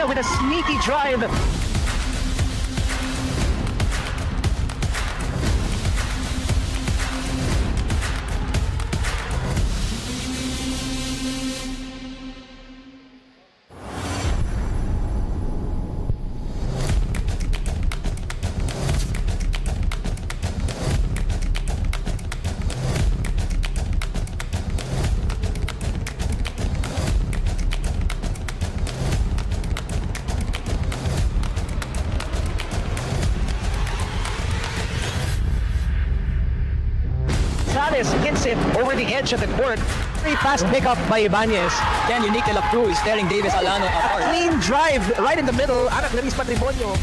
with a sneaky drive. Hits it over the edge of the court. Very fast pickup by Ibanez. Then unique left through is tearing Davis Alano apart. Clean drive right in the middle. Anak Laris Patrimonio.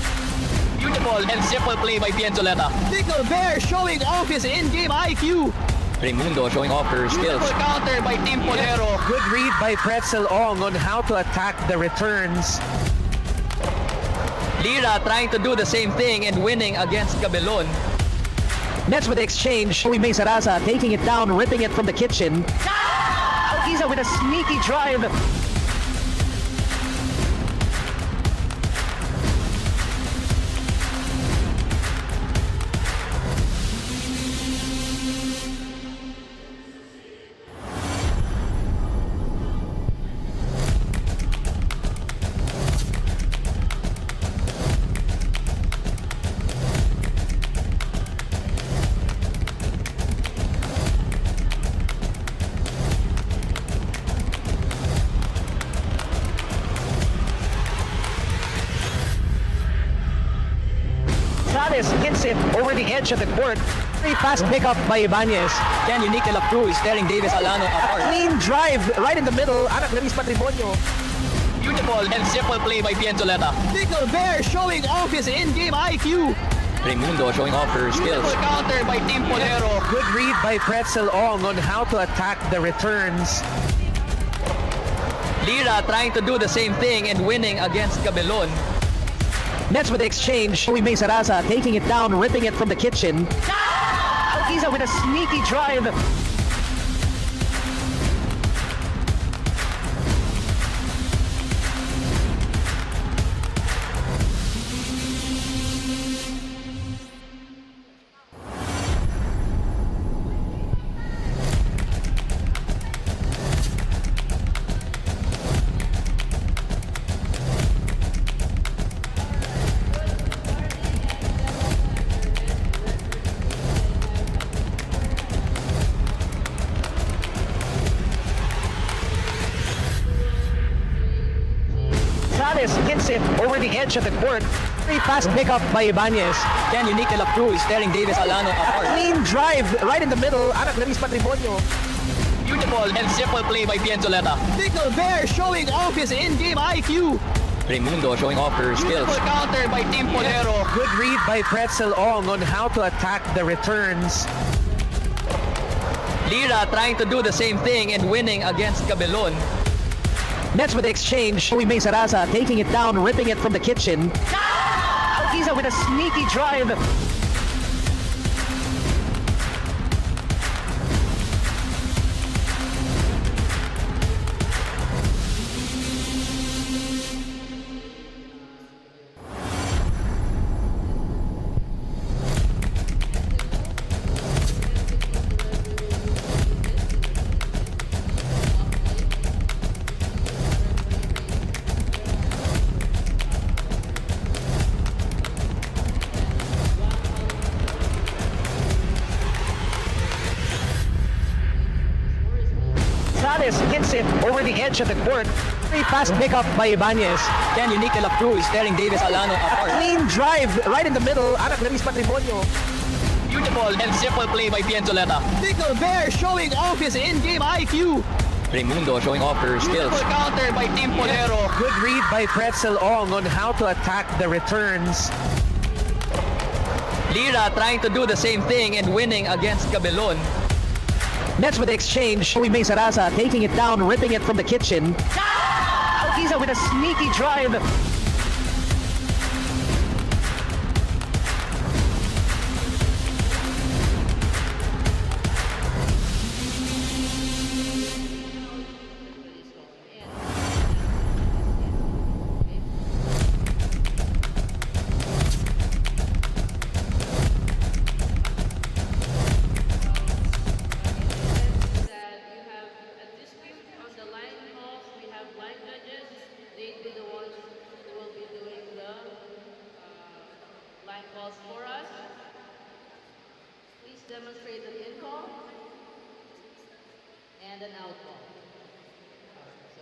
Beautiful and simple play by Pienzoleta. Pickle Bear showing off his in-game IQ. Raimundo showing off her skills. Beautiful counter by Team Polero. Good read by Pretzel Ong on how to attack the returns. Lira trying to do the same thing and winning against Cabelon. Nets with the exchange. May Sarasa taking it down, ripping it from the kitchen. Alquiza with a sneaky drive. Hits it over the edge of the court. Very fast pickup by Ibanez. Then unique left through is tearing Davis Alano apart. Clean drive right in the middle. Anak Laris Patrimonio. Beautiful and simple play by Pienzoleta. Pickle Bear showing off his in-game IQ. Raimundo showing off her skills. Beautiful counter by Team Polero. Good read by Pretzel Ong on how to attack the returns. Lira trying to do the same thing and winning against Cabelon. Nets with the exchange. May Sarasa taking it down, ripping it from the kitchen. Alquiza with a sneaky drive. Hits it over the edge of the court. Very fast pickup by Ibanez. Then unique left through is tearing Davis Alano apart. Clean drive right in the middle. Anak Laris Patrimonio. Beautiful and simple play by Pienzoleta. Pickle Bear showing off his in-game IQ. Raimundo showing off her skills. Beautiful counter by Team Polero. Good read by Pretzel Ong on how to attack the returns. Lira trying to do the same thing and winning against Cabelon. Nets with the exchange. May Sarasa taking it down, ripping it from the kitchen. Alquiza with a sneaky drive. Hits it over the edge of the court. Very fast pickup by Ibanez. Then unique left through is tearing Davis Alano apart. Clean drive right in the middle. Anak Laris Patrimonio. Beautiful and simple play by Pienzoleta. Pickle Bear showing off his in-game IQ. Raimundo showing off her skills. Beautiful counter by Team Polero. Good read by Pretzel Ong on how to attack the returns. Lira trying to do the same thing and winning against Cabelon. Nets with the exchange. May Sarasa taking it down, ripping it from the kitchen. Alquiza with a sneaky drive. balls for us. Please demonstrate an in call and an out ball. So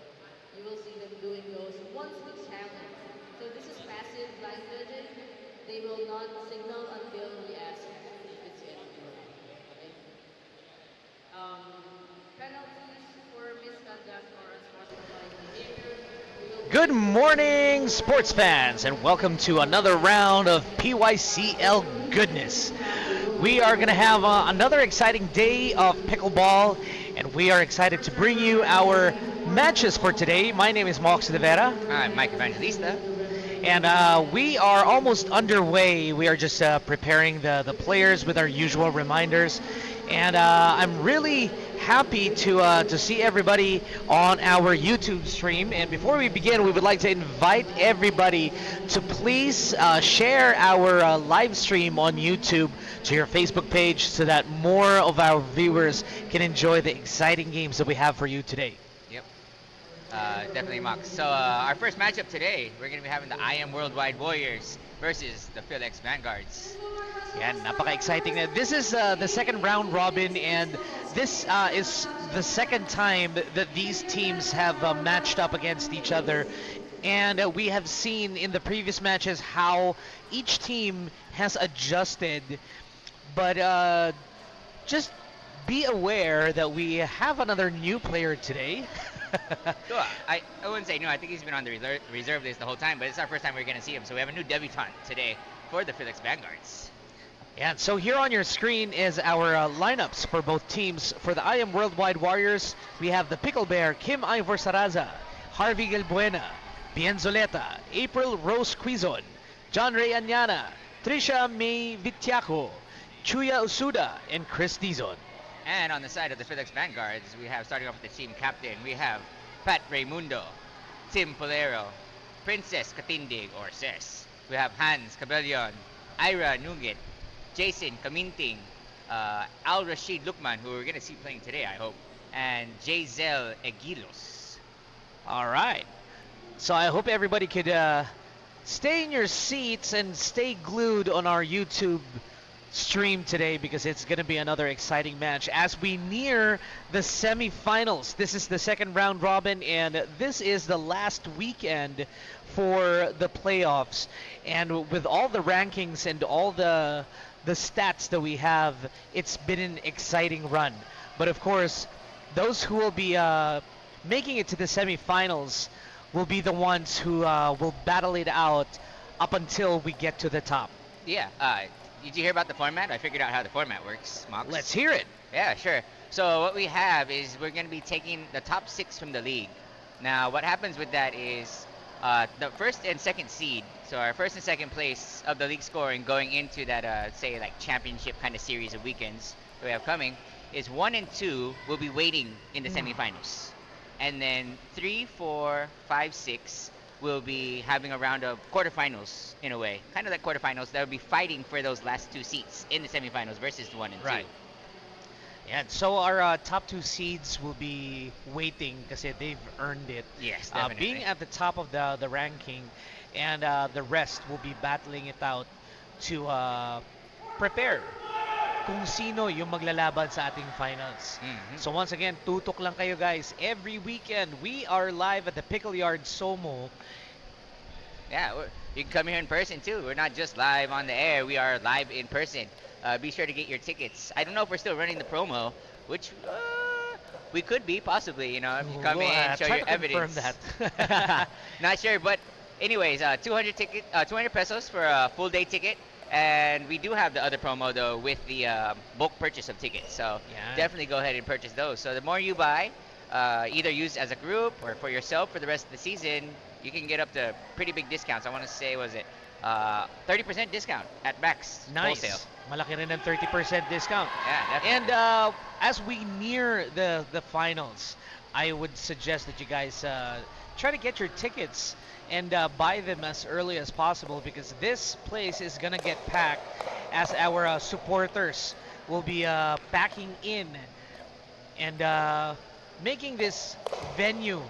you will see them doing those once we challenge. So this is passive line judging. They will not signal until we ask if it's in or not. Okay? Penalties for misconduct or unsportsmanlike behavior. Good morning, sports fans, and welcome to another round of PYCL goodness. We are going to have another exciting day of pickleball, and we are excited to bring you our matches for today. My name is Mox de Vera. I'm Mike Evangelista. And we are almost underway. We are just preparing the players with our usual reminders. And I'm really happy to see everybody on our YouTube stream. And before we begin, we would like to invite everybody to please share our live stream on YouTube to your Facebook page so that more of our viewers can enjoy the exciting games that we have for you today. Yep. Definitely, Mox. So our first matchup today, we're going to be having the IAMWorldwide Warriors versus the Philex Vanguards. Yeah, napaka-exciting. This is the second round robin, and this is the second time that these teams have matched up against each other. And we have seen in the previous matches how each team has adjusted. But just be aware that we have another new player today. So, I wouldn't say no. I think he's been on the reserve list the whole time, but it's our first time we're going to see him. So we have a new debutant today for the Philex Vanguards. And so here on your screen is our lineups for both teams. For the IAMWorldwide Warriors, we have the Pickle Bear, Kim Ivor Saraza, Harvey Gilbuena, Bienzoleta, April Rose Quizon, John Ray Anyana, Trisha May Vitiaco, Chuya Usuda, and Chris Dizon. And on the side of the Philex Vanguards, we have, starting off with the team captain, we have Pat Raimundo, Tim Polero, Princess Katindig, or Ses. We have Hans Cabellion, Ira Nugit, Jason Kaminting, Al Rashid Lukman, who we're going to see playing today, I hope, and Jazel Egilos. All right. So I hope everybody could stay in your seats and stay glued on our YouTube stream today, because it's going to be another exciting match as we near the semifinals. This is the second round robin, and this is the last weekend for the playoffs. And with all the rankings and all the stats that we have, it's been an exciting run. But of course, those who will be making it to the semifinals will be the ones who will battle it out up until we get to the top. Yeah, did you hear about the format? I figured out how the format works, Mox. Let's hear it. Yeah, sure. So what we have is we're going to be taking the top 6 from the league. Now, what happens with that is the first and second seed, so our first and second place of the league scoring going into that, say, like championship kind of series of weekends that we have coming, is 1 and 2 will be waiting in the semifinals. And then 3, 4, 5, 6 will be having a round of quarterfinals in a way. Kind of like quarterfinals. That will be fighting for those last 2 seats in the semifinals versus the 1 and 2. Right. Yeah, so our top 2 seeds will be waiting because they've earned it. Yes, definitely. Being at the top of the ranking, and the rest will be battling it out to prepare kung sino yung maglalaban sa ating finals. Mm-hmm. So once again, tutok lang kayo guys. Every weekend, we are live at the Pickle Yard SOMO. Yeah, you can come here in person too. We're not just live on the air. We are live in person. Be sure to get your tickets. I don't know if we're still running the promo, which we could be possibly. You know, if you come in, show your evidence. That. Not sure, but anyways, 200 pesos for a full day ticket. And we do have the other promo though with the bulk purchase of tickets. So yeah, definitely go ahead and purchase those. So the more you buy, either use as a group or for yourself for the rest of the season, you can get up to pretty big discounts. I want to say, was it 30% discount at max nice. wholesale. Malaki rin ng 30% discount. Yeah, definitely. And as we near the finals, I would suggest that you guys try to get your tickets and buy them as early as possible, because this place is gonna get packed as our supporters will be packing in and making this venue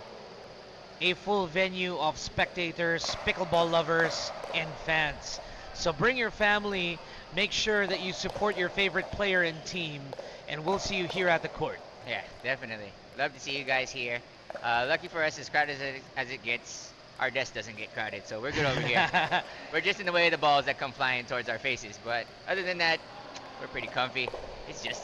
a full venue of spectators, pickleball lovers, and fans. So bring your family, make sure that you support your favorite player and team, and we'll see you here at the court. Yeah, definitely. Love to see you guys here. Lucky for us, as crowded as it gets, our desk doesn't get crowded, so we're good over here. We're just in the way of the balls that come flying towards our faces, but other than that, we're pretty comfy. It's just,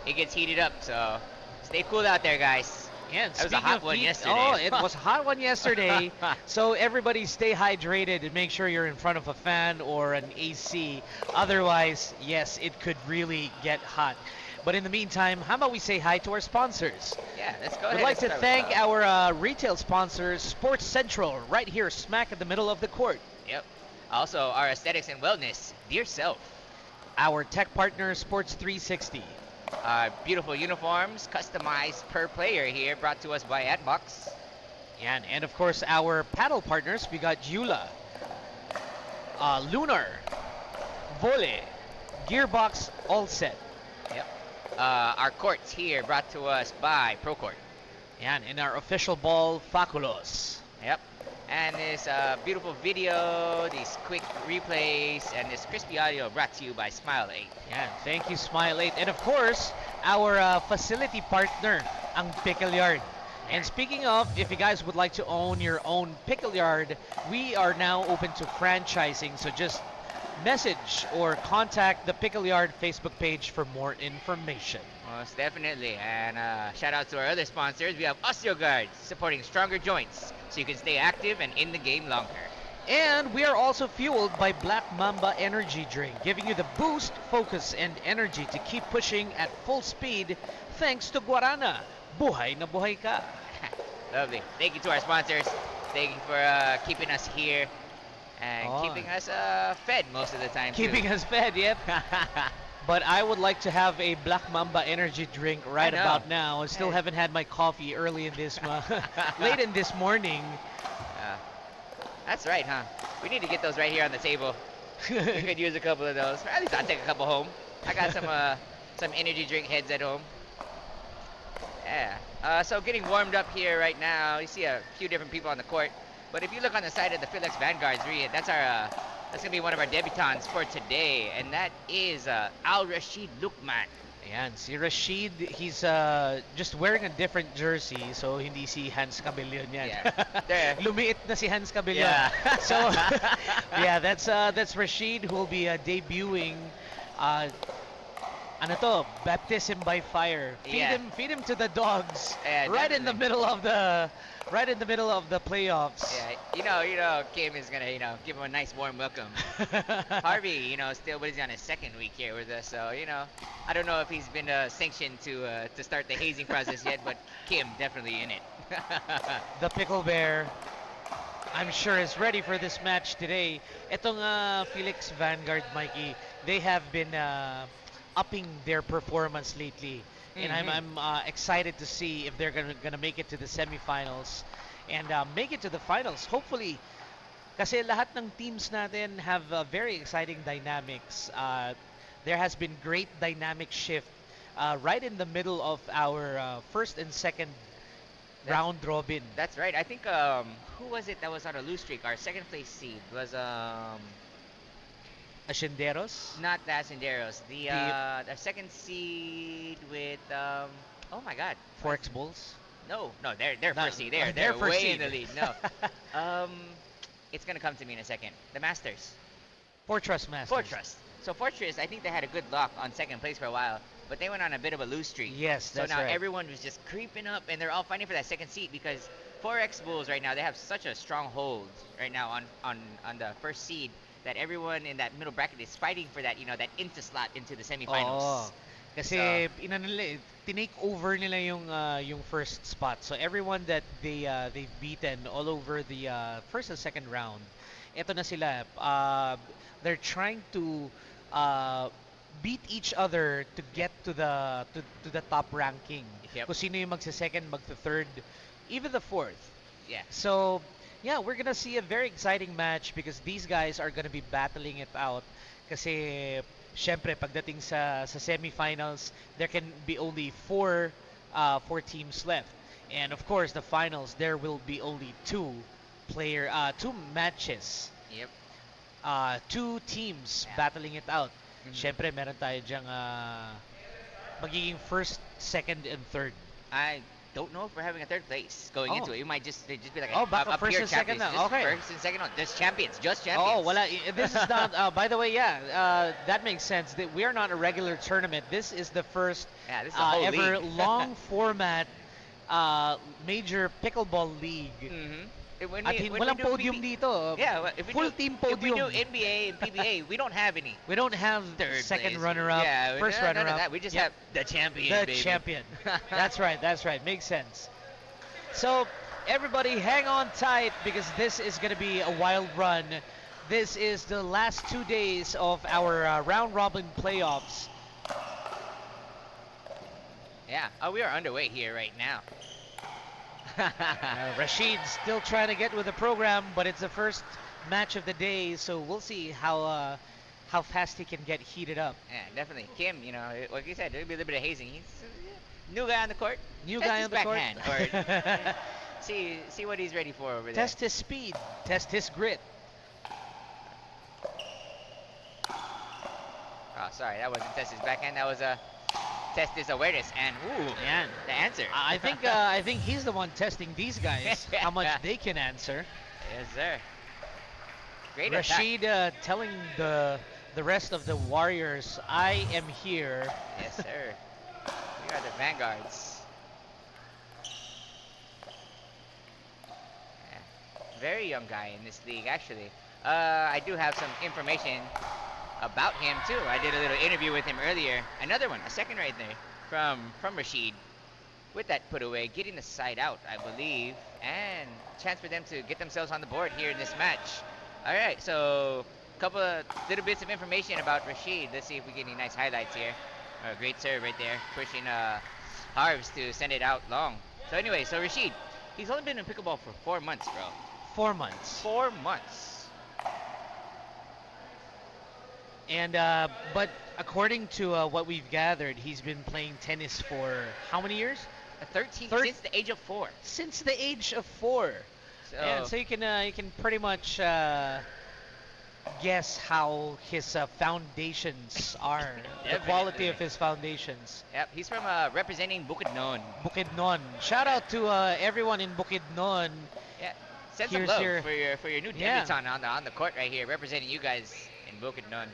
it gets heated up, so stay cool out there, guys. Yeah, That was a hot one yesterday. Oh, it was a hot one yesterday. So everybody stay hydrated and make sure you're in front of a fan or an AC. Otherwise, yes, it could really get hot. But in the meantime, how about we say hi to our sponsors? Yeah, let's go ahead. We'd like to Let's start thank with, our retail sponsors, Sports Central, right here smack in the middle of the court. Yep. Also, our aesthetics and wellness, Dear Self. Our tech partner, Sports 360. Our beautiful uniforms, customized per player here, brought to us by Atbox. Yeah, and of course, our paddle partners, we got Yula, Lunar, Vole, Gearbox, All Set. Yep. Our courts here, brought to us by Procourt. Yan, and our official ball, Faculos. Yep. And this beautiful video, these quick replays, and this crispy audio brought to you by Smile 8. Yan, thank you, Smile 8. And of course, our facility partner, ang Pickle Yard. And speaking of, if you guys would like to own your own Pickle Yard, we are now open to franchising. So just message or contact the Pickle Yard Facebook page for more information. Most definitely. And shout out to our other sponsors. We have OsteoGuard, supporting stronger joints so you can stay active and in the game longer. And we are also fueled by Black Mamba Energy Drink, giving you the boost, focus, and energy to keep pushing at full speed thanks to Guarana. Buhay na buhay ka. Lovely. Thank you to our sponsors. Thank you for keeping us here and keeping us fed most of the time. Keeping us fed, yep. But I would like to have a Black Mamba energy drink right about now. I still haven't had my coffee early in this, late in this morning. That's right, huh? We need to get those right here on the table. We could use a couple of those. Or at least I'll take a couple home. I got some energy drink heads at home. Yeah. So getting warmed up here right now. You see a few different people on the court. But if you look on the side of the Philex Vanguards, that's gonna be one of our debutants for today, and that is Al Rashid Lukman. Ayan, si Rashid, he's just wearing a different jersey, so hindi si Hans Cabellion yan. Yeah. Lumiit na si Hans Cabellion. Yeah. So, yeah, that's Rashid who will be debuting. Ano to? Baptism by fire. Feed him to the dogs. Yeah, right in the middle of the playoffs. Yeah, you know, Kim is gonna, give him a nice warm welcome. Harvey, still, but he's on his second week here with us, so I don't know if he's been sanctioned to start the hazing process yet, but Kim definitely in it. The Pickle Bear, I'm sure, is ready for this match today. Itong Philex Vanguard, Mikey, they have been upping their performance lately. And I'm excited to see if they're gonna make it to the semifinals and make it to the finals. Hopefully, kasi lahat ng teams natin have very exciting dynamics. There has been great dynamic shift right in the middle of our first and second round robin. That's right. I think who was it that was on a lose streak? Our second place seed was Ascenderos? not the Ascenderos. The second seed with oh my God. Forex Bulls? No, they're No, first seed. they're They're first way seed. in the lead. No. It's gonna come to me in a second. The Masters. Fortress Masters. Fortress. So Fortress, I think they had a good lock on second place for a while, but they went on a bit of a lose streak. Yes, So that's now right. everyone was just creeping up, and they're all fighting for that second seat because 4X Bulls right now, they have such a strong hold right now on the first seed that everyone in that middle bracket is fighting for that, that into slot into the semifinals. Oo. Kasi tinake over nila yung first spot. So everyone that they've beaten all over the first and second round, eto na sila. They're trying to beat each other to get to the top ranking. Yep. Kung sino yung magsa-second, magsa-third, even the fourth. Yeah. So, yeah, we're gonna see a very exciting match because these guys are gonna be battling it out. Kasi, syempre, pagdating sa semifinals, there can be only four teams left. And of course, the finals, there will be only two matches. Yep. two teams Yeah. battling it out. Mhm. Syempre, meron tayo dyang magiging first, second, and third. I don't know if we're having a third place going Oh. into it. You might just they just be like Oh, baka a first pure and second champions. na. Just Okay. First and second, no, just champions, just champions. Oh, wala. This is not. By the way, yeah, that makes sense. That we are not a regular tournament. This is the first Yeah, this is a whole ever league. long format major pickleball league. Mm-hmm. At walang podium dito. Yeah, well, if we Full do, team If we podium. do NBA and PBA, we don't have any. We don't have Third second place. runner-up, Yeah, first none of runner-up. that. We just Yep. have the champion. The baby. champion. That's right. That's right. Makes sense. So everybody, hang on tight because this is going to be a wild run. This is the last 2 days of our round robin playoffs. Yeah. Oh, we are underway here right now. Rashid's still trying to get with the program, but it's the first match of the day, so we'll see how fast he can get heated up. Yeah, definitely. Kim, you know, like you said, there'll be a little bit of hazing. He's new guy on the court. New Test guy his on the court. backhand, or see what he's ready for over there. Test his speed, test his grit. Oh, sorry, that wasn't test his backhand. That was a test his awareness. And ooh, Man, the answer. I think he's the one testing these guys how much they can answer. Yes, sir. Great attack. Rashid telling the rest of the Warriors, I am here. Yes, sir. We are the Vanguards. Yeah. Very young guy in this league, actually. I do have some information about him too. I did a little interview with him earlier. Another one, a second right there, from Rashid. With that put away, getting the side out, I believe, and chance for them to get themselves on the board here in this match. All right, so a couple of little bits of information about Rashid. Let's see if we get any nice highlights here. Great serve right there, pushing Harves to send it out long. So anyway, so Rashid, he's only been in pickleball for 4 months, bro. 4 months. 4 months. And but according to what we've gathered, he's been playing tennis for how many years? 13 Thir- since the age of 4. Since the age of 4. So, And so you can pretty much guess how his foundations are, the quality of Definitely. his foundations. yep, he's from representing Bukidnon. Bukidnon. Shout out to everyone in Bukidnon. Yeah, send some Here's love your- for your new Yeah. debutant on the court right here, representing you guys in Bukidnon.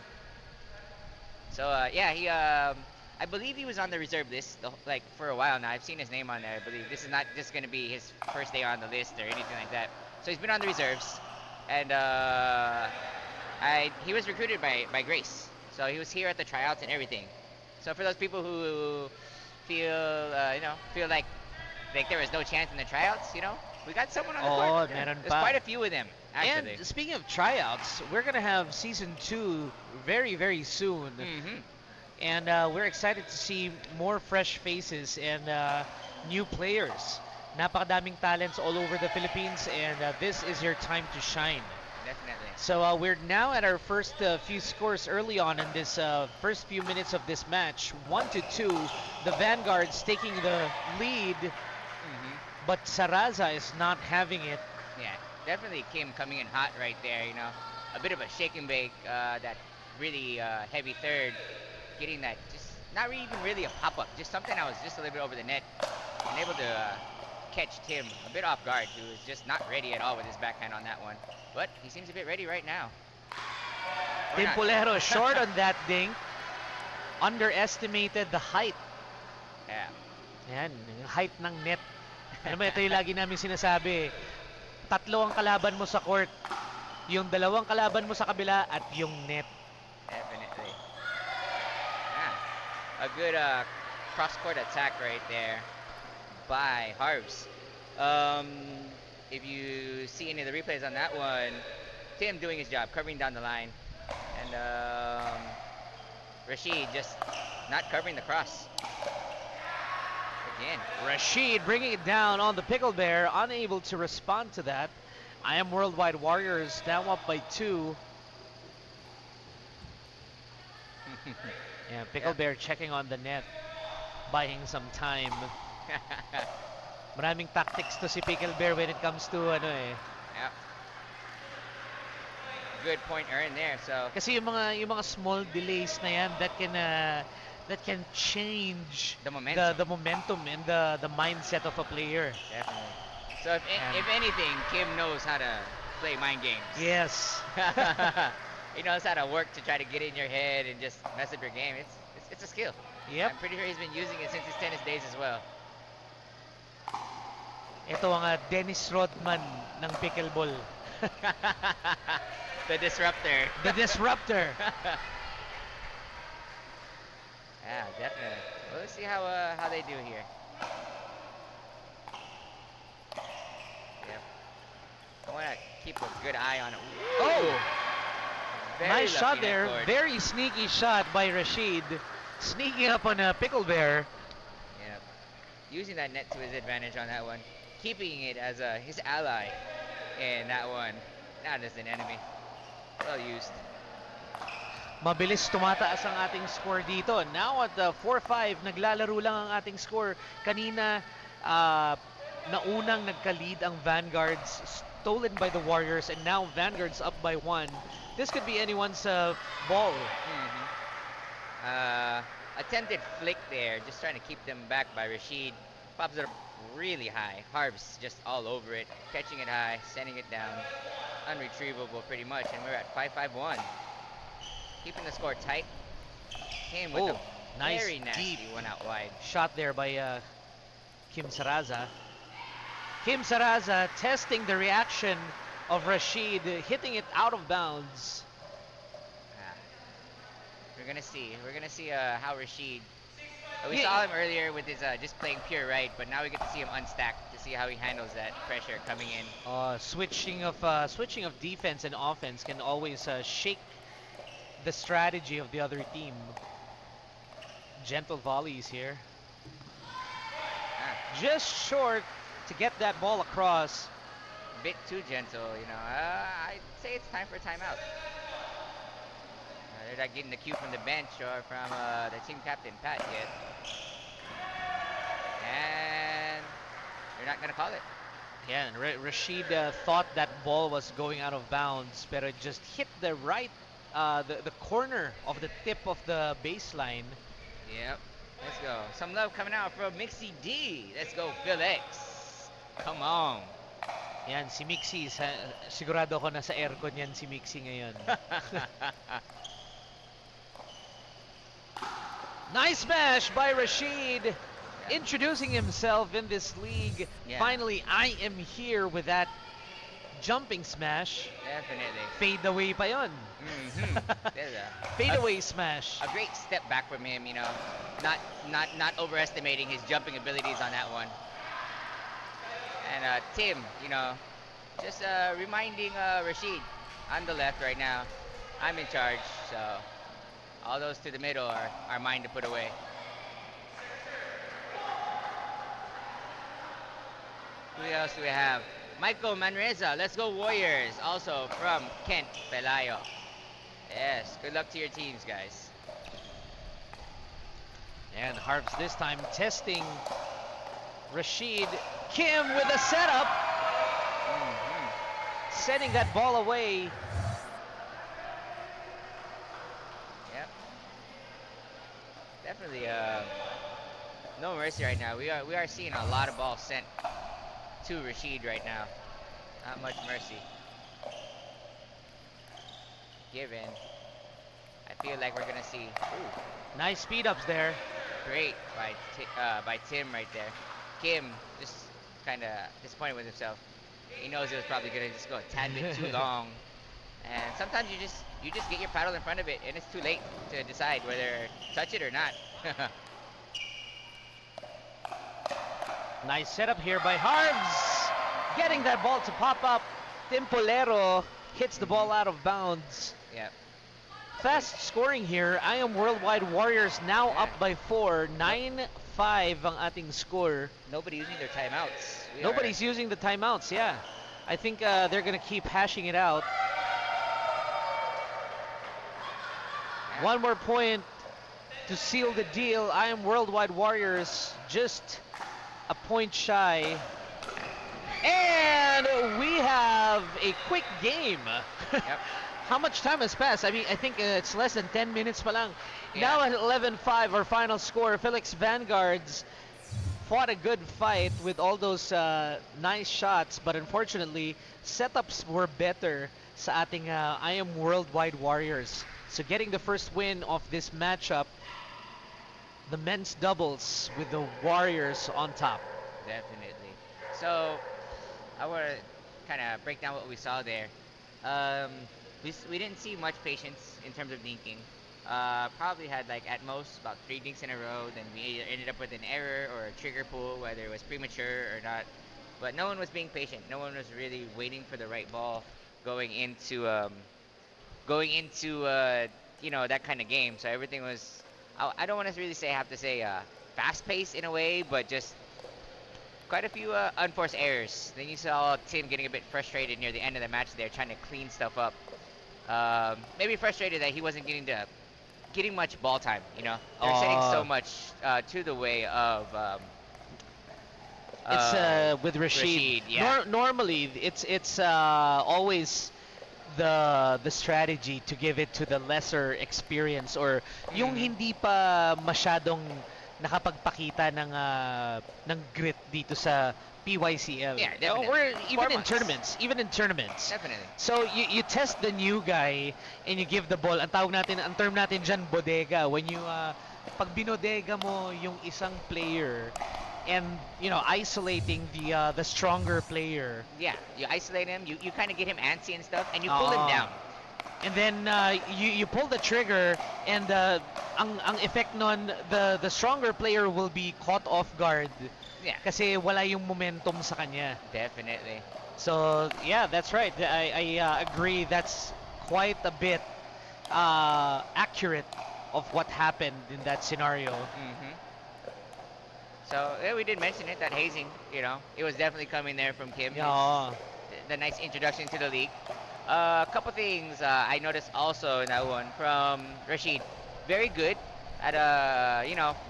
So yeah, he I believe he was on the reserve list like for a while now. I've seen his name on there. I believe this is not just going to be his first day on the list or anything like that. So he's been on the reserves, and he was recruited by Grace. So he was here at the tryouts and everything. So for those people who feel like there was no chance in the tryouts, you know, we got someone on the court. Oh, meron There's pa. quite a few of them actually. And speaking of tryouts, we're gonna have season 2 very, very soon. Mm-hmm. And we're excited to see more fresh faces and new players. Napakadaming talents all over the Philippines, and this is your time to shine. Definitely. So we're now at our first few scores early on in this first few minutes of this match. 1-2, the Vanguards taking the lead, Mm-hmm. but Saraza is not having it. Yeah, definitely Kim coming in hot right there, you know. A bit of a shake and bake, that really heavy third, getting that just not really, even really a pop-up, just something that was just a little bit over the net, and able to catch Tim a bit off guard, who was just not ready at all with his backhand on that one. But he seems a bit ready right now. Or Tim not. Polero short on that ding. Underestimated the height. Yeah. Ayan, yung height ng net. Alam mo, ito yung lagi namin sinasabi. Tatlo ang kalaban mo sa court. Yung dalawang kalaban mo sa kabila at yung net. Definitely. Yeah. A good cross-court attack right there by Harves. If you see any of the replays on that one, Tim doing his job, covering down the line. And Rashid just not covering the cross. Again. Rashid bringing it down on the Pickle Bear, unable to respond to that. IAMWorldwide Warriors now up by 2. Yeah, Pickle Yeah. Bear checking on the net, buying some time. Maraming tactics to si Pickle Bear when it comes to ano eh. Yep. good point earned there. So Kasi yung mga small delays na yan that can change the momentum. the momentum and the mindset of a player. Definitely. So if anything, Kim knows how to play mind games. Yes. He knows how to work to try to get in your head and just mess up your game. It's a skill. Yep. I'm pretty sure he's been using it since his tennis days as well. Ito ang Dennis Rodman ng pickleball. The disruptor. The disruptor. Yeah, definitely. Well, let's see how they do here. Yep. I want to keep a good eye on it. Oh! Very Nice shot lucky there. netboard. Very sneaky shot by Rashid. Sneaking up on a pickle bear. Yep. Using that net to his advantage on that one. Keeping it as his ally in that one. Not as an enemy. Well used. Mabilis tumataas ang ating score dito. Now at 4-5, naglalaro lang ang ating score. Kanina, naunang nagka-lead ang Vanguards, stolen by the Warriors, and now Vanguards up by 1. This could be anyone's ball. Attempted flick there, just trying to keep them back by Rashid. Pops it up really high. Harbs just all over it, catching it high, sending it down. Unretrievable pretty much, and we're at 5-5-1. Keeping the score tight. Came with a nice very nasty deep one out wide. shot there by Kim Saraza. Kim Saraza testing the reaction of Rashid, hitting it out of bounds. We're gonna see. We're gonna see how Rashid. We saw him earlier with his just playing pure right, but now we get to see him unstack to see how he handles that pressure coming in. Switching of defense and offense can always shake the strategy of the other team. Gentle volleys here. Just short to get that ball across. Bit too gentle, you know. I'd say it's time for a timeout. They're not getting the cue from the bench or from the team captain, Pat, yet. And they're not going to call it. Yeah, and Rashid thought that ball was going out of bounds, but it just hit the right, the corner of the tip of the baseline. Yep. Let's go. Some love coming out from Mixie D. Let's go, Philex. Come on. Yan, si Mixie, sigurado ako nasa aircon yan si Mixie ngayon. Nice smash by Rashid, introducing himself in this league. Yeah. Finally, I am here with that jumping smash. Definitely. Fade away pa yon. There's Fade away smash. a great step back from him, you know. Not overestimating his jumping abilities on that one. And Tim, you know, just reminding Rashid, I'm the left right now. I'm in charge, so all those to the middle are mine to put away. Who else do we have? Michael Manreza, let's go Warriors, also from Kent Pelayo. Yes, good luck to your teams, guys. And Harps this time testing Rashid. Kim with a setup. Setting that ball away. Yep. Definitely no mercy right now. We are seeing a lot of balls sent to Rashid right now. Not much mercy. Given. I feel like we're gonna see Nice speed ups there. great by Tim right there. Kim just kind of disappointed with himself. He knows it was probably gonna just go a tad bit too long. And sometimes you just get your paddle in front of it and it's too late to decide whether touch it or not. Nice setup here by Harps. Getting that ball to pop up. Timpolero hits the ball out of bounds. Yep. Fast scoring here. IAMWorldwide Warriors now up by 4. 9-5 ang ating score. Nobody using their timeouts. Nobody's using the timeouts, yeah. I think they're going to keep hashing it out. Yeah. One more point to seal the deal. IAMWorldwide Warriors just a point shy. And we have a quick game. Yep. how much time has passed? I mean, I think it's less than 10 minutes pa lang. Yeah. Now at 11-5, our final score. Philex Vanguards fought a good fight with all those nice shots, but unfortunately, setups were better sa ating IAMWorldwide Warriors. So getting the first win of this matchup, the men's doubles with the Warriors on top. Definitely. So, I want to kind of break down what we saw there. We didn't see much patience in terms of dinking. Probably had like at most about 3 dinks in a row. Then we either ended up with an error or a trigger pull, whether it was premature or not. But no one was being patient. No one was really waiting for the right ball going into that kind of game. So everything was. I don't want to really have to say fast paced in a way, but just quite a few unforced errors. Then you saw Tim getting a bit frustrated near the end of the match there, trying to clean stuff up. Maybe frustrated that he wasn't getting much ball time. They're setting so much to the way of. It's with Rashid. Yeah. Normally, it's always the strategy to give it to the lesser experience or yung hindi pa masyadong nakapagpakita ng grit dito sa PYCL. Yeah, definitely. Or 4 even in months. tournaments. Definitely. So you test the new guy and you give the ball. Ang term natin dyan, bodega. When you pag binodega mo yung isang player and isolating the stronger player. Yeah, you isolate him. You kind of get him antsy and stuff, and you pull him down. And then you pull the trigger, and ang effect nun, the stronger player will be caught off guard. Yeah. Kasi wala yung momentum sa kanya. Definitely. So yeah, that's right. I agree. That's quite a bit accurate of what happened in that scenario. So yeah, we did mention it, that hazing. It was definitely coming there from Kim. Yeah. The nice introduction to the league. A couple things I noticed also in that one from Rashid. Very good at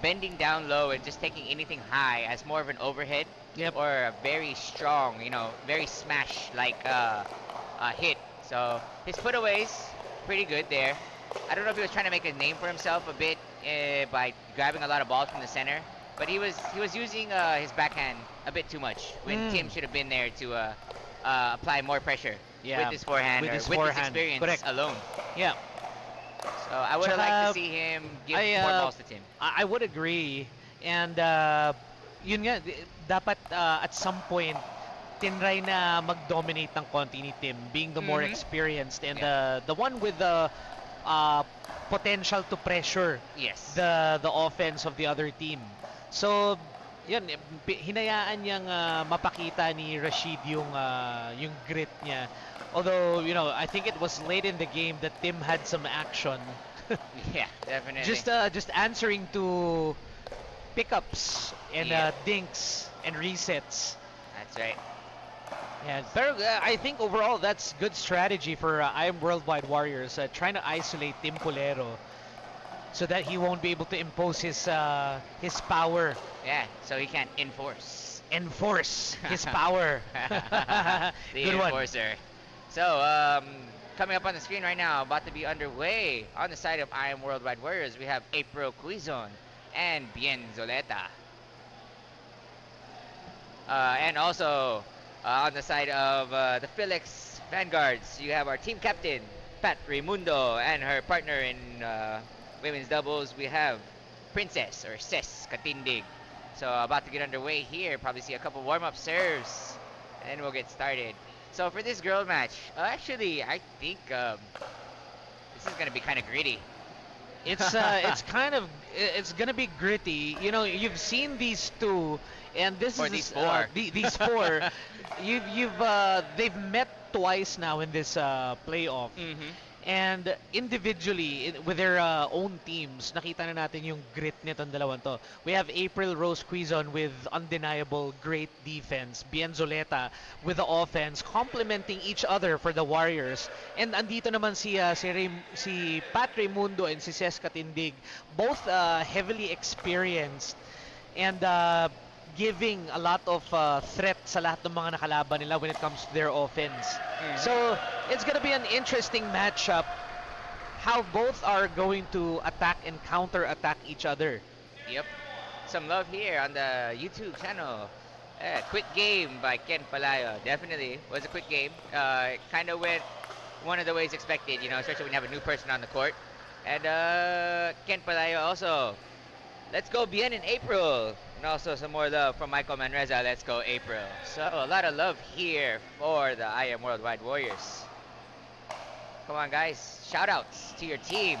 bending down low and just taking anything high as more of an overhead. Yep. Or a very strong, very smash like hit. So his putaways pretty good there. I don't know if he was trying to make a name for himself a bit by grabbing a lot of balls from the center, but he was using his backhand a bit too much when Tim should have been there to apply more pressure with his forehand with or his with forehand. his experience Correct. alone. Yeah. So I would have liked to see him give more balls to Tim. I would agree. And yun nga, dapat at some point tinry na mag-dominate ng konti ni Tim, being the more experienced and the one with the potential to pressure Yes. the offense of the other team. So yan, hinayaan niyang mapakita ni Rashid yung grit niya. Although, I think it was late in the game that Tim had some action. Yeah, definitely. Just answering to pickups and Yeah. dinks and resets. That's right. Yeah, pero I think overall that's good strategy for IAMWorldwide Warriors, trying to isolate Tim Pulero so that he won't be able to impose his power, Yeah, so he can't enforce. enforce his power. The Good one. enforcer. So, coming up on the screen right now, about to be underway on the side of IAMWorldwide Warriors, we have April Quizon and Bien Zoleta. And also, on the side of the Philex Vanguards, you have our team captain, Pat Raimundo, and her partner in women's doubles, we have Princess, or Ses Katindig. So, about to get underway here, probably see a couple warm-up serves, and we'll get started. So, for this girl match, actually, I think this is going to be kind of gritty. It's it's gonna be gritty. You've seen these two, and this Or is these four. These four. They've met twice now in this playoff. And individually, with their own teams, nakita na natin yung grit nitong dalawang to. We have April Rose Quizon with undeniable great defense. Bienzoleta with the offense, complementing each other for the Warriors. And andito naman si Pat Raimundo and si Ces Katindig, both heavily experienced. And giving a lot of threat sa lahat ng mga nakalaban nila when it comes to their offense. So it's gonna be an interesting matchup. How both are going to attack and counter attack each other. Yep. Some love here on the YouTube channel. Quick game by Ken Palayo. Definitely was a quick game. Kind of went one of the ways expected, you know, especially when you have a new person on the court. And Ken Palayo also. Let's go Bien in April. And also some more love from Michael Manreza. Let's go April. So a lot of love here for the IAMWorldwide Warriors. Come on, guys. Shout outs to your team,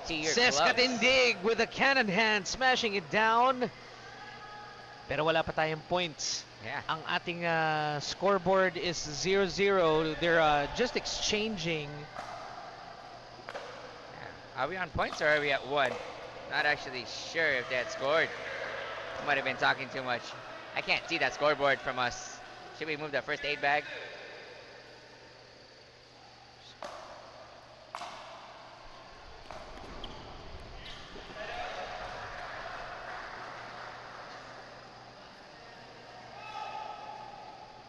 to your Ses clubs. Katindig with a cannon hand, smashing it down. Pero wala pa tayong points. Yeah. Ang ating scoreboard is 0-0. They're just exchanging. Are we on points or are we at 1? Not actually sure if they had scored. Might have been talking too much. I can't see that scoreboard from us. Should we move that first aid bag?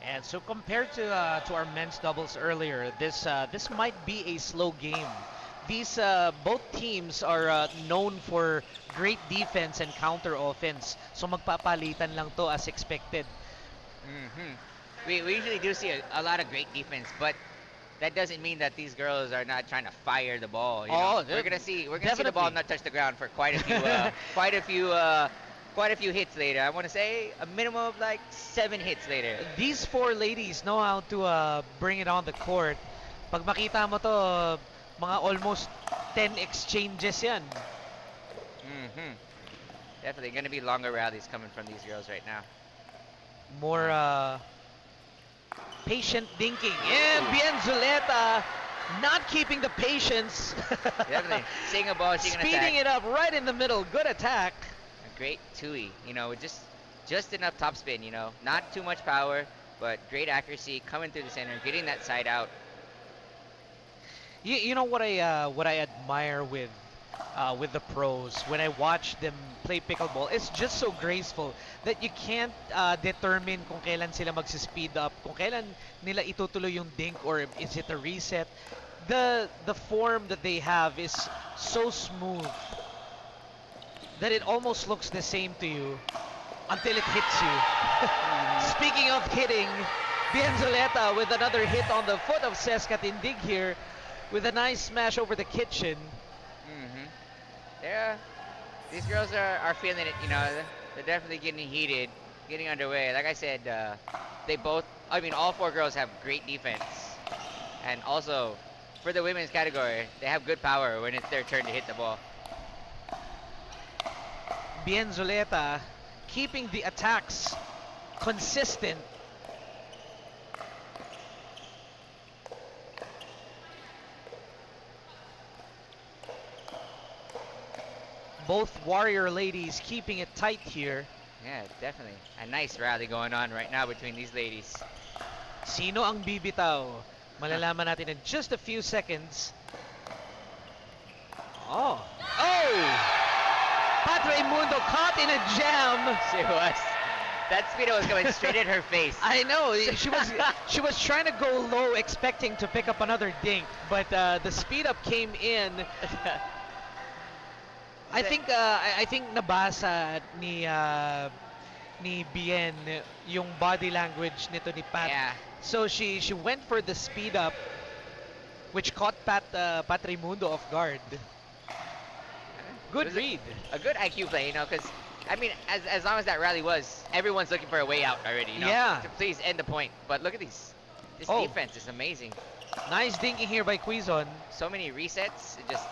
And so compared to our men's doubles earlier, this might be a slow game. These both teams are known for great defense and counter offense. So magpapalitan lang to as expected. We usually do see a lot of great defense, but that doesn't mean that these girls are not trying to fire the ball. You know? We're gonna see the ball not touch the ground for quite a few quite a few hits later. I want to say a minimum of like 7 hits later. These 4 ladies know how to bring it on the court. Pag makita mo to, mga almost 10 exchanges yan. Definitely going to be longer rallies coming from these girls right now. More patient thinking. And Bien Zuleta not keeping the patience. Definitely. Seeing a ball, seeing an attack. Speeding it up right in the middle. Good attack. A great Tui, you know, with just enough topspin, you know. Not too much power, but great accuracy, coming through the center, getting that side out. You know what I admire with the pros when I watch them play pickleball, it's just so graceful that you can't determine kung kailan sila magsi-speed up, kung kailan nila itutuloy yung dink or is it a reset. The form that they have is so smooth that it almost looks the same to you until it hits you. Speaking of hitting, Bien Zuleta with another hit on the foot of Ses Katindig here with a nice smash over the kitchen. Yeah, these girls are feeling it, you know. They're definitely getting heated, getting underway. Like I said, all 4 girls have great defense. And also, for the women's category, they have good power when it's their turn to hit the ball. Bien Zuleta keeping the attacks consistent. Both Warrior ladies keeping it tight here. Yeah, definitely. A nice rally going on right now between these ladies. Sino ang bibitaw? Malalaman natin in just a few seconds. Oh! Padre Mundo caught in a jam. She was. That speedo was coming straight at her face. I know. She was trying to go low, expecting to pick up another dink, but the speed up came in. I think nabasa ni Bien yung body language nito ni Pat. Yeah. So she went for the speed up, which caught Pat Raimundo off guard. Good read. A good IQ play, you know, because I mean, as long as that rally was, everyone's looking for a way out already, you know. Yeah. To please end the point. But look at these. This defense is amazing. Nice dinking here by Quizon. So many resets. It just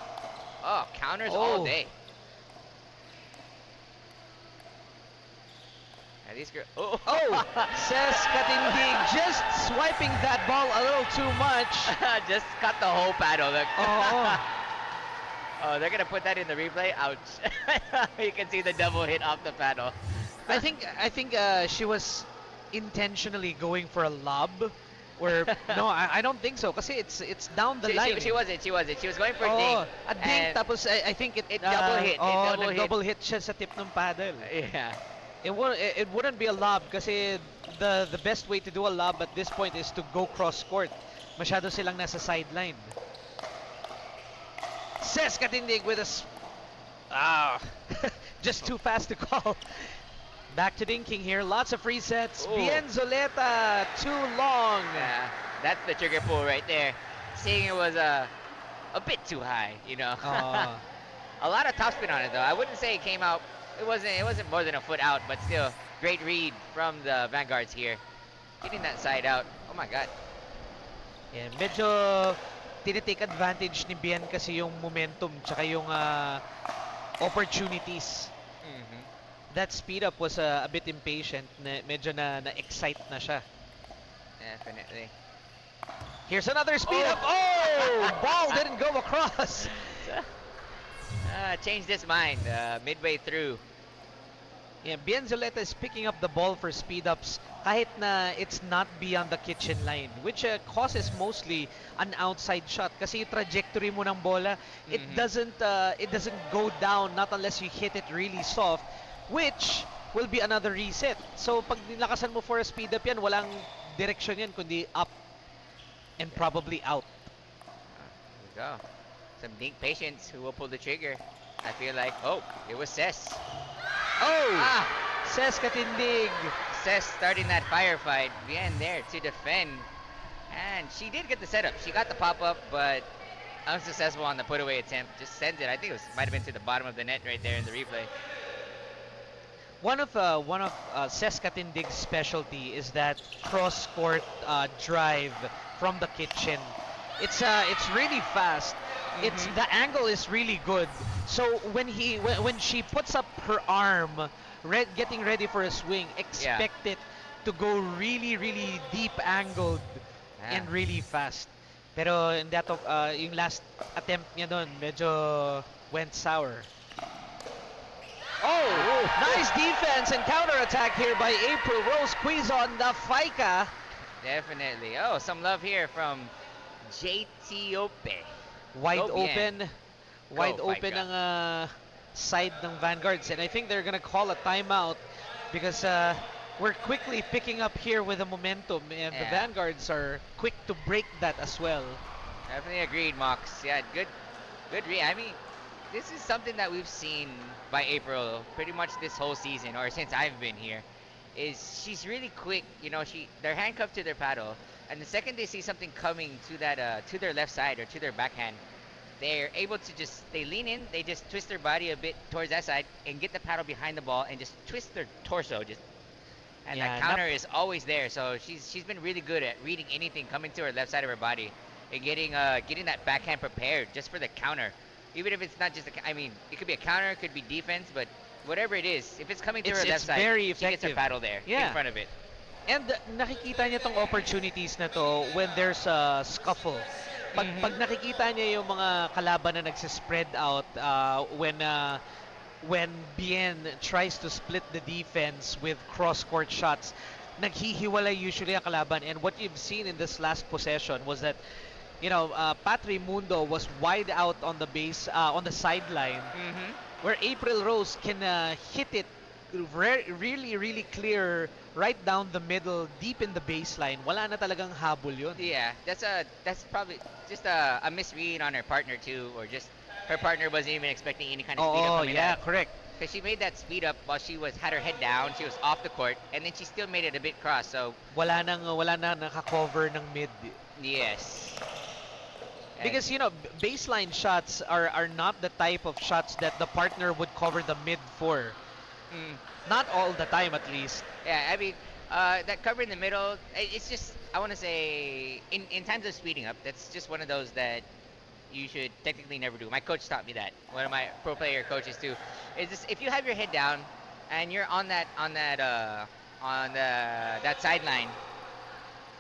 counters all day. Yeah, these girls. Ses Katindig just swiping that ball a little too much. Just cut the whole paddle. Look. Oh, they're gonna put that in the replay. Ouch! You can see the double hit off the paddle. I think she was intentionally going for a lob, or no, I don't think so. Kasi it's down the line. She wasn't. She was going for a dink. A dink. Tapos I think it double hit. It double hit. double hit siya sa tip ng paddle. Yeah. It wouldn't be a lob kasi the best way to do a lob at this point is to go cross court. Masyado silang nasa sideline. Says Katindig with a just too fast to call. Back to dinking here. Lots of free sets. Ooh. Bien Zoleta, too long. Yeah, that's the trigger pull right there. Seeing it was a bit too high, you know. A lot of topspin on it though. I wouldn't say it came out. It wasn't more than a foot out, but still great read from the Vanguards here, getting that side out. Oh my God. Yeah, medyo tinitake advantage ni Bien kasi yung momentum tsaka yung opportunities. Mm-hmm. That speed up was a bit impatient. Medyo na-excite na siya. Definitely. Here's another speed up. Oh! Ball didn't go across. Changed his mind midway through. Yeah, Bien Zoleta is picking up the ball for speed ups kahit na it's not beyond the kitchen line, which causes mostly an outside shot kasi yung trajectory mo ng bola, it doesn't go down not unless you hit it really soft, which will be another reset. So pag nilakasan mo for a speed up yan, walang direction yan kundi up and probably out. There we go. Some dink patience who will pull the trigger. I feel like, oh, it was Cess. Oh! Says Katindig. Cess starting that firefight. Bien there to defend. And she did get the setup. She got the pop-up, but unsuccessful on the put-away attempt. Just sends it. I think it might have been to the bottom of the net right there in the replay. One of Ses Katindig's specialty is that cross-court drive from the kitchen. It's really fast. It's the angle is really good. So when she puts up her arm, getting ready for a swing, expect it to go really deep angled and really fast. Pero in that yung last attempt niya doon, medyo went sour. Oh, nice defense and counter attack here by April Rose. Squeeze on the Fika. Definitely. Oh, some love here from JT Ope. Wide Go open. bien. Wide Go, open Fika. ang side ng Vanguards. And I think they're gonna call a timeout because we're quickly picking up here with the momentum. And the Vanguards are quick to break that as well. Definitely agreed, Mox. Yeah, good read. I mean, this is something that we've seen by April pretty much this whole season, or since I've been here, is she's really quick. You know, they're handcuffed to their paddle, and the second they see something coming to that to their left side or to their backhand, they're able to they lean in, they just twist their body a bit towards that side and get the paddle behind the ball and just twist their torso and that counter is always there. So she's been really good at reading anything coming to her left side of her body and getting that backhand prepared just for the counter. Even if it's not just I mean, it could be a counter, it could be defense, but whatever it is, if it's coming to her left side, very she gets her effective. paddle there in front of it. And nakikita niya tong opportunities na to when there's a scuffle. Pag nakikita niya yung mga kalaban na nagsispread out when Bien tries to split the defense with cross-court shots, naghihiwalay usually ang kalaban. And what you've seen in this last possession was that, you know, Patri Mundo was wide out on the base, on the sideline, where April Rose can hit it really clear right down the middle, deep in the baseline. Wala na talagang habol yun. Yeah, that's probably just a misread on her partner too, or just her partner wasn't even expecting any kind of speed up. Oh yeah, correct. Because she made that speed up while she had her head down, she was off the court, and then she still made it a bit cross. So wala na naka-cover ng mid. Yes. Because, you know, baseline shots are not the type of shots that the partner would cover the mid for. Not all the time, at least. Yeah, I mean, that cover in the middle, it's just, I want to say, in times of speeding up, that's just one of those that you should technically never do. My coach taught me that. One of my pro player coaches too. Is this, if you have your head down and you're on that sideline,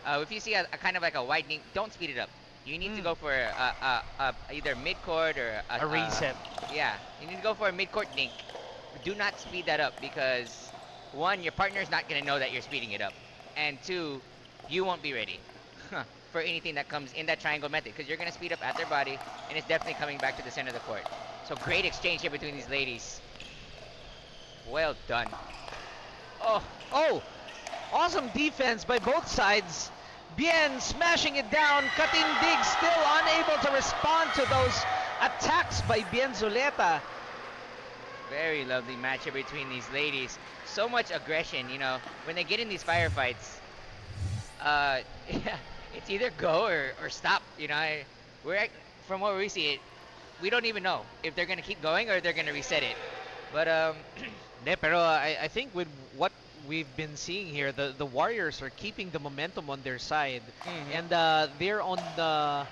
if you see a kind of like a widening, don't speed it up. You need to go for either mid-court or a reset. Yeah, you need to go for a mid-court dink. Do not speed that up because, one, your partner's not going to know that you're speeding it up. And two, you won't be ready for anything that comes in that triangle method because you're going to speed up at their body and it's definitely coming back to the center of the court. So great exchange here between these ladies. Well done. Oh, oh, awesome defense by both sides. Bien smashing it down. Katindig still unable to respond to those attacks by Bien Zuleta. Very lovely matchup between these ladies. So much aggression, you know, when they get in these firefights. Yeah, it's either go or stop. You know, from what we see, we don't even know if they're gonna keep going or they're gonna reset it. But Ne, pero I think with what we've been seeing here, the Warriors are keeping the momentum on their side, and they're on the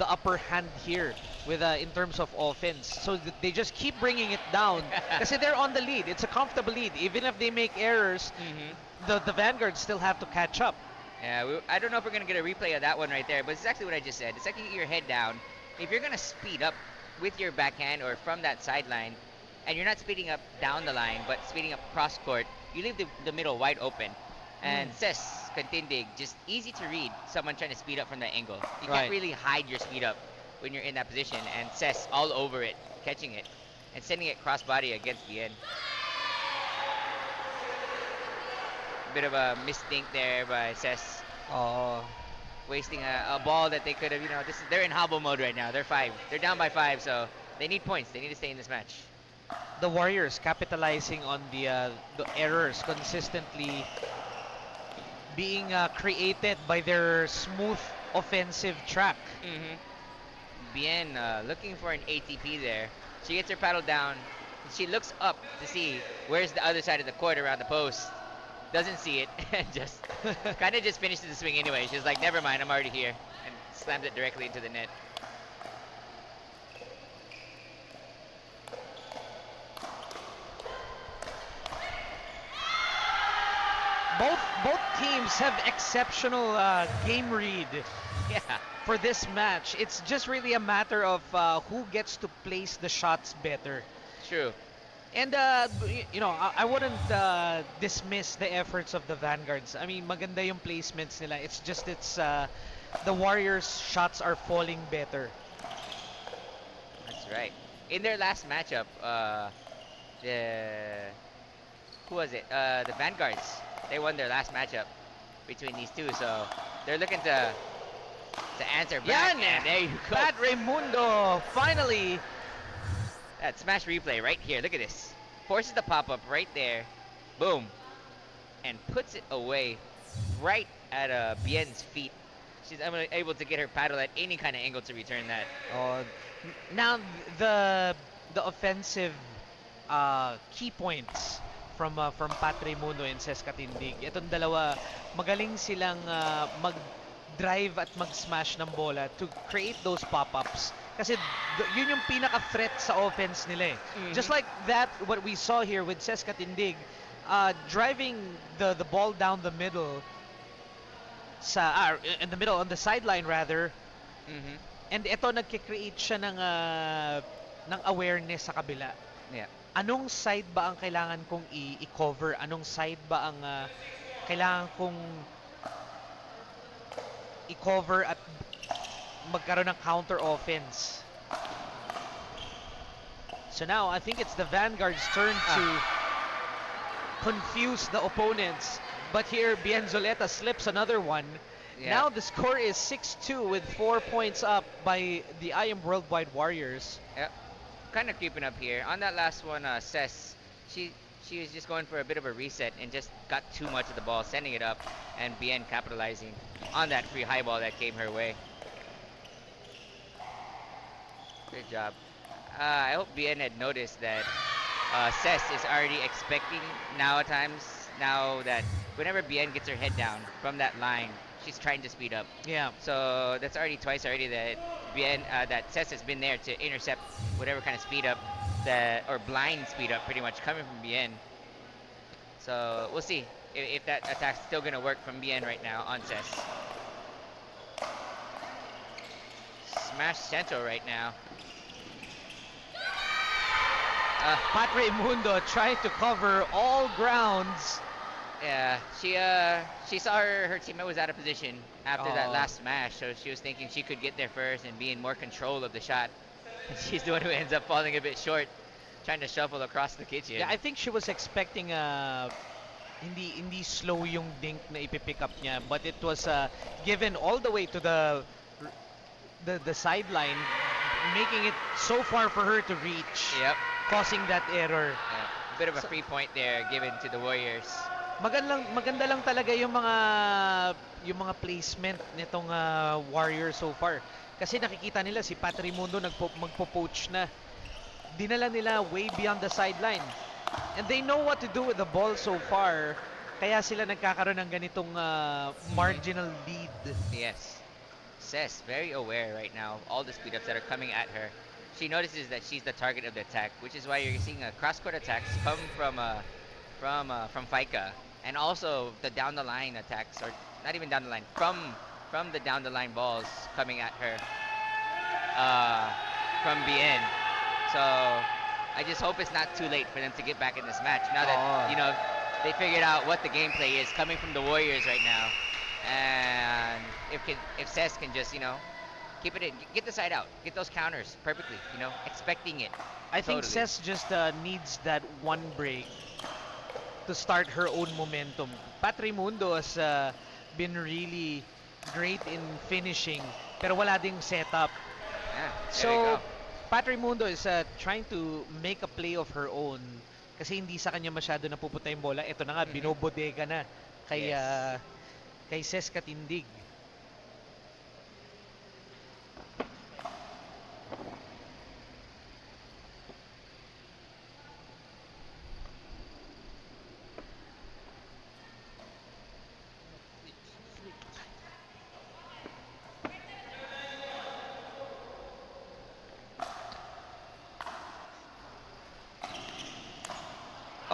upper hand here with in terms of offense. So they just keep bringing it down kasi they're on the lead. It's a comfortable lead. Even if they make errors, the Vanguards still have to catch up. yeah, I don't know if we're gonna get a replay of that one right there, but it's exactly what I just said. It's like you get your head down. If you're gonna speed up with your backhand or from that sideline, and you're not speeding up down the line, but speeding up cross court, you leave the middle wide open. And Ses, Katindig, just easy to read someone trying to speed up from that angle. You Right. can't really hide your speed up when you're in that position. And Ses all over it, catching it, and sending it cross body against the end. Bit of a misthink there by Ses, Oh. wasting a ball that they could have, you know, they're in hobble mode right now. They're down by 5, so they need points. They need to stay in this match. The Warriors capitalizing on the errors consistently being created by their smooth offensive track. Bien looking for an ATP there. She gets her paddle down. She looks up to see where's the other side of the court around the post. Doesn't see it and just kind of just finishes the swing anyway. She's like, never mind, I'm already here, and slams it directly into the net. Both teams have exceptional game read Yeah, for this match. It's just really a matter of who gets to place the shots better. true. And you know, I wouldn't dismiss the efforts of the Vanguards. I mean, maganda yung placements nila. It's just the Warriors' shots are falling better. That's right. In their last matchup, who was it? The Vanguards. They won their last matchup between these two, so they're looking to answer back. Yan! And there you go. Pat Raimundo finally. That smash replay right here. Look at this. Forces the pop-up right there. Boom. And puts it away right at Bien's feet. She's able to get her paddle at any kind of angle to return that. Now the offensive key points from Pat Raimundo and Ces Katindig. Itong dalawa, magaling silang mag-drive at mag-smash ng bola to create those pop-ups. Kasi yun yung pinaka-threat sa offense nila eh. Just like that, what we saw here with Ces Katindig, driving the ball down the middle, in the middle, on the sideline rather, and ito nagkikreate siya ng awareness sa kabila. Yeah. Anong side ba ang kailangan kong i-cover? Anong side ba ang kailangan kong i-cover at magkaroon ng counter offense? So now I think it's the Vanguard's turn to confuse the opponents. But here Bien Zuleta slips another one. Yeah. Now the score is 6-2 with 4 points up by the IAMWorldwide Warriors. Yep. Kind of creeping up here. On that last one, Ces, she was just going for a bit of a reset and just got too much of the ball, sending it up, and Bien capitalizing on that free high ball that came her way. Good job. I hope Bien had noticed that Ces is already expecting now that whenever Bien gets her head down from that line, she's trying to speed up. Yeah. So that's already twice already that that Ces has been there to intercept whatever kind of speed up or blind speed up pretty much coming from Bien. So we'll see if that attack's still gonna work from Bien right now on Ces. Smash Central right now. Pat Raimundo trying to cover all grounds. Yeah, she saw her teammate was out of position after that last smash, so she was thinking she could get there first and be in more control of the shot. She's the one who ends up falling a bit short, trying to shuffle across the kitchen. Yeah, I think she was expecting hindi slow yung dink na ipipick up niya, but it was given all the way to the sideline, making it so far for her to reach, Yep. causing that error. Yeah. A bit of a free point there given to the Warriors. Maganda lang talaga yung mga placement nitong Warriors so far. Kasi nakikita nila si Patrimundo magpo-poach na. Dinala nila way beyond the sideline. And they know what to do with the ball so far. Kaya sila nagkakaroon ng ganitong marginal lead. Yes. Cess very aware right now of all the speed ups that are coming at her. She notices that she's the target of the attack, which is why you're seeing cross-court attacks come from Fika, and also the down the line attacks, or not even down the line, from the down the line balls coming at her from BN. So I just hope it's not too late for them to get back in this match now that they figured out what the gameplay is coming from the Warriors right now, and if Cess can just keep it in, get the side out, get those counters perfectly, expecting it. I think Totally. Cess just needs that one break to start her own momentum. Patrimundo has been really great in finishing, pero wala ding setup. Yeah, there you So, go. Patrimundo is trying to make a play of her own kasi hindi sa kanya masyado napupunta yung bola. Ito na nga, binobodega na kay, Yes. kay Cess Katindig.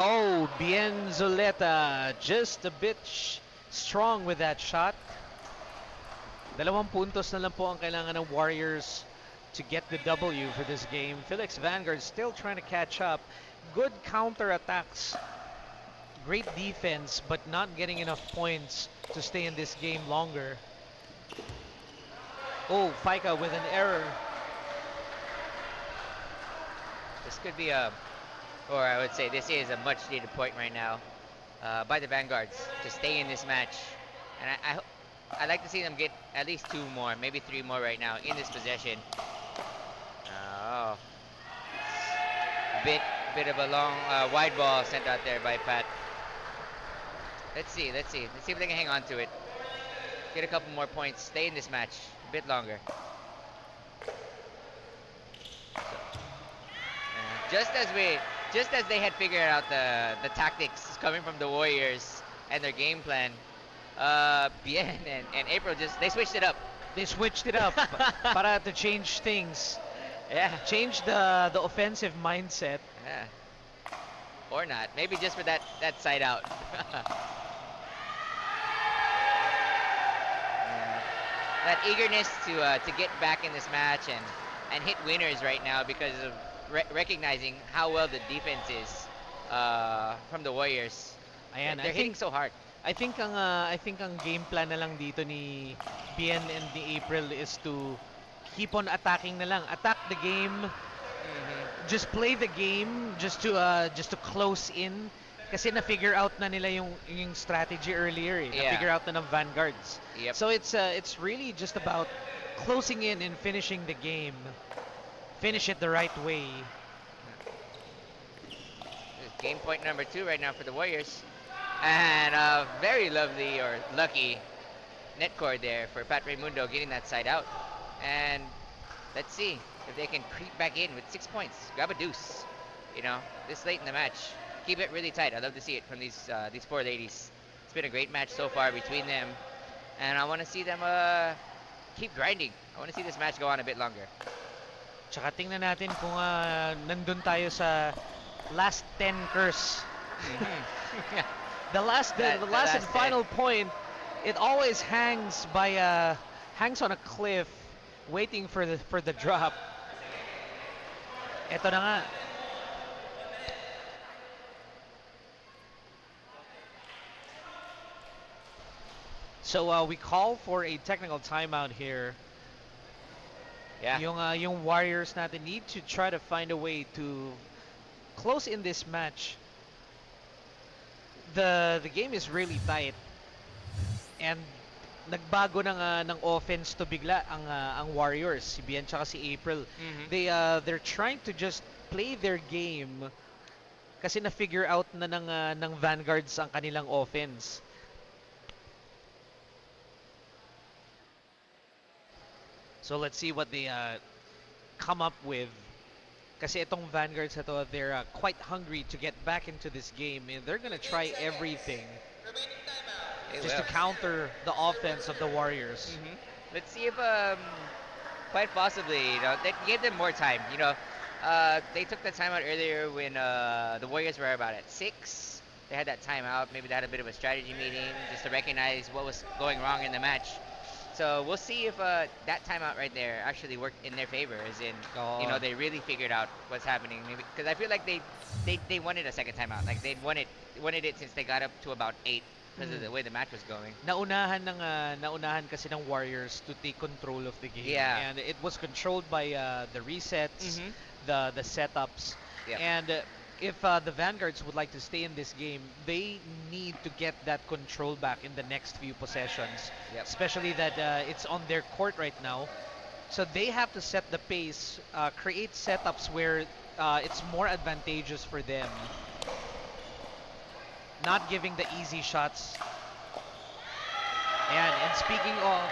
Oh, Bien Zuleta just a bit strong with that shot. 2 puntos na lang po ang kailangan ng Warriors to get the W for this game. Philex Vanguards still trying to catch up. Good counter attacks. Great defense, but not getting enough points to stay in this game longer. Oh, Fika with an error. This could be or I would say this is a much needed point right now by the Vanguards to stay in this match. And I'd like to see them get at least 2 more, maybe 3 more right now in this possession. Oh, bit of a long wide ball sent out there by Pat. Let's see if they can hang on to it, get a couple more points, stay in this match a bit longer. Just as they had figured out the tactics coming from the Warriors and their game plan, Bien and April they switched it up. They switched it up para to change things. Yeah. Change the offensive mindset. Yeah. Or not. Maybe just for that side out. Yeah. That eagerness to get back in this match and hit winners right now because of recognizing how well the defense is from the Warriors. Ayan, They're hitting so hard. I think ang game plan na lang dito ni Bien and ni April is to keep on attacking na lang. Attack the game. Just play the game just to close in kasi na-figure out na nila yung strategy earlier eh. Yeah. Na-figure out na ng Vanguards. Yep. So it's really just about closing in and finishing the game. Finish it the right way. Game point number 2 right now for the Warriors. And a very lovely or lucky net cord there for Pat Raimundo getting that side out. And let's see if they can creep back in with 6 points. Grab a deuce. This late in the match. Keep it really tight. I love to see it from these 4 ladies. It's been a great match so far between them. And I want to see them keep grinding. I want to see this match go on a bit longer. Tsaka tingnan natin kung nandun tayo sa last 10 curse. The last and last final point, it always hangs on a cliff, waiting for the drop. Ito na nga. So we call for a technical timeout here. Yeah. Yung Warriors natin need to try to find a way to close in this match. the game is really tight, and nagbago ng offense to bigla ang Warriors, si Bien tsaka si April. They're trying to just play their game kasi na figure out na ng Vanguards ang kanilang offense. So let's see what they come up with. Kasi itong Vanguards na to, they're quite hungry to get back into this game, and they're gonna try everything just to counter the offense of the Warriors. Let's see if quite possibly, you know, they gave them more time. You know, they took the timeout earlier when the Warriors were about at 6. They had that timeout. Maybe they had a bit of a strategy meeting just to recognize what was going wrong in the match. So we'll see if that timeout right there actually worked in their favor, as in, you know, they really figured out what's happening. Maybe because I feel like they wanted a second timeout. Like they wanted it since they got up to about 8 because of the way the match was going. Naunahan kasi ng Warriors to take control of the game. Yeah. And it was controlled by the resets, the setups. Yep. And if the Vanguards would like to stay in this game, they need to get that control back in the next few possessions. Yep. Especially that it's on their court right now. So they have to set the pace, create setups where it's more advantageous for them. Not giving the easy shots. And speaking of,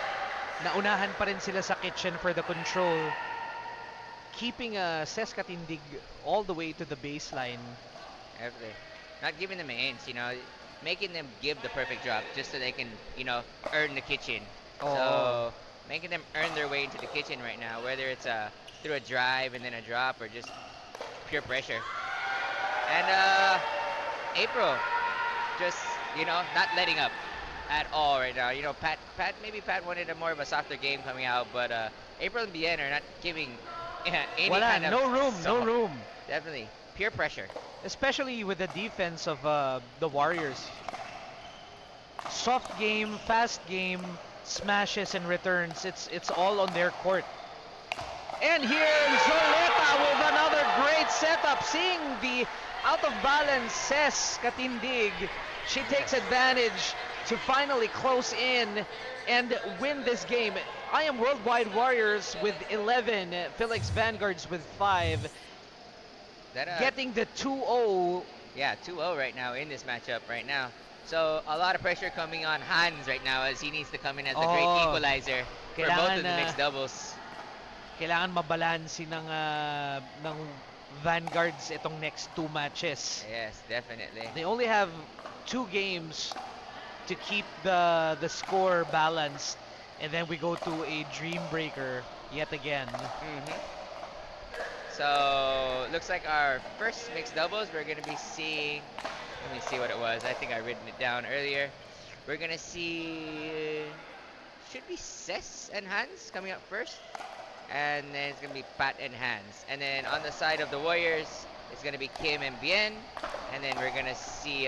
naunahan pa rin sila sa kitchen for the control. Keeping Ses Katindig all the way to the baseline. Everything. Not giving them an inch, you know, making them give the perfect drop just so they can, you know, earn the kitchen. So making them earn their way into the kitchen right now, whether it's through a drive and then a drop or just pure pressure. And April, just, you know, not letting up at all right now. You know, Pat wanted a more of a softer game coming out, but April and Bien are not giving any kind of no room. Definitely pure pressure, especially with the defense of the Warriors. Soft game, fast game, smashes and returns. It's all on their court. And here Zoleta with another great setup, seeing the out of balance Ses Katindig. She takes advantage to finally close in and win this game. IAMWorldwide Warriors with 11, Philex Vanguards with 5. Getting the 2-0. Yeah, 2-0 right now in this matchup right now. So a lot of pressure coming on Hans right now, as he needs to come in as the great equalizer for both of the mixed doubles. Kailangan mabalansi ng Vanguards itong next 2 matches. Yes, definitely. They only have 2 games to keep the score balanced, and then we go to a dream breaker yet again. So looks like our first mixed doubles we're gonna be seeing. Let me see what it was. I think I written it down earlier. We're gonna see should be Ses and Hans coming up first, and then it's gonna be Pat and Hans, and then on the side of the Warriors it's gonna be Kim and Bien, and then we're gonna see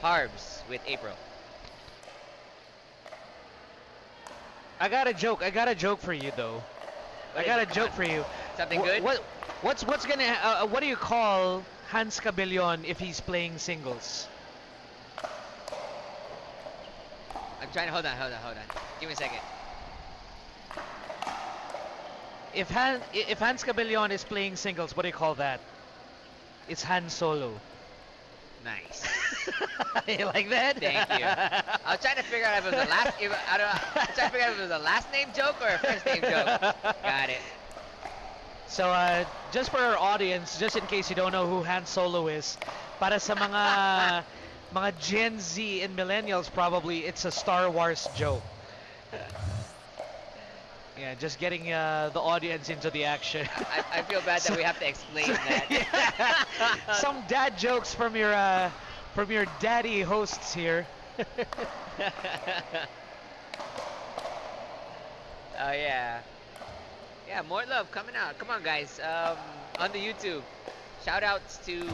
Harbs with April. I got a joke for you though. I got a joke for you. Something good? What's gonna what do you call Hans Cabellon if he's playing singles? I'm trying to hold on. Give me a second. If Hans Cabellon is playing singles, what do you call that? It's Han Solo. Nice. You like that? Thank you. I was trying to figure out if it was a last. I'm trying to figure out if it was a last name joke or a first name joke. Got it. So just for our audience, just in case you don't know who Han Solo is, para sa mga Gen Z and millennials, probably it's a Star Wars joke. Yeah, just getting the audience into the action. I feel bad that we have to explain that. Some dad jokes from your daddy hosts here. Oh yeah. Yeah, more love coming out. Come on, guys. On the YouTube, shout outs to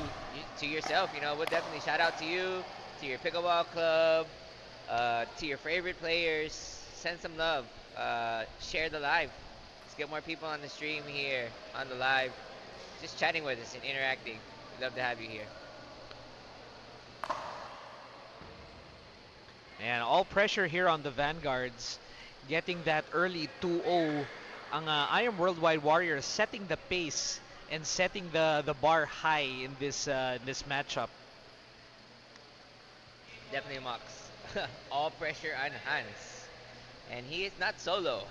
yourself. You know, we'll definitely shout out to you, to your pickleball club, to your favorite players. Send some love. Share the live. Let's get more people on the stream here, on the live, just chatting with us and interacting. We'd love to have you here. And all pressure here on the Vanguards, getting that early 2-0. Ang IAMWorldwide Warriors setting the pace and setting the bar high in this matchup. Definitely Mox. All pressure on Hans. And he is not solo.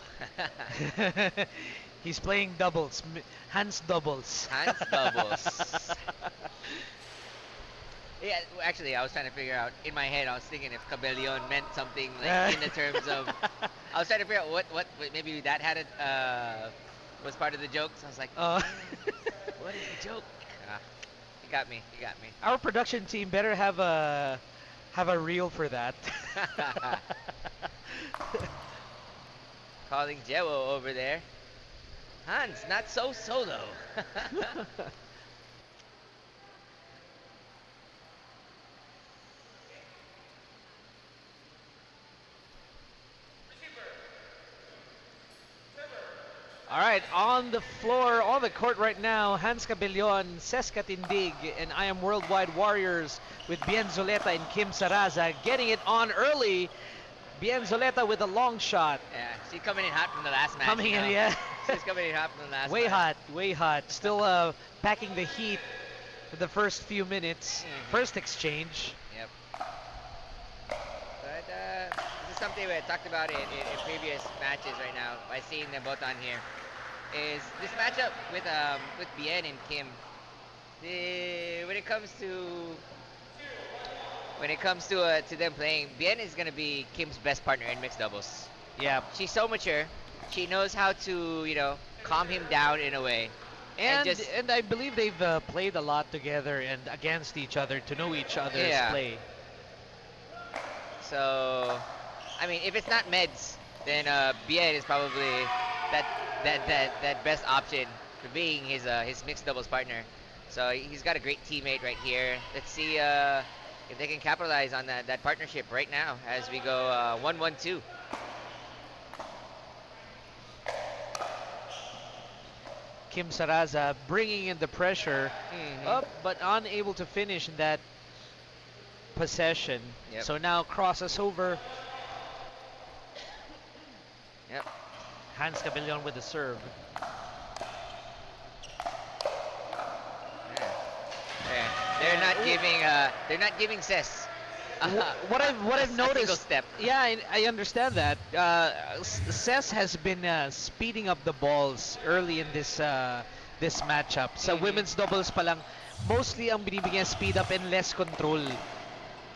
He's playing doubles, Hans doubles. Hans doubles. Yeah, actually, I was trying to figure out, in my head, I was thinking if Cabellion meant something like in the terms of, I was trying to figure out what maybe that had was part of the joke. So I was like, what is the joke? You got me. Our production team better have a reel for that. Calling Jewo over there. Hans, not so solo. All right, on the floor, on the court right now, Hans Cabellion, Ces Catindig, and IAMWorldwide Warriors with Bien Zuleta and Kim Saraza getting it on early. Bien Zuleta with a long shot. Yeah, she's coming in hot from the last match. Coming in, yeah. She's coming in hot from the last Way match. hot, way hot. Still packing the heat for the first few minutes. First exchange. Yep. But this is something we had talked about in previous matches right now by seeing them both on here. Is this matchup with Bien and Kim? When it comes to them playing, Bien is gonna be Kim's best partner in mixed doubles. Yeah. She's so mature. She knows how to calm him down in a way. And I believe they've played a lot together and against each other to know each other's play. So, I mean, if it's not meds, then Bien is probably that best option for being his mixed doubles partner. So he's got a great teammate right here. Let's see if they can capitalize on that partnership right now as we go 1-1-2. Kim Saraza bringing in the pressure up, but unable to finish in that possession. Yep. So now crosses over. Yep. Hans Cabellion with the serve. Yeah. They're not giving Ces. What I've noticed. Single step. Yeah, I understand that. Ces has been speeding up the balls early in this matchup. Sa women's doubles pa lang, mostly ang binibigyan speed up and less control.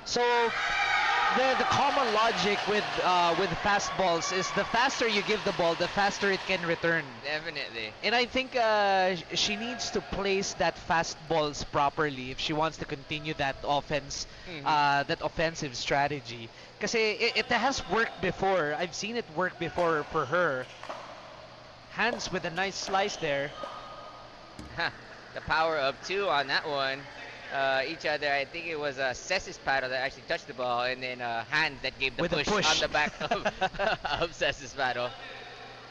So the common logic with fast balls is the faster you give the ball, the faster it can return. Definitely. And I think she needs to place that fast balls properly if she wants to continue that that offensive strategy. Because it has worked before. I've seen it work before for her. Hans with a nice slice there. The power of two on that one. Each other. I think it was Ces's paddle that actually touched the ball, and then Hans that gave the push on the back of Ces's paddle.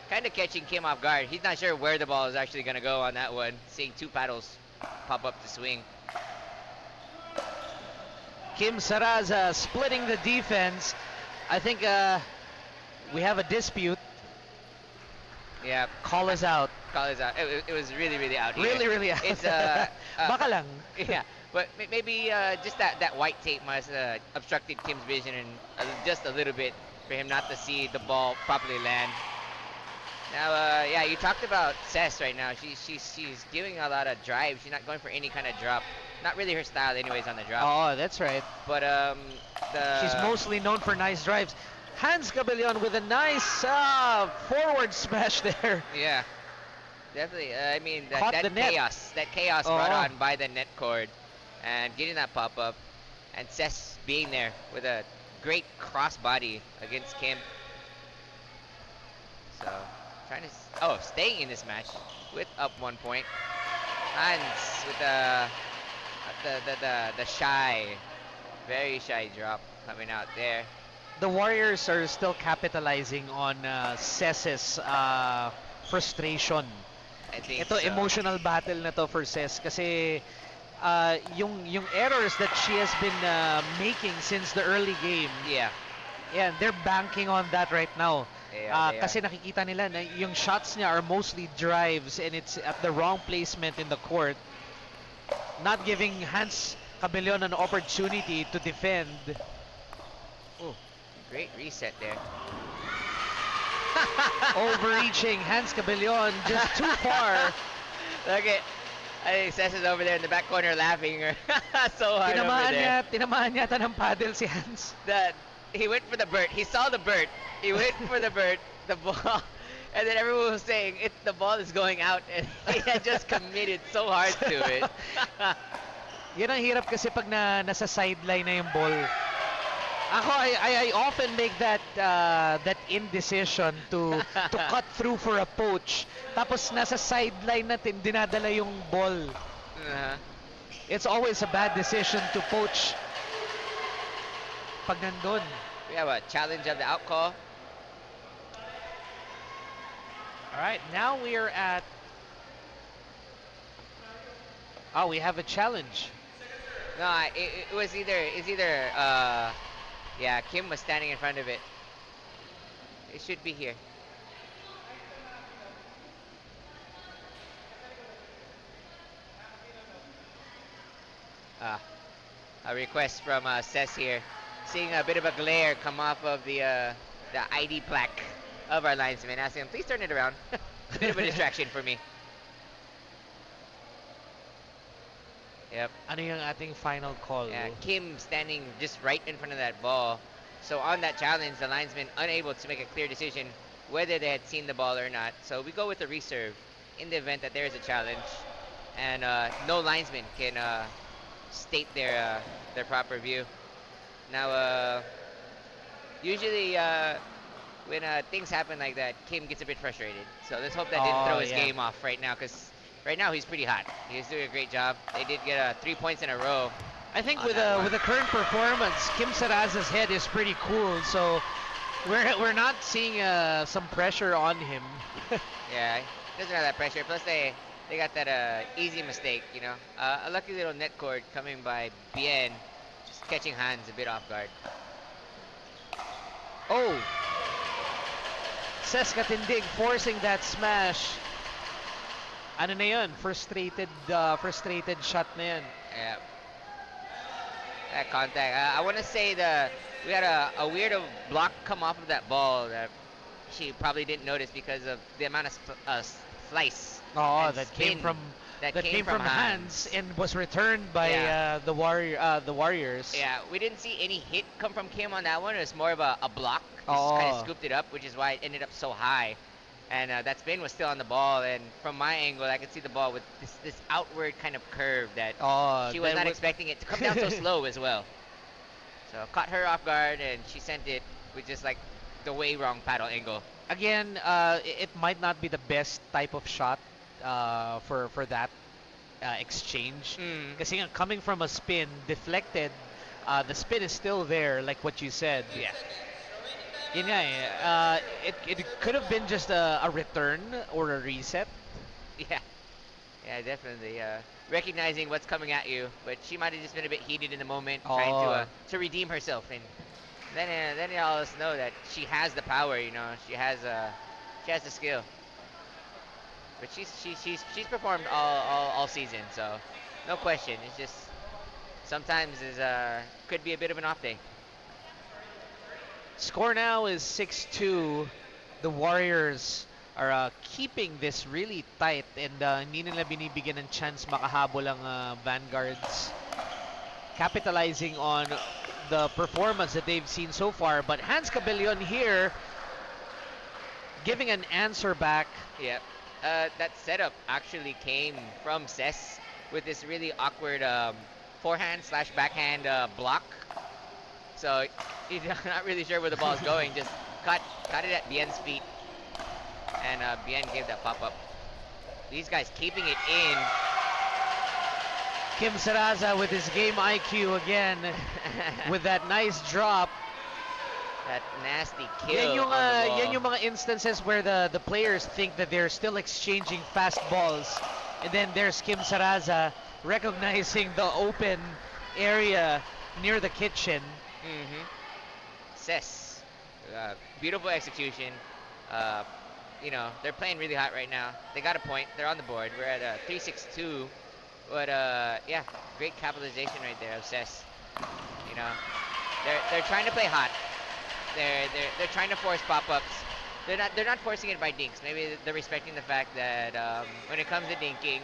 Kind of catching Kim off guard. He's not sure where the ball is actually going to go on that one. Seeing two paddles pop up to swing. Kim Saraza splitting the defense. I think we have a dispute. Yeah. Call us out. Call us out. It was really out here. Really out. It's Baka lang. Yeah. But maybe just that white tape must have obstructed Kim's vision and just a little bit for him not to see the ball properly land. Now, yeah, you talked about Ces right now. She's giving a lot of drive. She's not going for any kind of drop. Not really her style, anyways, on the drop. Oh, that's right. But she's mostly known for nice drives. Hans Cabellion with a nice forward smash there. Yeah, definitely. I mean, Caught the net. that chaos brought on by the net cord, and getting that pop up, and Ces being there with a great cross body against Kim. So staying in this match with up 1 point. Hans with the very shy drop coming out there. The Warriors are still capitalizing on Ces's frustration. I think Ito so. emotional battle na to for Ces kasi yung errors that she has been making since the early game. Yeah. Yeah, they're banking on that right now. Yeah, they Kasi nakikita nila na yung shots niya are mostly drives and it's at the wrong placement in the court. Not giving Hans Cabellion an opportunity to defend. Oh, great reset there. Overreaching Hans Cabellion just too far. Okay. I think Cess is over there in the back corner laughing so hard over there. Tinamaan niya ng paddle si Hans. That he went for the Burt. He saw the Burt. He went for the Burt, the ball, and then everyone was saying the ball is going out, and he had just committed so hard to it. Yan ang hirap kasi pag nasa sideline na yung ball. Ako, I often make that indecision to cut through for a poach. Tapos nasa sideline natin dinadala yung ball. It's always a bad decision to poach pag nandun. We have a challenge of the out call. All right, now we are at. Oh, we have a challenge. No, it was either yeah, Kim was standing in front of it. It should be here. A request from Cess here. Seeing a bit of a glare come off of the ID plaque of our linesman, asking him, please turn it around. A bit of a distraction for me. Yep. Ano yung ating final call? Yeah, Kim standing just right in front of that ball. So on that challenge, the linesman unable to make a clear decision whether they had seen the ball or not. So we go with the reserve in the event that there is a challenge, and no linesman can state their proper view. Now, usually when things happen like that, Kim gets a bit frustrated. So let's hope that didn't throw his game off right now, because right now he's pretty hot. He's doing a great job. They did get 3 points in a row. I think with the current performance, Kim Saraza's head is pretty cool. So we're not seeing some pressure on him. Yeah, he doesn't have that pressure. Plus they got that easy mistake, you know. A lucky little net cord coming by Bien, just catching Hans a bit off guard. Oh, Cess Katindig forcing that smash. Ano na yun? Frustrated shot na yun. Yeah. That contact. I want to say we had a weird block come off of that ball that she probably didn't notice because of the amount of slice. Oh, that came from Hans and was returned by the Warriors. Yeah, we didn't see any hit come from Kim on that one. It was more of a block. Just kind of scooped it up, which is why it ended up so high. And that spin was still on the ball, and from my angle, I could see the ball with this outward kind of curve that she was not expecting it to come down so slow as well. So caught her off guard, and she sent it with just like the way wrong paddle angle. Again, it might not be the best type of shot for that exchange. Kasi nga, coming from a spin, deflected, the spin is still there, like what you said. Yeah. Yun nga eh, it could have been just a return or a reset. Yeah, definitely. Recognizing what's coming at you, but she might have just been a bit heated in the moment, trying to redeem herself, and then you all know that she has the power. You know, she has the skill. But she's performed all season, so no question. It's just sometimes could be a bit of an off day. Score now is 6-2. The Warriors are keeping this really tight, and hindi nila binibigyan ng chance makahabol ang Vanguards, capitalizing on the performance that they've seen so far. But Hans Cabellion here giving an answer back. Yep. That setup actually came from Cess with this really awkward forehand / backhand block. So he's not really sure where the ball's going. Just caught it at Bien's feet, and Bien gave that pop up. These guys keeping it in. Kim Saraza with his game IQ again, with that nice drop. That nasty kill. Yan yung mga instances where the players think that they're still exchanging fast balls, and then there's Kim Saraza recognizing the open area near the kitchen. Cess Beautiful execution. You know, they're playing really hot right now. They got a point. They're on the board. We're at 3-6-2. But yeah, great capitalization right there of Cess. You know, they're trying to play hot. They're trying to force pop-ups. They're not forcing it by dinks. Maybe they're respecting the fact that when it comes to dinking,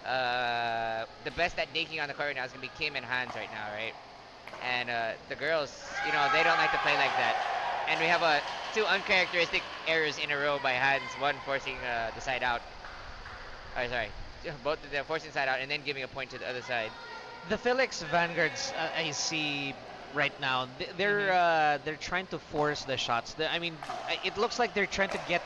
the best at dinking on the court right now is gonna be Kim and Hans right now, right? And the girls, you know, they don't like to play like that. And we have two uncharacteristic errors in a row by Hans. One forcing the side out. Oh, sorry, both of them forcing side out and then giving a point to the other side. The Philex Vanguards I see right now, they're trying to force the shots. I mean, it looks like they're trying to get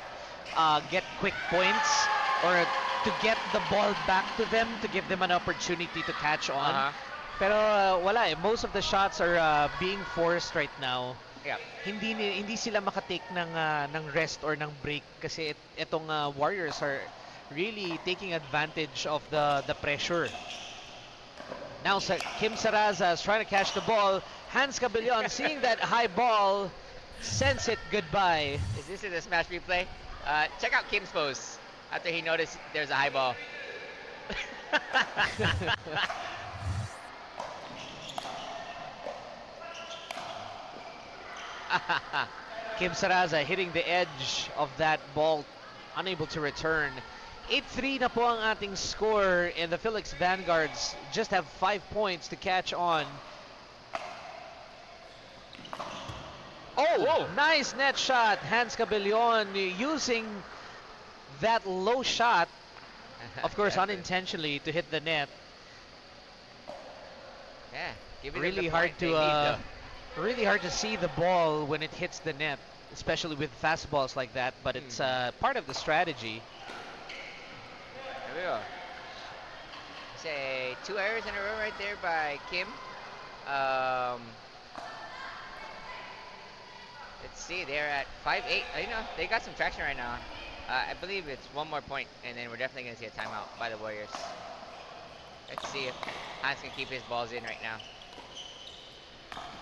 quick points or to get the ball back to them to give them an opportunity to catch on. Pero wala eh. Most of the shots are being forced right now. Yeah. Hindi sila makatake ng rest or ng break kasi itong Warriors are really taking advantage of the pressure. Now Kim Saraza is trying to catch the ball. Hans Cabellon seeing that high ball sends it goodbye. Is this in the smash replay? Check out Kim's pose after he noticed there's a high ball. Kim Saraza hitting the edge of that ball, unable to return. 8-3 na po ang ating score, and the Philex Vanguards just have 5 points to catch on. Oh, whoa. Nice net shot. Hans Cabellon using that low shot, of course unintentionally, to hit the net. Yeah, give it Really hard to really hard to see the ball when it hits the net, especially with fastballs like that, but it's part of the strategy. There we go. Say 2 errors in a row right there by Kim. Let's see, they're at 5-8. You know, they got some traction right now. I believe it's one more point, and then we're definitely going to see a timeout by the Warriors. Let's see if Hans can keep his balls in right now.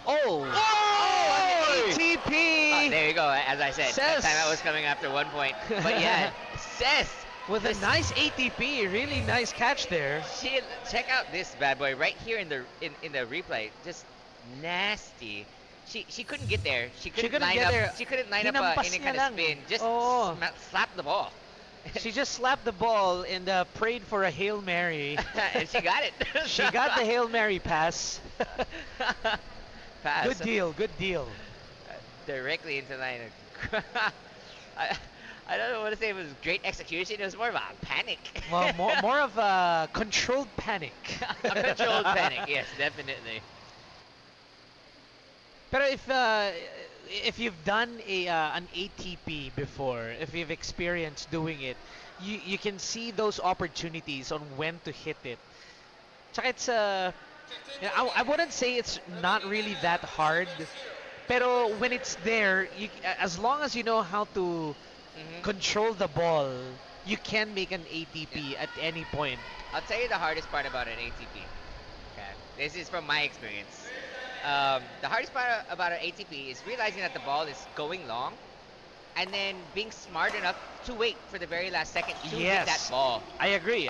Oh! Oh! ATP! There you go, as I said. That timeout was coming after 1 point. But yeah, Cess! With a nice ATP, really nice catch there. Check out this bad boy right here in the replay. Just nasty. She couldn't get there. She couldn't line up any kind of spin. Just slap the ball. She just slapped the ball and prayed for a Hail Mary. And she got it. She got the Hail Mary pass. Pass. Good deal, good deal. Directly into line. I don't know what to say. It was great execution. It was more of a panic. Well, more of a controlled panic. A controlled panic, yes, definitely. But if you've done an ATP before, if you've experienced doing it, you can see those opportunities on when to hit it. Tsaka it's I wouldn't say it's not really that hard, pero when it's there, as long as you know how to control the ball, you can make an ATP at any point. I'll tell you the hardest part about an ATP. Okay, this is from my experience. The hardest part about an ATP is realizing that the ball is going long and then being smart enough to wait for the very last second to hit that ball. I agree.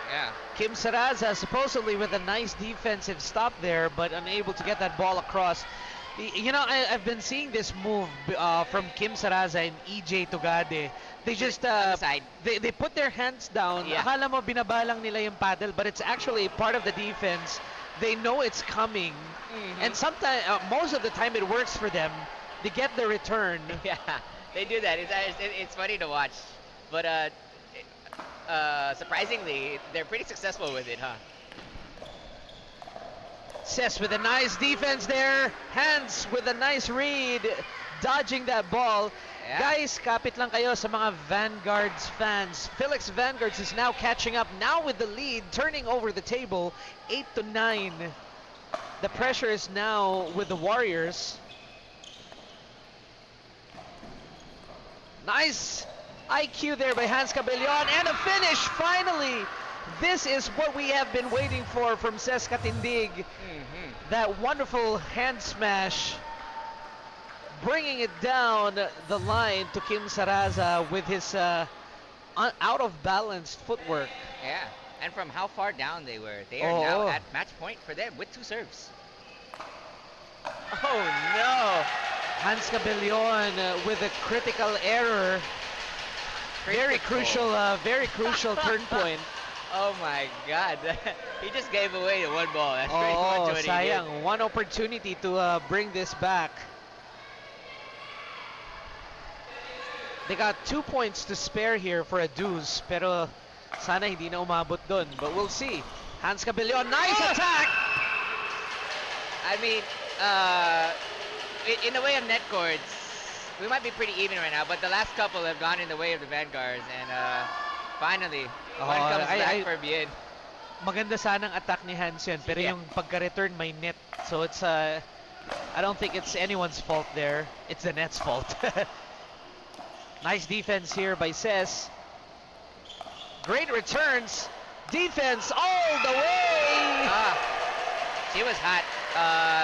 Yeah. Kim Saraza supposedly with a nice defensive stop there, but unable to get that ball across. You know, I've been seeing this move from Kim Saraza and EJ Tugade. They just they put their hands down. Yeah. Akala mo binabalang nila yung paddle, but it's actually part of the defense. They know it's coming, and sometimes most of the time it works for them. They get the return. Yeah, they do that. It's funny to watch, but surprisingly, they're pretty successful with it, huh? Cess with a nice defense there. Hans with a nice read, dodging that ball. Yeah. Guys, kapit lang kayo sa mga Vanguards fans. Philex Vanguards is now catching up, now with the lead, turning over the table, 8-9. The pressure is now with the Warriors. Nice IQ there by Hans Cabellon, and a finish, finally! This is what we have been waiting for from Cess Katindig. That wonderful hand smash, bringing it down the line to Kim Saraza with his out of balance footwork. Yeah. And from how far down they were, they are Oh. now at match point for them with 2 serves. Oh no! Hans Cabellion with a critical error. Very crucial turn point. Oh my God. He just gave away the 1 ball. That's pretty much Oh, what he did. sayang. One opportunity to bring this back. They got 2 points to spare here for a deuce, pero sana hindi na umabot dun. But we'll see. Hans Cabellion, nice attack! I mean, in the way of net chords, we might be pretty even right now, but the last couple have gone in the way of the Vanguards, and finally, one comes back for Bien. Maganda sanang attack ni Hans yun, pero Yeah. yung pagka-return may net. So it's, I don't think it's anyone's fault there. It's the net's fault. Nice defense here by Ses. Great returns. Defense all the way! She was hot.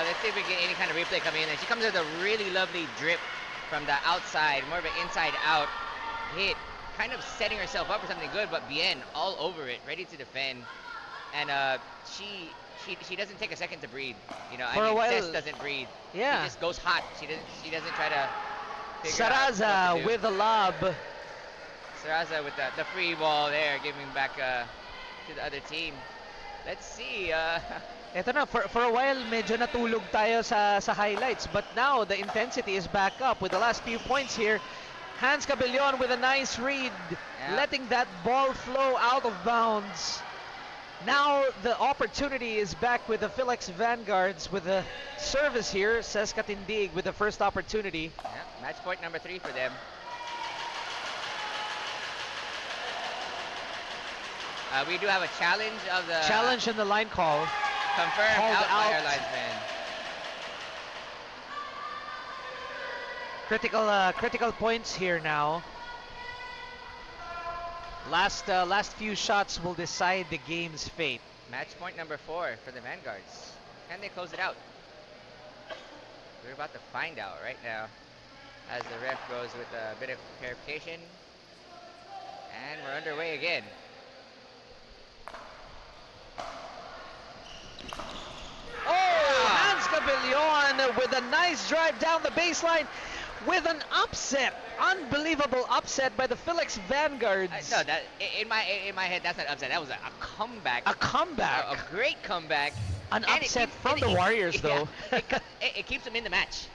Let's see if we get any kind of replay coming in there. She comes with a really lovely drip from the outside, more of an inside-out hit, kind of setting herself up for something good, but Bien all over it, ready to defend. And she doesn't take a second to breathe. You know, For a while, Cess doesn't breathe. Yeah. She just goes hot. She doesn't try to figure out what to Saraza do. with a lob. Saraza with the free ball there, giving back to the other team. Let's see. Ito na, for a while medyo natulog tayo sa highlights, but now the intensity is back up with the last few points here. Hans Cabellion with a nice read, letting that ball flow out of bounds. Now the opportunity is back with the Philex Vanguards with a service here. Ses Katindig with the first opportunity. Yeah, match point number 3 for them. We do have a challenge of the Challenge in the line call. confirmed called out by our out. linesman. Critical points here now. Last few shots will decide the game's fate. Match point number 4 for the Vanguards. Can they close it out? We're about to find out right now as the ref goes with a bit of clarification. And we're underway again. Oh, Hans Cabellion with a nice drive down the baseline with an upset. Unbelievable upset by the Philex Vanguards. No, that in my head that's not upset. That was a comeback. A comeback. A great comeback. An And it upset keeps- from and the it- Warriors, though. It keeps them in the match.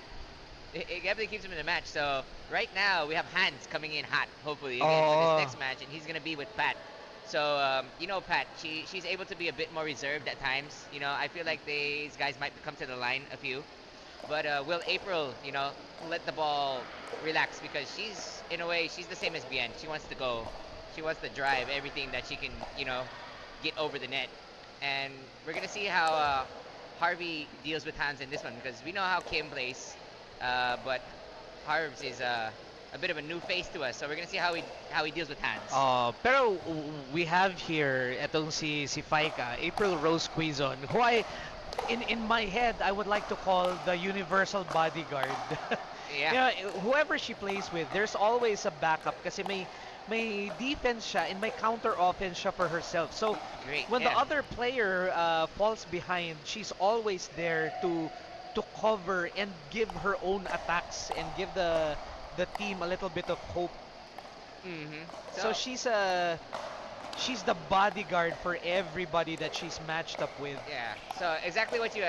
It definitely keeps him in the match. So right now we have Hans coming in hot, hopefully, again for Oh. this next match, and he's gonna be with Pat. So you know, Pat, she's able to be a bit more reserved at times. You know, I feel like these guys might come to the line a few, but will April, you know, let the ball relax because she's in a way she's the same as Bien. She wants to go, she wants to drive everything that she can, you know, get over the net, and we're gonna see how Harvey deals with Hans in this one because we know how Kim plays. But Harvs is a bit of a new face to us, so we're gonna see how he deals with Hans. Pero we have here etong si Faika, April Rose Quizon, who in my head I would like to call the universal bodyguard. Yeah. You know, whoever she plays with, there's always a backup kasi may defense siya and may counter offense siya for herself. So Great, when the yeah. other player falls behind, she's always there to cover and give her own attacks and give the team a little bit of hope. Mm-hmm. So she's the bodyguard for everybody that she's matched up with. Yeah. So exactly what you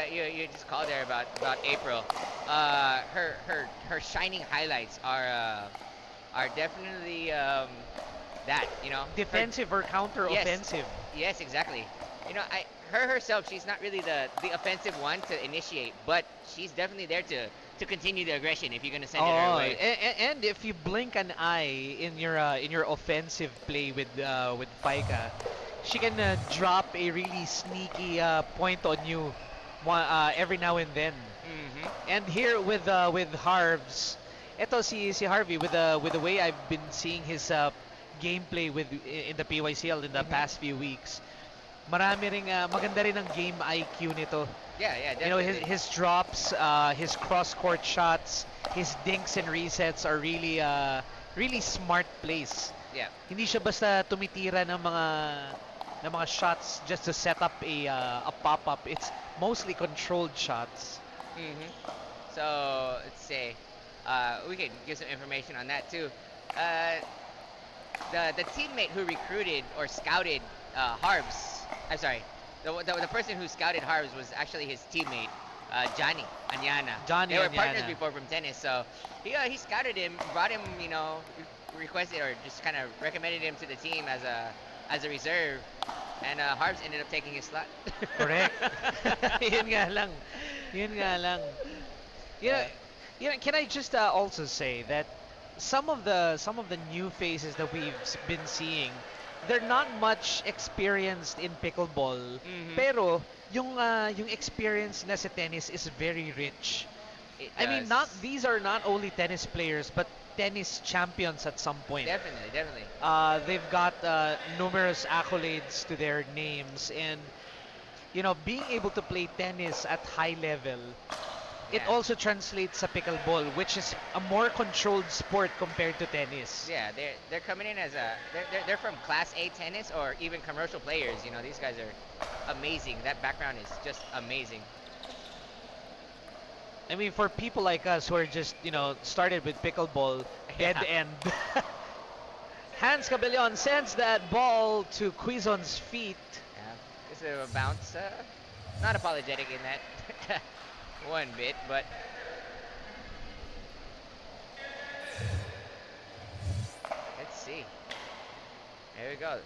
just called there about April. Her shining highlights are definitely that, you know, Defensive or counter Yes. offensive. Yes, exactly. You know, her herself, she's not really the offensive one to initiate, but she's definitely there to continue the aggression if you're gonna send it her way. And if you blink an eye in your offensive play with Faika, she can drop a really sneaky point on you every now and then. Mm-hmm. And here with Harvs, eto si Harvey with the way I've been seeing his gameplay in the PYCL in the past few weeks. Marami ring maganda rin ang game IQ nito. Yeah, yeah, You know, definitely. his drops, his cross-court shots, his dinks and resets are really really smart plays. Yeah. Hindi siya basta tumitira ng mga shots just to set up a pop-up. It's mostly controlled shots. hmm So let's say we can give some information on that too. Uh, the teammate who recruited or scouted Harbs, I'm sorry, the person who scouted Harbs was actually his teammate, Johnny Anyana. Johnny They were partners Anyana. before from tennis, so he scouted him, brought him, you know, requested or just kind of recommended him to the team as a reserve, and Harbs ended up taking his slot. Correct. Yun nga lang. Yun nga lang. You know, can I just also say that some of the new faces that we've been seeing, they're not much experienced in pickleball, Mhm. pero yung experience na sa tennis is very rich. It I mean, does. these are not only tennis players but tennis champions at some point. Definitely, definitely. They've got numerous accolades to their names, and you know, being able to play tennis at high level, it Yeah. also translates sa pickleball, which is a more controlled sport compared to tennis. Yeah, they're coming in as they're from Class A tennis or even commercial players. You know, these guys are amazing. That background is just amazing. I mean, for people like us who are just, you know, started with pickleball, dead Yeah. end. Hans Cabellion sends that ball to Quizon's feet. Yeah, just a bounce. Not apologetic in that one bit, but let's see. There we go.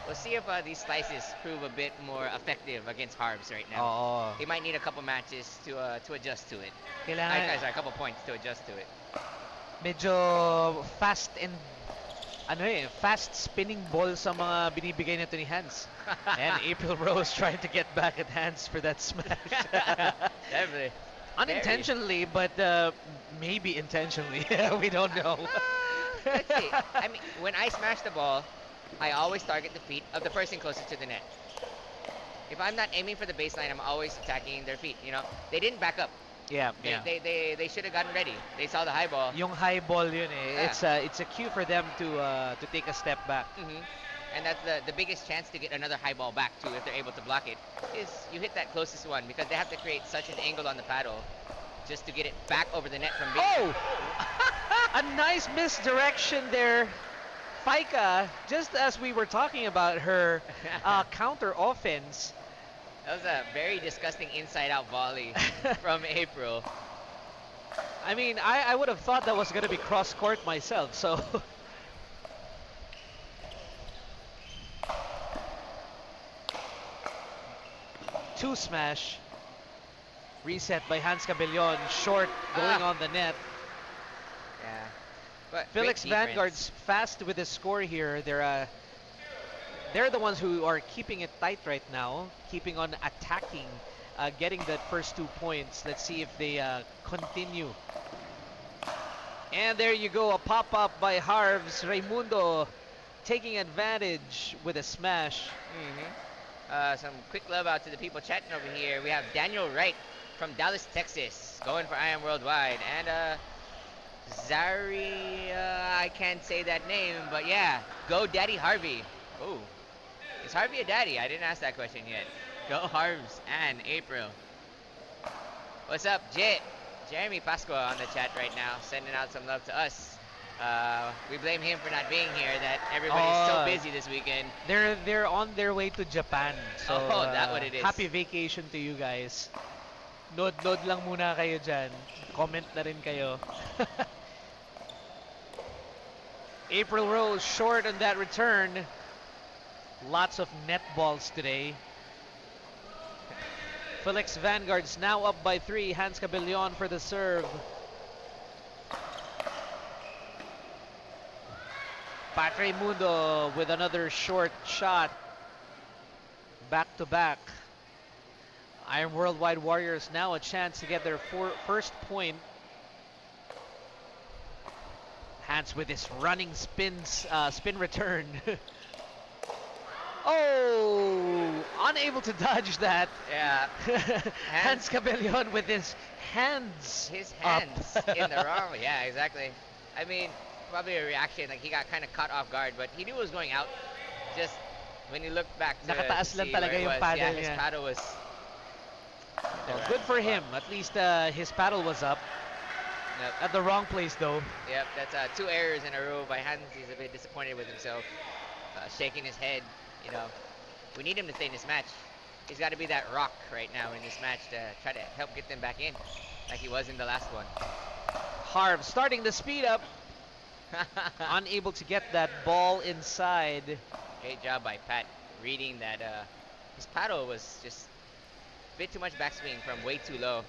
We'll see if these slices prove a bit more effective against Harbs right now. Oo. He might need a couple matches to adjust to it. Kailangan, Sorry, a couple points to adjust to it. medyo fast and fast spinning ball sa mga binibigay nito ni Hans. And April Rose trying to get back at Hans for that smash. Definitely. Unintentionally, but maybe intentionally. We don't know. Let's see. I mean, when I smash the ball, I always target the feet of the person closest to the net. If I'm not aiming for the baseline, I'm always attacking their feet. You know, they didn't back up. Yeah, They, yeah. they should have gotten ready. They saw the high ball. Yung high ball yun eh. Yeah. It's a cue for them to take a step back. And that's the biggest chance to get another high ball back too, if they're able to block it, is you hit that closest one, because they have to create such an angle on the paddle just to get it back over the net from being. Oh! A nice misdirection there. Faika, just as we were talking about her counter offense. That was a very disgusting inside-out volley from April. I mean, I would have thought that was going to be cross-court myself, so... Two smash. Reset by Hans Cabellion. Short, going on the net. Yeah. But great Philex defense. Vanguards fast with the score here. They're the ones who are keeping it tight right now, keeping on attacking, getting that first 2 points. Let's see if they continue. And there you go, a pop-up by Harvs. Raimundo taking advantage with a smash. Some quick love out to the people chatting over here. We have Daniel Wright from Dallas, Texas, going for IAMWorldwide, and Zari, I can't say that name, but yeah, go Daddy Harvey. Oh, is Harvey a daddy? I didn't ask that question yet. Go Harvs and April. What's up, Jit? Jeremy Pasqua on the chat right now, sending out some love to us. We blame him for not being here, that everybody's so busy this weekend. They're on their way to Japan. So, Oh, that what it is. Happy vacation to you guys. Nod lang muna kayo dyan. Comment na rin kayo. April Rose short on that return. Lots of net balls today. Philex Vanguards now up by 3. Hans Cabellion for the serve. Patre Mundo with another short shot. Back to back. IAMWorldwide Warriors now a chance to get their first point. Hans with his running spin return. Oh, unable to dodge that. Yeah. Hans Cabellion with his hands His up. hands in the wrong. Yeah, exactly. I mean, probably a reaction. Like he got kind of caught off guard, but he knew it was going out. Just when he looked back to Nakataas lang see where talaga it yung was, paddle yeah, his niya. paddle was. Well, good for him. At least his paddle was up. Yep. At the wrong place though. Yep, that's 2 errors in a row by Hans. He's a bit disappointed with himself, shaking his head. You know, we need him to stay in this match. He's got to be that rock right now in this match to try to help get them back in, like he was in the last one. Harv starting to speed up. Unable to get that ball inside. Great job by Pat reading that his paddle was just a bit too much backswing from way too low.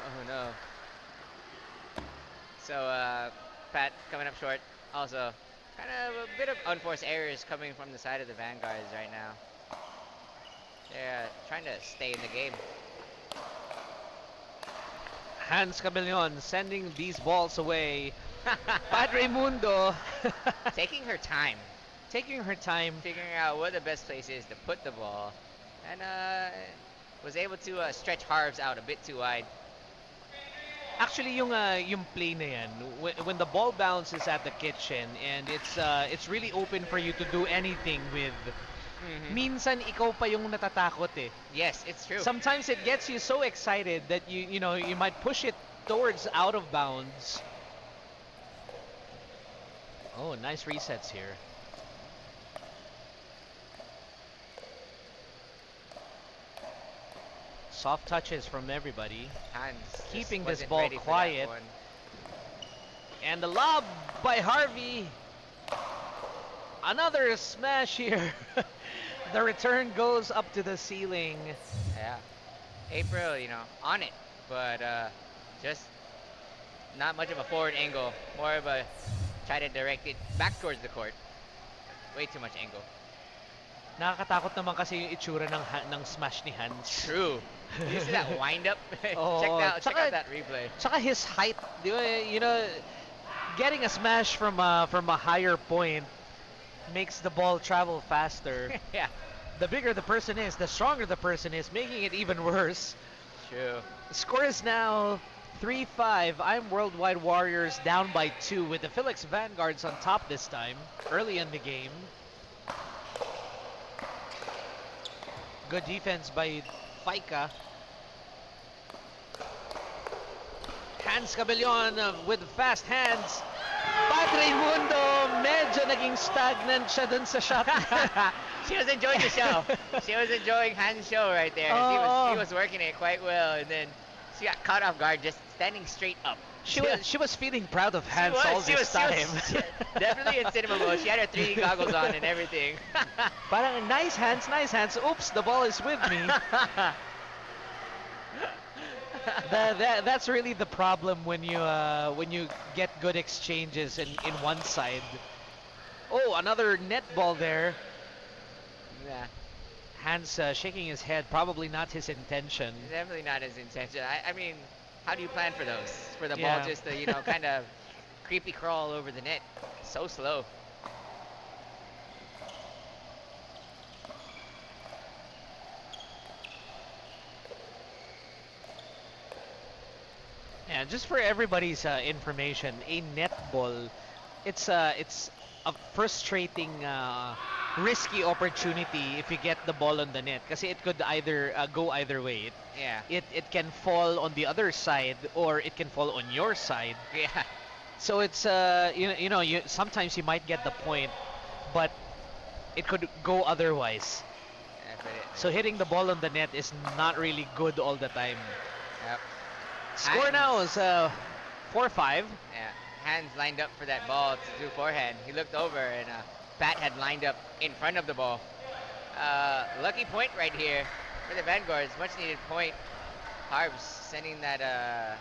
Oh no. So Pat coming up short. Also, kind of a bit of unforced errors coming from the side of the Vanguards right now. They're trying to stay in the game. Hans Cabellion sending these balls away. Padre Mundo Taking her time, taking her time. figuring out what the best place is to put the ball, and was able to stretch Harv's out a bit too wide. Actually, yung play na yan, when the ball bounces at the kitchen and it's really open for you to do anything with. Minsan ikaw pa yung natatakot eh. Yes, it's true. Sometimes it gets you so excited that you know you might push it towards out of bounds. Oh, nice resets here. Soft touches from everybody. Hans just Keeping this wasn't ball ready for that quiet. one. And the lob by Harvey. Another smash here. The return goes up to the ceiling. Yeah. April, you know, on it, but just not much of a forward angle. More of a try to direct it back towards the court. Way too much angle. Nakakatakot naman kasi yung itsura ng smash ni Hans. True. Did you see that wind up? Oh, check out that replay. Tsaka his height, di ba, you know, getting a smash from a higher point makes the ball travel faster. Yeah. The bigger the person is, the stronger the person is, making it even worse. True. The score is now 3-5. IAMWorldwide Warriors down by 2 with the Philex Vanguards on top this time, early in the game. Good defense by Faika. Hans Cabellion with fast hands. Padre Mundo, medyo naging stagnant siya dun sa shot. She was enjoying the show. She was enjoying Hans' show right there. He was working it quite well, and then she got caught off guard just standing straight up. She was feeling proud of Hans all this time. Definitely in cinema mode. She had her 3D goggles on and everything. Parang nice hands, nice hands. Oops, the ball is with me. That's really the problem when you get good exchanges in one side. Oh, another net ball there. Yeah. Hans shaking his head, probably not his intention. Definitely not his intention. I mean, how do you plan for those? For the Yeah. ball just to, you know, kind of creepy crawl over the net. So slow. Yeah, just for everybody's information, a netball, it's a frustrating, risky opportunity if you get the ball on the net. Kasi it could either go either way. Yeah. It can fall on the other side or it can fall on your side. Yeah. So it's you sometimes you might get the point, but it could go otherwise. Definitely. So hitting the ball on the net is not really good all the time. Yep. Score now is 4-5. Yeah. Hands lined up for that ball to do forehand. He looked over and Pat had lined up in front of the ball. Lucky point right here for the Vanguards. Much needed point. Harbs sending that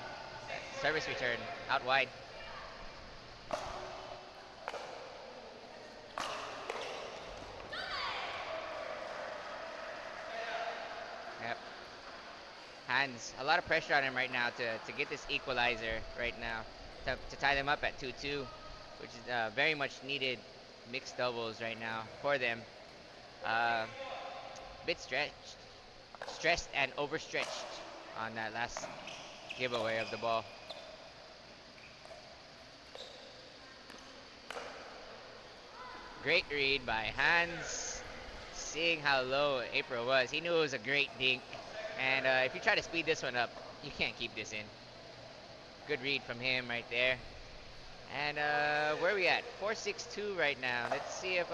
service return out wide. Yep. Hans. A lot of pressure on him right now to get this equalizer right now, to tie them up at 2-2, which is very much needed mixed doubles right now for them. Bit stressed and overstretched on that last giveaway of the ball. Great read by Hans, seeing how low April was. He knew it was a great dink, and if you try to speed this one up, you can't keep this in. Good read from him right there. And where are we at? 4-6-2 right now. Let's see if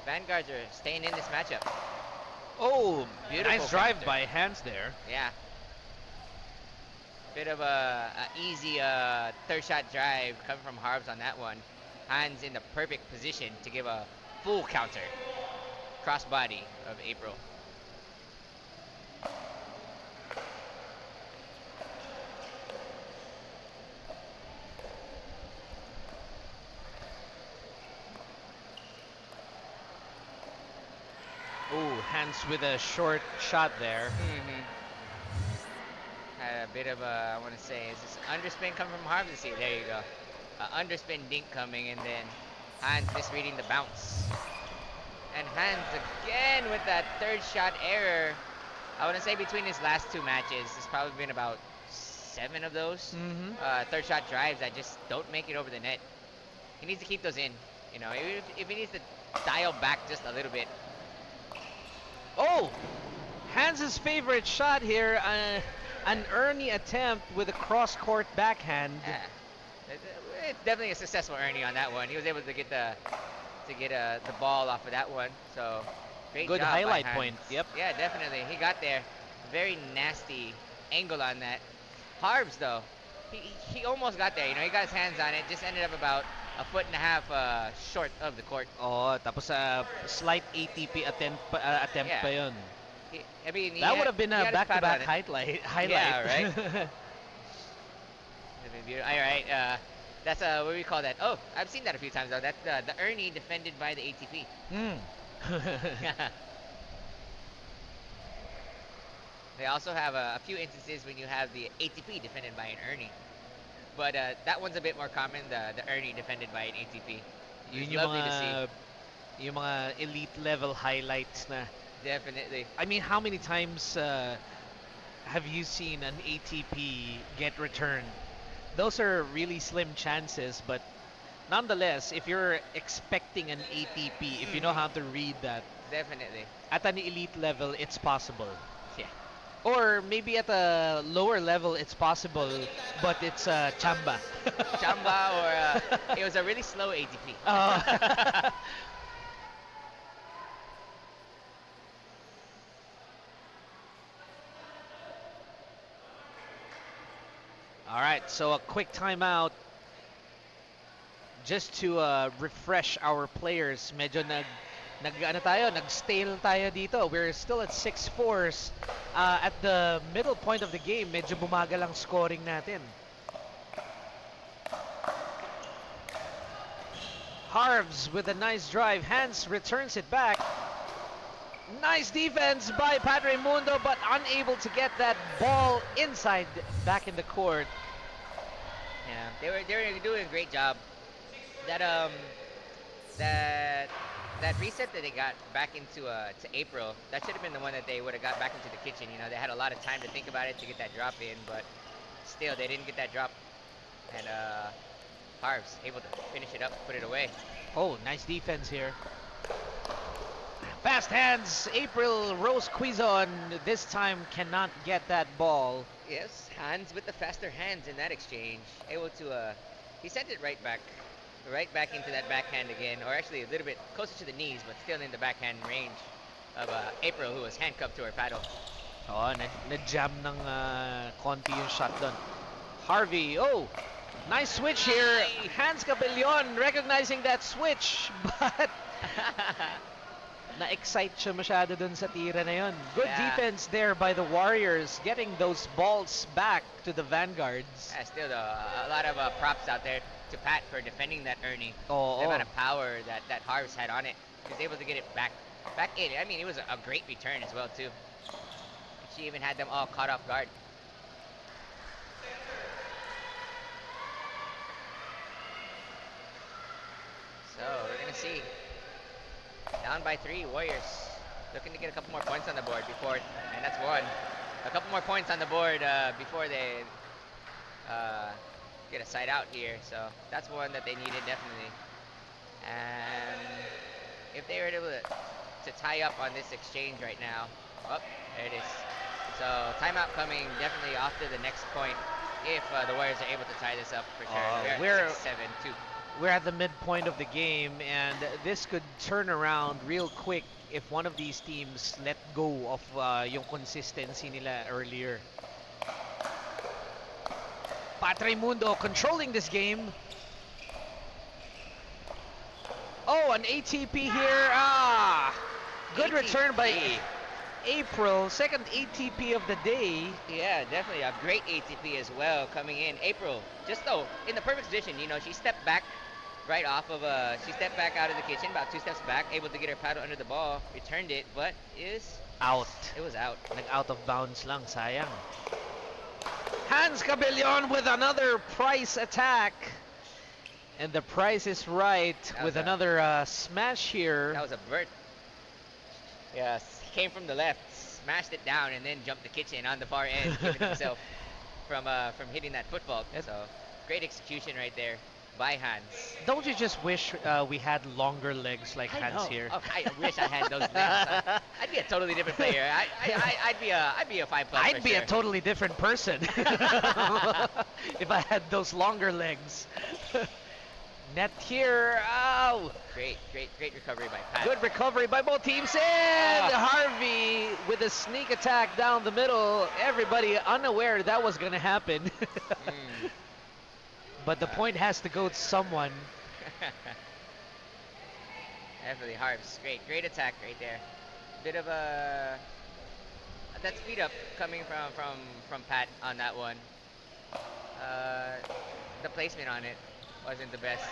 Vanguards are staying in this matchup. Oh, Beautiful nice drive counter. by Hans there. Yeah. Bit of a easy third shot drive coming from Harbs on that one. Hans in the perfect position to give a full counter. Crossbody of April. Oh, Hans with a short shot there. Had a bit of a, I want to say, is this underspin coming from Harbs? Let's see, there you go. Underspin dink coming, and then Hans misreading the bounce. And Hans again with that third shot error. I want to say between his last two matches, there's probably been about 7 of those third shot drives that just don't make it over the net. He needs to keep those in. You know, if he needs to dial back just a little bit. Oh, Hans's favorite shot here, an Ernie attempt with a cross-court backhand. Yeah. It's definitely a successful Ernie on that one. He was able to get the ball off of that one. So great Good job by highlight Hans. point. Yep. Yeah, definitely. He got there. Very nasty angle on that. Harbs though, he almost got there. You know, he got his hands on it. Just ended up about a foot and a half short of the court. Oh, tapos slight ATP attempt Yeah. pa yun. I mean, That would have been a he had his pad back-to-back on it. highlight. Yeah, right. Would've been beautiful. All right, that's what do we call that? Oh, I've seen that a few times though. That's the Ernie defended by the ATP. They also have a few instances when you have the ATP defended by an Ernie. But that one's a bit more common, the Ernie defended by an ATP. Yun It's yung lovely to see. yung mga elite level highlights na. Definitely. I mean, how many times have you seen an ATP get returned? Those are really slim chances, but nonetheless, if you're expecting an ATP, if you know how to read that, Definitely. at an elite level, it's possible. Yeah. Or maybe at a lower level, it's possible, but it's chamba. Chamba or it was a really slow ATP. All right, so a quick timeout just to refresh our players. Medyo nag-stale tayo dito. We're still at 6-4s. At the middle point of the game, medyo bumagal ang scoring natin. Harvs with a nice drive. Hans returns it back. Nice defense by Padre Mundo, but unable to get that ball inside back in the court. Yeah, they were doing a great job. That that reset that they got back into to April, that should have been the one that they would have got back into the kitchen. You know, they had a lot of time to think about it to get that drop in, but still they didn't get that drop. And Harvs able to finish it up, put it away. Oh, nice defense here. Fast hands, April Rose Quizon this time cannot get that ball. Yes, Hans with the faster hands in that exchange, able to he sent it right back into that backhand again, or actually a little bit closer to the knees, but still in the backhand range of April, who was handcuffed to her paddle. Oh, na-jam ng konti yung shot doon. Harvey, oh, nice switch here. Hans Cabellon recognizing that switch, but na-excite siya masyado dun sa tira na yun. Good defense there by the Warriors, getting those balls back to the Vanguards. Yeah, still a lot of props out there to Pat for defending that Ernie. Oh, the amount of power that Harvs had on it. He was able to get it back in. I mean, it was a great return as well too. She even had them all caught off guard. gonna see. Down by 3, Warriors. Looking to get a couple more points on the board before, and that's 1. A couple more points on the board before they get a side out here. So that's 1 that they needed definitely. And if they were able to tie up on this exchange right now, oh, there it is. So timeout coming definitely off to the next point if the Warriors are able to tie this up for sure. We're at 6-7-2. We're at the midpoint of the game, and this could turn around real quick if one of these teams let go of yung consistency nila earlier. Patremundo controlling this game. Oh, an ATP here. Good return by April. Second ATP of the day. Yeah, definitely a great ATP as well coming in. April, just though in the perfect position, you know, she stepped back right off of she stepped back out of the kitchen, about 2 steps back, able to get her paddle under the ball, returned it, but Out. it was out. Nag-out of bounds lang, sayang. Hans Cabellon with another price attack. And the price is right with another smash here. That was a vert. Yes, came from the left, smashed it down, and then jumped the kitchen on the far end, keeping himself from hitting that foot fault. So great execution right there by Hans. Don't you just wish we had longer legs like Hans here? Oh, I wish I had those legs. I'd be a totally different player. I'd be a 5+. I'd be a totally different person if I had those longer legs. Net here. Oh! Great recovery by Pat. Good recovery by both teams. And Harvey with a sneak attack down the middle. Everybody unaware that was going to happen. But the point has to go to someone. Definitely Harv's great attack right there. Bit of that speed up coming from Pat on that one. The placement on it wasn't the best.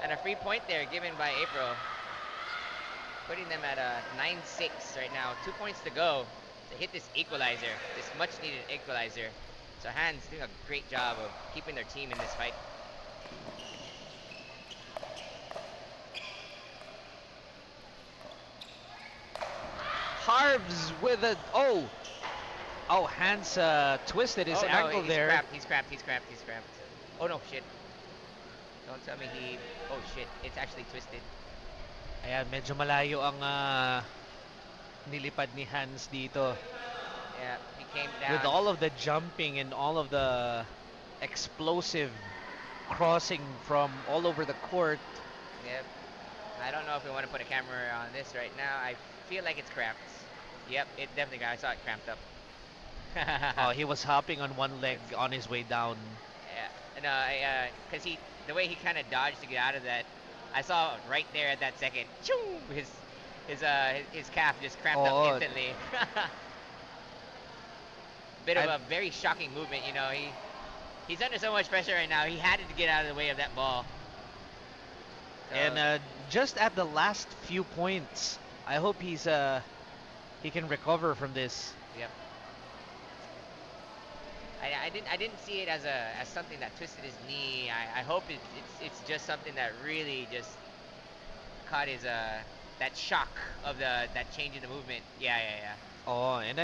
And a free point there given by April, putting them at a 9-6 right now. 2 points to go to hit this equalizer, this much needed equalizer. So Hans doing a great job of keeping their team in this fight. Harvs with a Hans twisted his ankle there. He's cramped. Oh no, shit. Don't tell me oh shit, it's actually twisted. Ayan, medyo malayo ang nilipad ni Hans dito. Yeah, he came down. With all of the jumping and all of the explosive crossing from all over the court. Yep. I don't know if we want to put a camera on this right now. I feel like it's cramped. Yep, it definitely got. I saw it cramped up. He was hopping on one leg on his way down. Yeah, and because the way he kind of dodged to get out of that, I saw right there at that second, his calf just cramped up instantly. Bit of a very shocking movement, you know. He's under so much pressure right now. He had to get out of the way of that ball. So, And just at the last few points, I hope he can recover from this. Yep. I didn't see it as something that twisted his knee. I hope it's just something that really just caught his that shock of that change in the movement. Yeah. Oh, and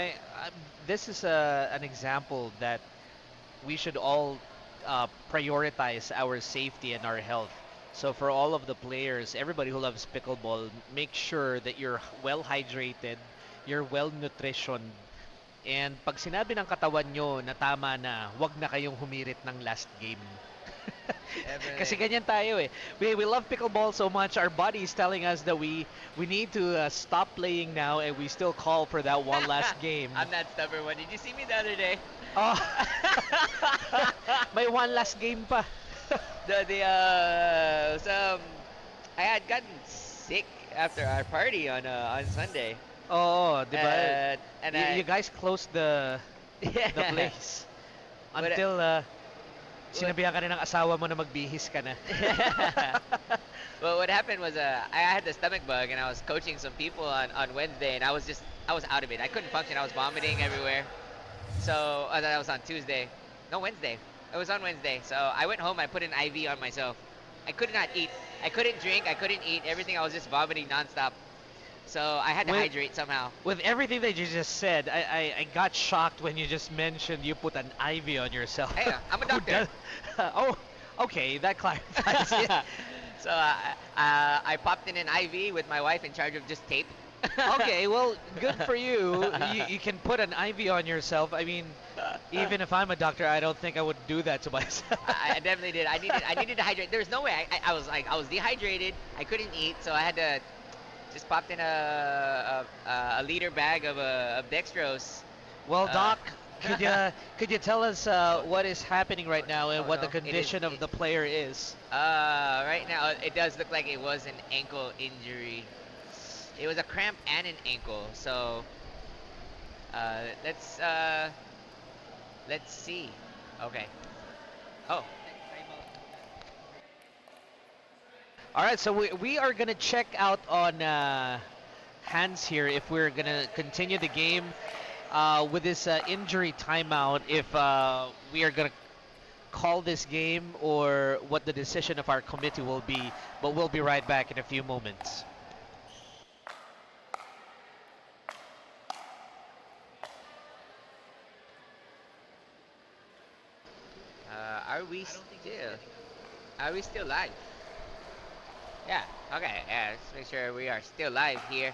this is an example that we should all prioritize our safety and our health. So for all of the players, everybody who loves pickleball, make sure that you're well hydrated, you're well nutritioned, and pag sinabi ng katawan nyo na tama na, wag na kayong humirit ng last game. Kasi ganyan tayo eh. We love pickleball so much, our body is telling us that we need to stop playing now, and we still call for that one last game. I'm that stubborn one. Did you see me the other day? Oh. May one last game pa. I had gotten sick after our party on Sunday. Oh, di ba? And you guys closed the place until sinabihan ka na ng asawa mo na magbihis ka na. Well, what happened was I had the stomach bug, and I was coaching some people on Wednesday, and I was out of it. I couldn't function. I was vomiting everywhere. So that was on Tuesday. No, Wednesday. It was on Wednesday. So I went home. I put an IV on myself, I could not eat. I couldn't drink. I couldn't eat. Everything. I was just vomiting nonstop. So I had to With- hydrate somehow. With everything that you just said, I got shocked when you just mentioned you put an IV on yourself. Hey, I'm a Who doctor. does- oh, okay, that clarifies it. So I popped in an IV with my wife in charge of just tape. Okay, well, good for you. You can put an IV on yourself. I mean, even if I'm a doctor, I don't think I would do that to myself. I definitely did. I needed to hydrate. There's no way. I was like, I was dehydrated. I couldn't eat, so I had to just popped in a liter bag of dextrose. Well, Uh, Doc, could you tell us what is happening right now and Oh, what no, the condition of the player is? Right now it does look like it was an ankle injury. It was a cramp and an ankle. So let's see. Okay. Oh. All right, so we are gonna check out on Hans here if we're gonna continue the game with this injury timeout. If we are gonna call this game or what the decision of our committee will be, but we'll be right back in a few moments. Are we still? Are we still live? Yeah. Okay. Yeah. Let's make sure we are still live here.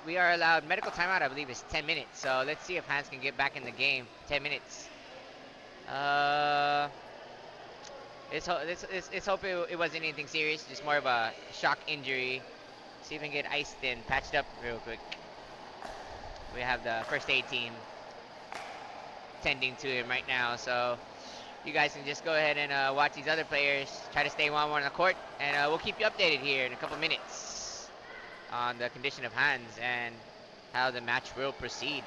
We are allowed medical timeout. I believe is 10 minutes. So let's see if Hans can get back in the game. 10 minutes. Let's hope it wasn't anything serious. Just more of a shock injury. See if we can get iced and patched up real quick. We have the first aid team tending to him right now. So you guys can just go ahead and watch these other players try to stay one on the court, and we'll keep you updated here in a couple minutes on the condition of Hans and how the match will proceed.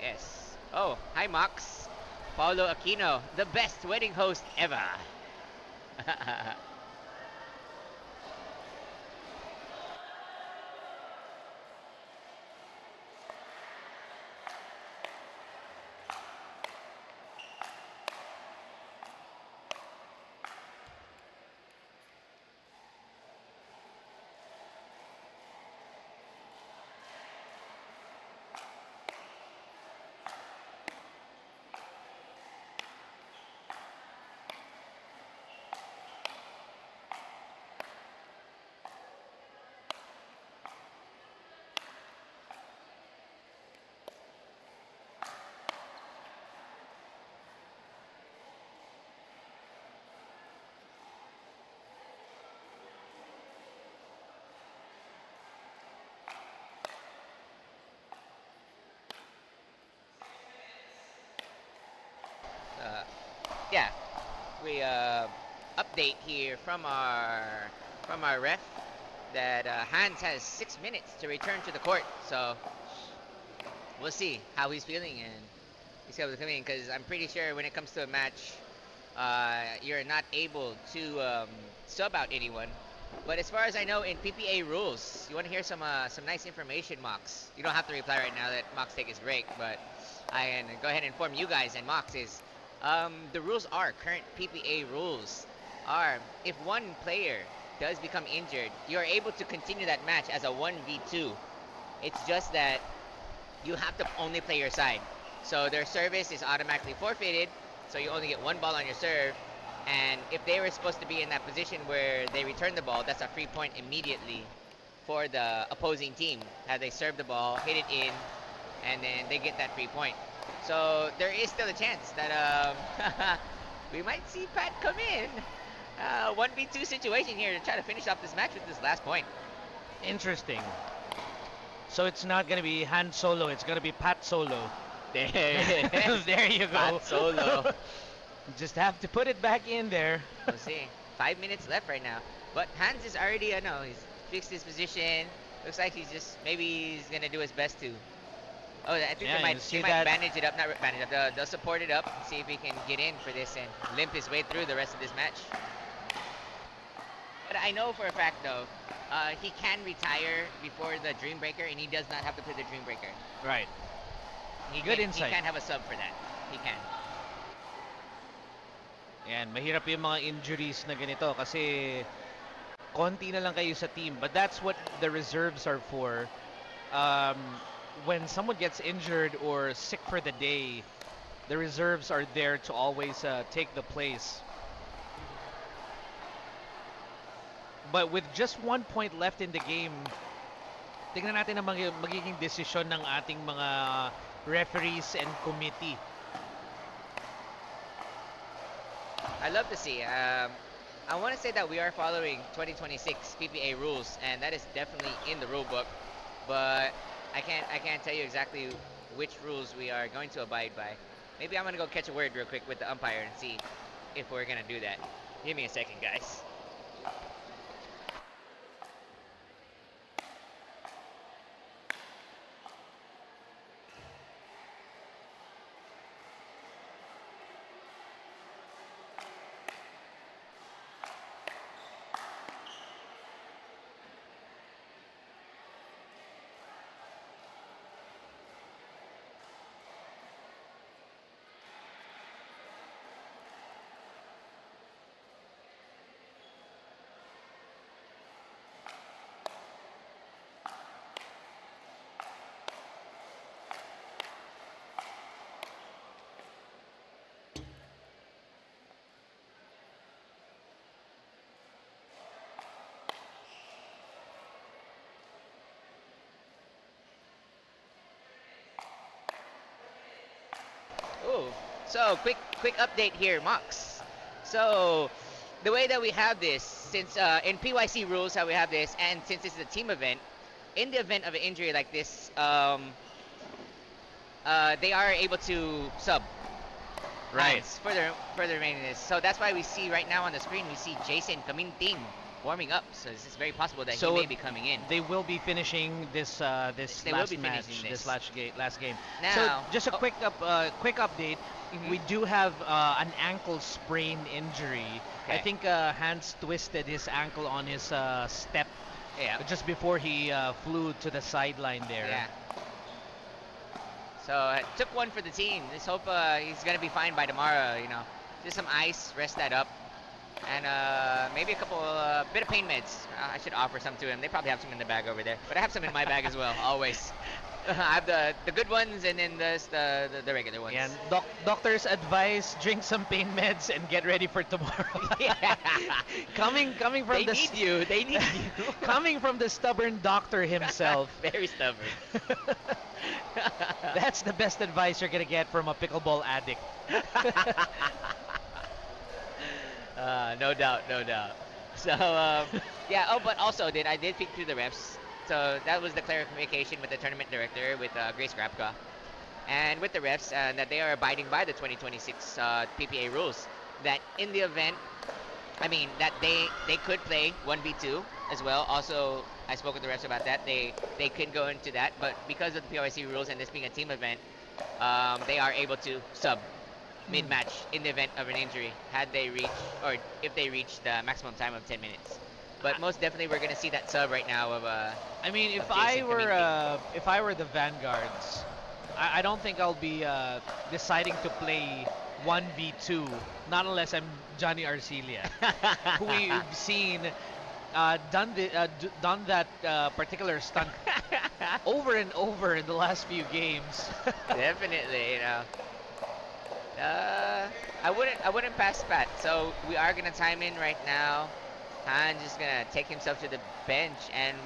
Yes. Oh, hi Mox. Paulo Aquino, the best wedding host ever. Yeah, we update here from our ref that Hans has 6 minutes to return to the court. So we'll see how he's feeling and he's able to come in, because I'm pretty sure when it comes to a match, you're not able to sub out anyone. But as far as I know, in PPA rules, you want to hear some nice information, Mox. You don't have to reply right now. That Mox take his break, but I can go ahead and inform you guys and Mox is. The rules are, current PPA rules are, if one player does become injured, you are able to continue that match as a 1v2. It's just that you have to only play your side. So their service is automatically forfeited, so you only get one ball on your serve. And if they were supposed to be in that position where they return the ball, that's a free point immediately for the opposing team. Had they serve the ball, hit it in, and then they get that free point. So there is still a chance that we might see Pat come in. 1v2 situation here to try to finish off this match with this last point. Interesting. So it's not gonna be Han Solo, it's gonna be Pat Solo. There it is. There you go. Pat Solo. Just have to put it back in there. We'll see. 5 minutes left right now. But Hans is already, he's fixed his position. Looks like maybe he's gonna do his best to. Oh, I think Yeah, they might you see bandage it up, not bandage it up, they'll support it up and see if he can get in for this and limp his way through the rest of this match. But I know for a fact though, he can retire before the Dream Breaker and he does not have to play the Dream Breaker. Right. He Good can, insight. He can have a sub for that. He can. Yan, mahirap yung mga injuries na ganito kasi konti na lang kayo sa team. But that's what the reserves are for. Um, when someone gets injured or sick for the day, the reserves are there to always take the place. But with just 1 point left in the game, tingnan natin ang magiging desisyon ng ating mga referees and committee. I love to see. I want to say that we are following 2026 PPA rules, and that is definitely in the rule book. But I can't tell you exactly which rules we are going to abide by. Maybe I'm gonna go catch a word real quick with the umpire and see if we're gonna do that. Give me a second, guys. Ooh, so quick update here, Mox. So the way that we have this, since in PYC rules how we have this, and since this is a team event, in the event of an injury like this, they are able to sub. Right. Hands for their maintenance. So that's why we see right now on the screen, we see Jason Kaminting warming up. So it's very possible that he may be coming in. They will be finishing this this They will last be match, finishing this this. last game. Now- so just a quick update. Mhm. We do have an ankle sprain injury. I Okay. think Hans twisted his ankle on his step Yeah. just before he flew to the sideline there. Yeah. So took one for the team. Let's hope he's gonna be fine by tomorrow. You know, just some ice, rest that up, and maybe a couple bit of pain meds. I should offer some to him. They probably have some in the bag over there, but I have some in my bag as well, always. I have the good ones and then the regular ones. And doctor's advice: drink some pain meds and get ready for tomorrow. Yeah. coming from They the need you. They need you. coming from the stubborn doctor himself. Very stubborn. That's the best advice you're gonna get from a pickleball addict. No doubt, no doubt. So yeah. Oh, but also I did peek through the refs. So that was the clarification with the tournament director, with Grace Grabka, and with the refs, that they are abiding by the 2026 PPA rules. That in the event, I mean, that they could play 1v2 as well. Also, I spoke with the refs about that. They could go into that, but because of the PYC rules and this being a team event, they are able to sub mid-match in the event of an injury, had they reach, or if they reach the maximum time of 10 minutes. But most definitely, we're gonna see that sub right now of I mean, if of I Jason were the Vanguards, I don't think I'll be deciding to play 1v2, not unless I'm Johnny Arcelia, who we've seen done that particular stunt over and over in the last few games. Definitely, you know. I wouldn't pass Pat. So we are gonna time in right now. Han's just gonna take himself to the bench, and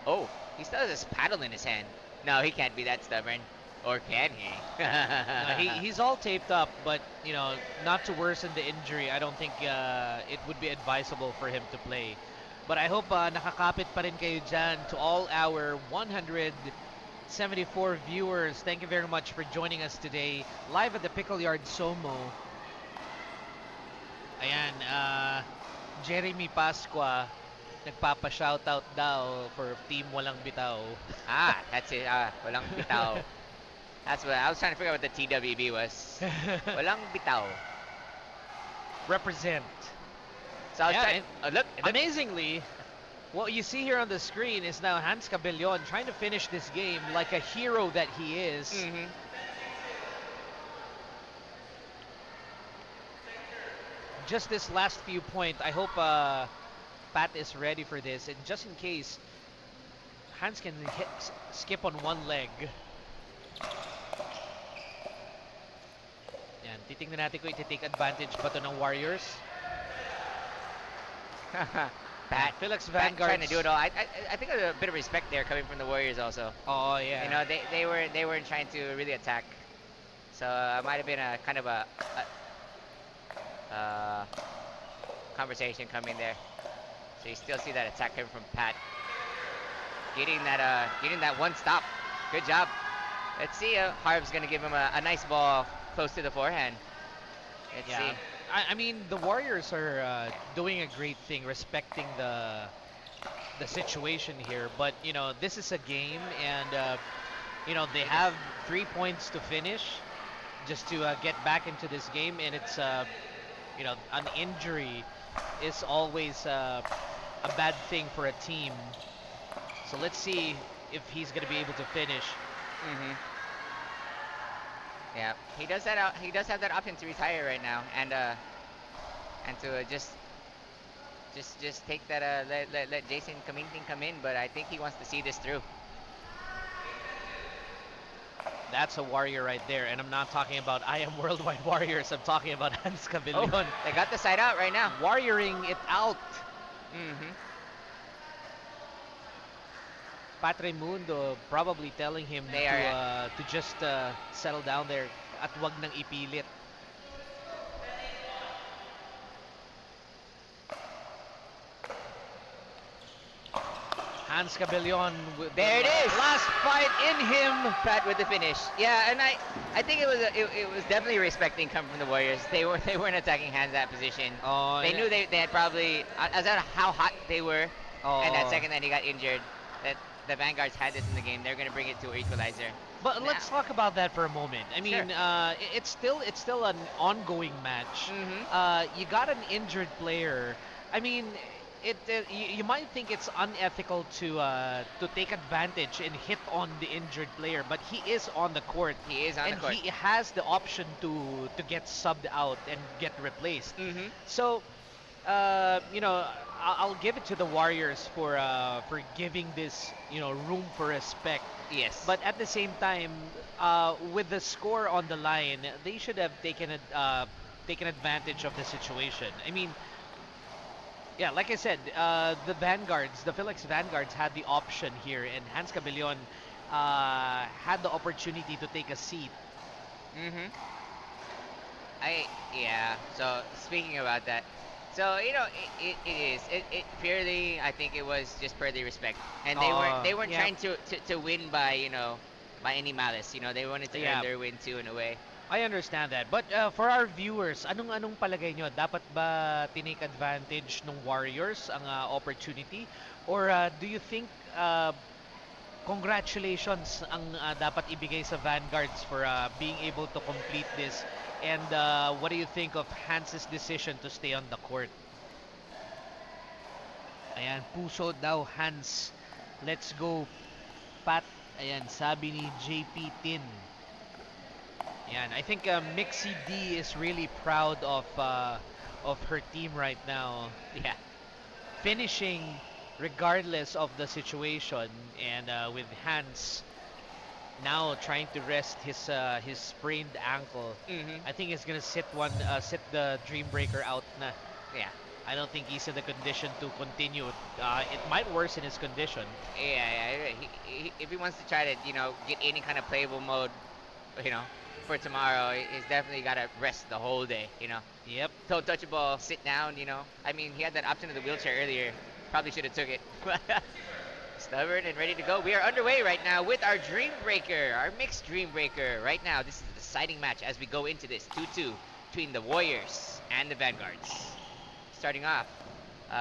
oh, he still has his paddle in his hand. No, he can't be that stubborn, or can he? He's all taped up, but you know, not to worsen the injury, I don't think it would be advisable for him to play. But I hope nakakapit pa rin kayo dyan. To all our 174 viewers, thank you very much for joining us today live at the Pickle Yard SOMO. Ayan, Jeremy Pasqua nagpapa-shoutout daw for Team Walang Bitaw. That's it. Walang bitaw. That's what I was trying to figure out what the TWB was. Walang bitaw. Represent. So I was Yeah, trying. Oh, look. Amazingly, what you see here on the screen is now Hans Cabellon trying to finish this game like a hero that he is. Mhm. just this last few point, I hope Pat is ready for this. And just in case, Hans can skip on one leg. Yan, titingnan natin kung iti-take advantage ba to ng Warriors. Pat, Philex Pat Vanguards. trying to do it all. I think a bit of respect there coming from the Warriors also. Oh, yeah. You know, they weren't trying to really attack. So it might have been a kind of a conversation coming there. So you still see that attack coming from Pat. Getting that one stop. Good job. Let's see. Harv's gonna give him a nice ball close to the forehand. Let's see. I mean, the Warriors are doing a great thing, respecting the situation here. But you know, this is a game, and you know they have 3 points to finish, just to get back into this game. And it's you know, an injury is always a bad thing for a team. So let's see if he's gonna be able to finish. Yeah, he does that. He does have that option to retire right now, and to just take that. Let Jason Kaminting come in, but I think he wants to see this through. That's a Warrior right there, and I'm not talking about IAMWorldwide Warriors. I'm talking about Hans Cabillon. Oh, they got the side out right now. Warrioring it out. Pat Raimundo probably telling him to just settle down there at wag nang ipilit. Hans Cabillon with There it is. last fight in him. Pat with the finish. Yeah, and I think it was definitely respecting come from the Warriors. They weren't attacking Hans that position. Oh, They knew they had probably, as at how hot they were, and that second that he got injured, that the Vanguards had this in the game. They're gonna bring it to an equalizer. But let's talk about that for a moment. I mean, Sure. it's still an ongoing match. You got an injured player. I mean, you might think it's unethical to take advantage and hit on the injured player, but he is on the court. He is on the court. And he has the option to get subbed out and get replaced. So, you know, I'll give it to the Warriors for giving this, you know, room for respect. Yes. But at the same time, with the score on the line, they should have taken advantage of the situation. I mean, yeah, like I said, the Philex Vanguards had the option here, and Hans Cabillon had the opportunity to take a seat. So speaking about that, so you know, it is purely, I think it was just purely respect, and they weren't trying to win by, you know, by any malice. You know, they wanted to earn their win too in a way. I understand that. But for our viewers, anong palagay nyo? Dapat ba tinake advantage ng Warriors ang opportunity? Or do you think congratulations ang dapat ibigay sa Vanguards for being able to complete this? And what do you think of Hans's decision to stay on the court? Ayan, puso daw, Hans. Let's go, Pat. Ayan, sabi ni JP Tin. Ayan, I think Mixie D is really proud of her team right now. Yeah, finishing regardless of the situation, and with Hans now trying to rest his sprained ankle. I think he's gonna sit the Dream Breaker out na. Yeah, I don't think he's in the condition to continue. It might worsen his condition. Yeah. If he wants to try to, you know, get any kind of playable mode, you know, for tomorrow, he's definitely got to rest the whole day, you know. Yep. Don't touch a ball, sit down, you know. I mean, he had that option of the wheelchair earlier. Probably should have took it. Stubborn and ready to go. We are underway right now with our Dream Breaker, our mixed Dream Breaker. Right now, this is a deciding match as we go into this 2-2 between the Warriors and the Vanguards. Starting off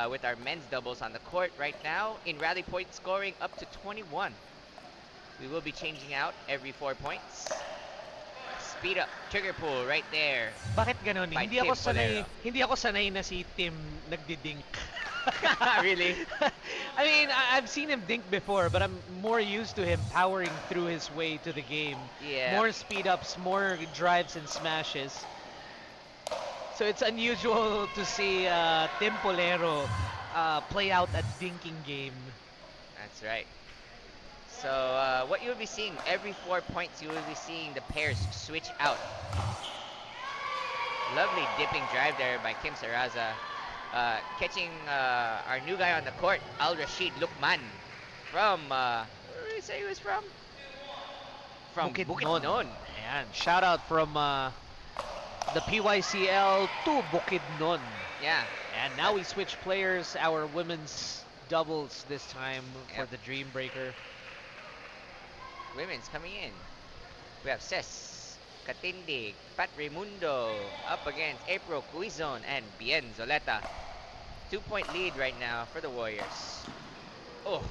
with our men's doubles on the court right now in rally point scoring up to 21. We will be changing out every 4 points. Speed up, trigger pull right there. Bakit ganun? By Hindi ako Tim Polero. hindi ako sanay na si Tim nagdidink. Really? I mean, I've seen him dink before, but I'm more used to him powering through his way to the game. Yeah. More speed ups, more drives and smashes. So it's unusual to see Tim Polero play out a dinking game. That's right. So what you will be seeing every 4 points, you will be seeing the pairs switch out. Lovely dipping drive there by Kim Saraza, catching our new guy on the court, Al Rashid Lukman, from where did you say he was from? From Bukidnon. Ayan, shout out from the PYCL to Bukidnon. Yeah. And now we switch players, our women's doubles this time for Yep. the Dream Breaker. Women's coming in. We have Ces Katindig, Pat Raimundo up against April Cuizon and Bien Zoleta. 2-point lead right now for the Warriors. Oh.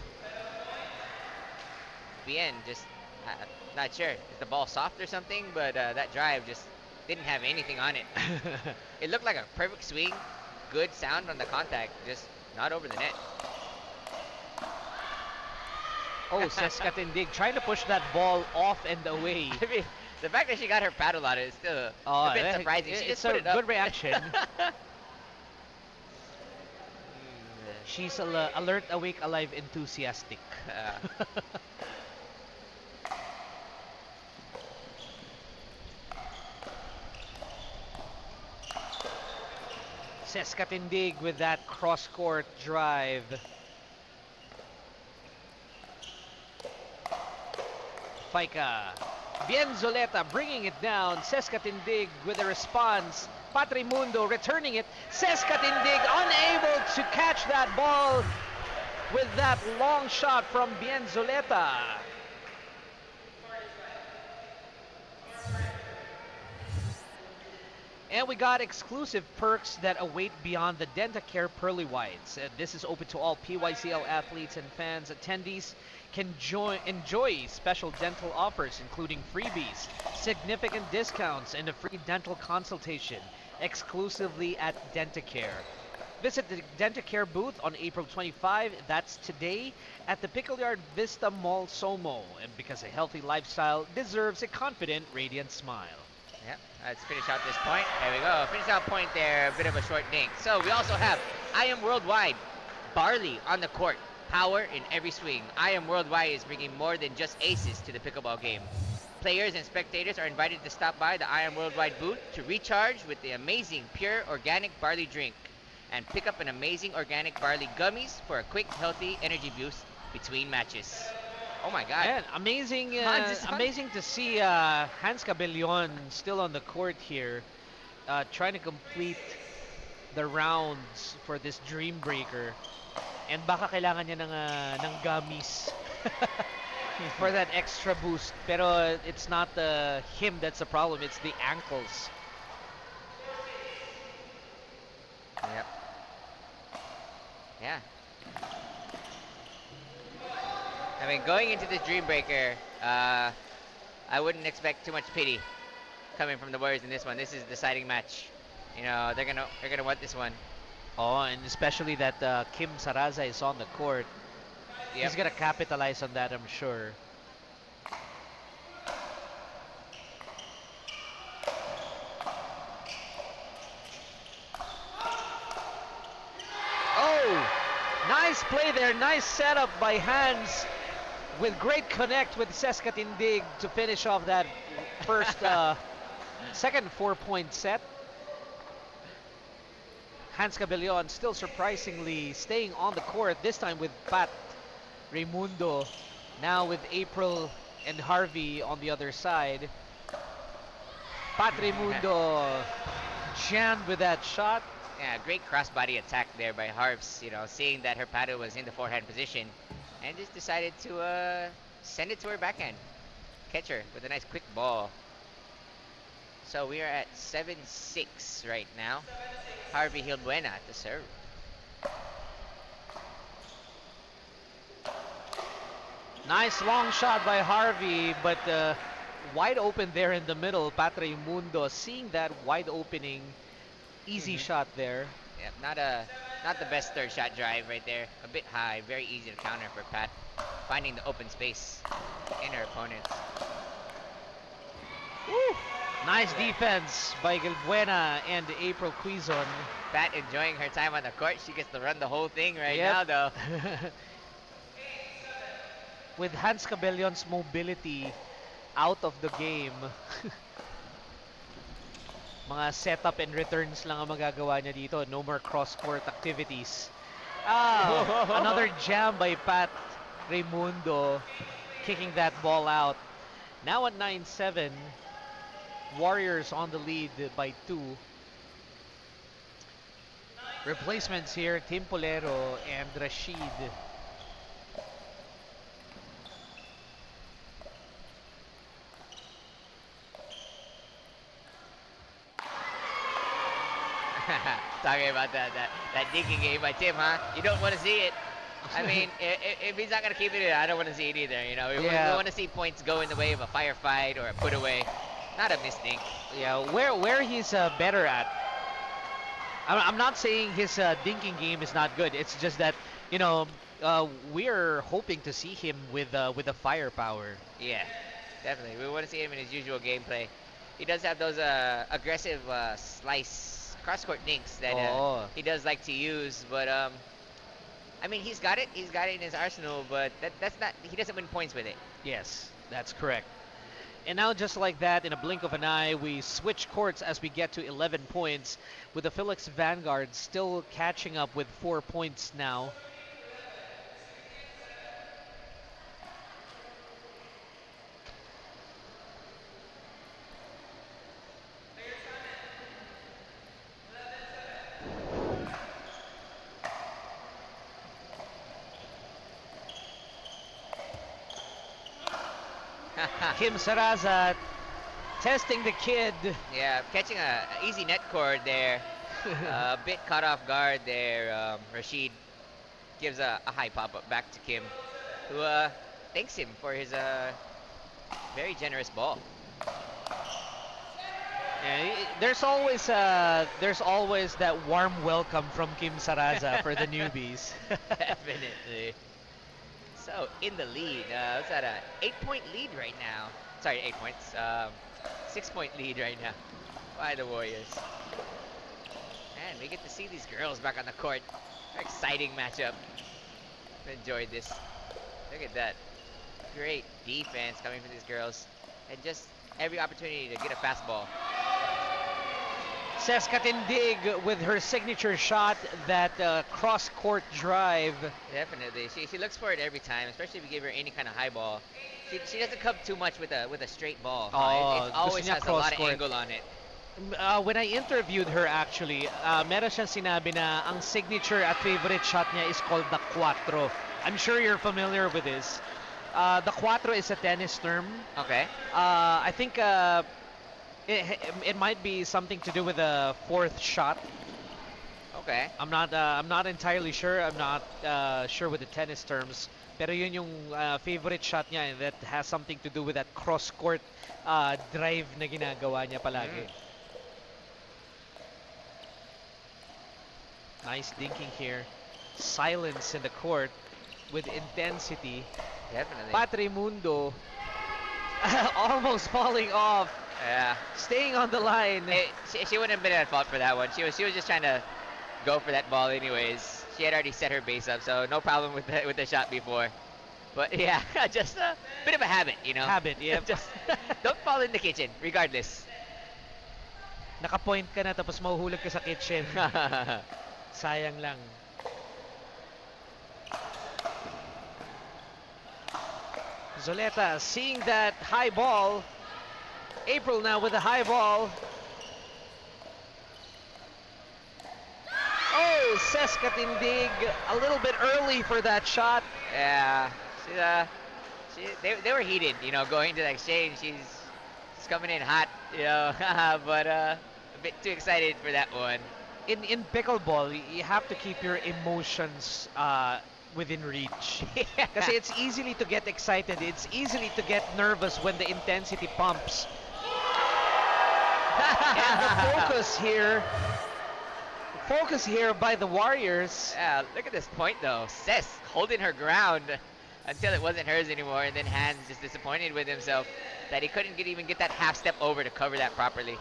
Bien just, not sure, is the ball soft or something, but that drive just didn't have anything on it. It looked like a perfect swing, good sound on the contact, just not over the net. Oh, Saskatindig trying to push that ball off and away. I mean, the fact that she got her paddle on it is still a bit surprising. She It's just put a it up. good reaction. She's alert, awake, alive, enthusiastic. Saskatindig with that cross-court drive. Faika. Bien Zoleta bringing it down. Saskatindig with a response. Patrimundo returning it. Saskatindig unable to catch that ball with that long shot from Bien Zoleta. And we got exclusive perks that await beyond the DentaCare Pearly Whites. This is open to all PYCL athletes and fans. Attendees can enjoy special dental offers, including freebies, significant discounts, and a free dental consultation exclusively at DentaCare. Visit the DentaCare booth on April 25, that's today, at the Pickle Yard Vista Mall SOMO. And because a healthy lifestyle deserves a confident, radiant smile. Yep, let's finish out this point. There we go. Finish out point there. A bit of a short dink. So we also have IAMWorldwide. Barley on the court. Power in every swing. IAMWorldwide is bringing more than just aces to the pickleball game. Players and spectators are invited to stop by the IAMWorldwide booth to recharge with the amazing pure organic barley drink and pick up an amazing organic barley gummies for a quick, healthy energy boost between matches. Oh my God. And amazing, amazing to see Hans Cabellon still on the court here, trying to complete the rounds for this Dream Breaker. And baka kailangan niya ng gummies for that extra boost. Pero it's not him that's the problem, it's the ankles. Yep. Yeah. I mean, going into this Dream Breaker, I wouldn't expect too much pity coming from the Warriors in this one. This is a deciding match. You know, they're gonna want this one. Oh, and especially that Kim Saraza is on the court. Yep. He's gonna capitalize on that, I'm sure. Oh, nice play there, nice setup by Hans, with great connect with Saskatindig to finish off that first, second 4-point set. Hans Cabellon still surprisingly staying on the court, this time with Pat Raimundo, now with April and Harvey on the other side. Pat Raimundo jammed with that shot. Yeah, great crossbody attack there by Harves, you know, seeing that her paddle was in the forehand position and just decided to send it to her backhand. Catch her with a nice quick ball. So we are at 7-6 right now. Harvey Hilbuena to serve. Nice long shot by Harvey, but wide open there in the middle. Pat Raimundo seeing that wide opening, easy shot there. Yep, not the best third shot drive right there. A bit high, very easy to counter for Pat, finding the open space in her opponents. Woo! Nice defense by Gilbuena and April Quizon. Pat enjoying her time on the court. She gets to run the whole thing right Yep. now, though. With Hans Cabellon's mobility out of the game, mga setup and returns lang ang magagawa niya dito. No more cross-court activities. Another jam by Pat Raimundo, kicking that ball out. Now at 9-7, Warriors on the lead by 2. Replacements here, Tim Polero and Rashid. Talking about that dinking game by Tim, huh? You don't want to see it. I mean, if he's not going to keep it in, I don't want to see it either. You know, we want to see points go in the way of a firefight or a put away, not a missed-dink. Yeah, where he's better at. I'm not saying his dinking game is not good. It's just that, you know, we're hoping to see him with the firepower. Yeah, definitely. We want to see him in his usual gameplay. He does have those aggressive slice cross-court dinks that he does like to use, but I mean, he's got it. He's got it in his arsenal, but that's not. He doesn't win points with it. Yes, that's correct. And now, just like that, in a blink of an eye, we switch courts as we get to 11 points, with the Philex Vanguards still catching up with 4 points now. Kim Saraza testing the kid. Yeah, catching a easy net cord there. A bit caught off guard there. Rashid gives a high pop-up back to Kim, who thanks him for his very generous ball. Yeah, there's always that warm welcome from Kim Saraza for the newbies. Definitely. So in the lead, it's at a 8-point lead right now. Sorry, 8 points. 6-point lead right now by the Warriors. Man, we get to see these girls back on the court. Exciting matchup. Enjoyed this. Look at that. Great defense coming from these girls, and just every opportunity to get a fast ball. Seska Tindig with her signature shot, that cross-court drive. Definitely, she looks for it every time, especially if you give her any kind of high ball. She doesn't come too much with a straight ball. It always has a lot of angle on it. When I interviewed her, actually, meron siyang sinabi na ang signature at favorite shot niya is called the Cuatro. I'm sure you're familiar with this. The Cuatro is a tennis term. Okay. I think it might be something to do with the fourth shot. Okay. I'm not entirely sure. I'm not sure with the tennis terms. Pero yun yung favorite shot niya, and that has something to do with that cross-court drive na ginagawa niya palagi. Nice dinking here. Silence in the court with intensity. Definitely. Pat Raimundo almost falling off. Yeah. Staying on the line. She wouldn't have been at fault for that one. She was just trying to go for that ball anyways. She had already set her base up, so no problem with the shot before. But yeah, just a bit of a habit, you know. Habit, yeah. Just don't fall in the kitchen, regardless. Naka-point ka na tapos mahuhulog ka sa kitchen. Sayang lang. Zoleta seeing that high ball. April now with a high ball. Oh, Seska Tindig a little bit early for that shot. Yeah, they were heated, you know, going into the exchange. She's coming in hot, you know, but a bit too excited for that one. In pickleball, you have to keep your emotions within reach. Because it's easily to get excited. It's easily to get nervous when the intensity pumps. And the focus here by the Warriors. Yeah, look at this point though. Cess holding her ground. until it wasn't hers anymore, and then Hans just disappointed with himself that he couldn't even get that half step over to cover that properly.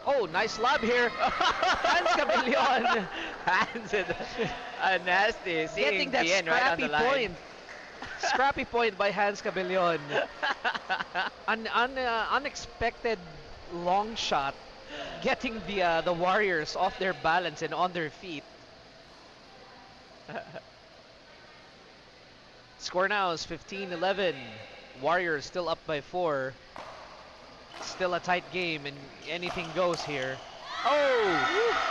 Oh, nice lob here. Hans Cabellion Hans with a nasty, getting that Bien right on scrappy the line. point. Scrappy point by Hans Cabellion. An unexpected long shot, getting the Warriors off their balance and on their feet. Score now is 15-11. Warriors still up by 4. Still a tight game and anything goes here. Oh!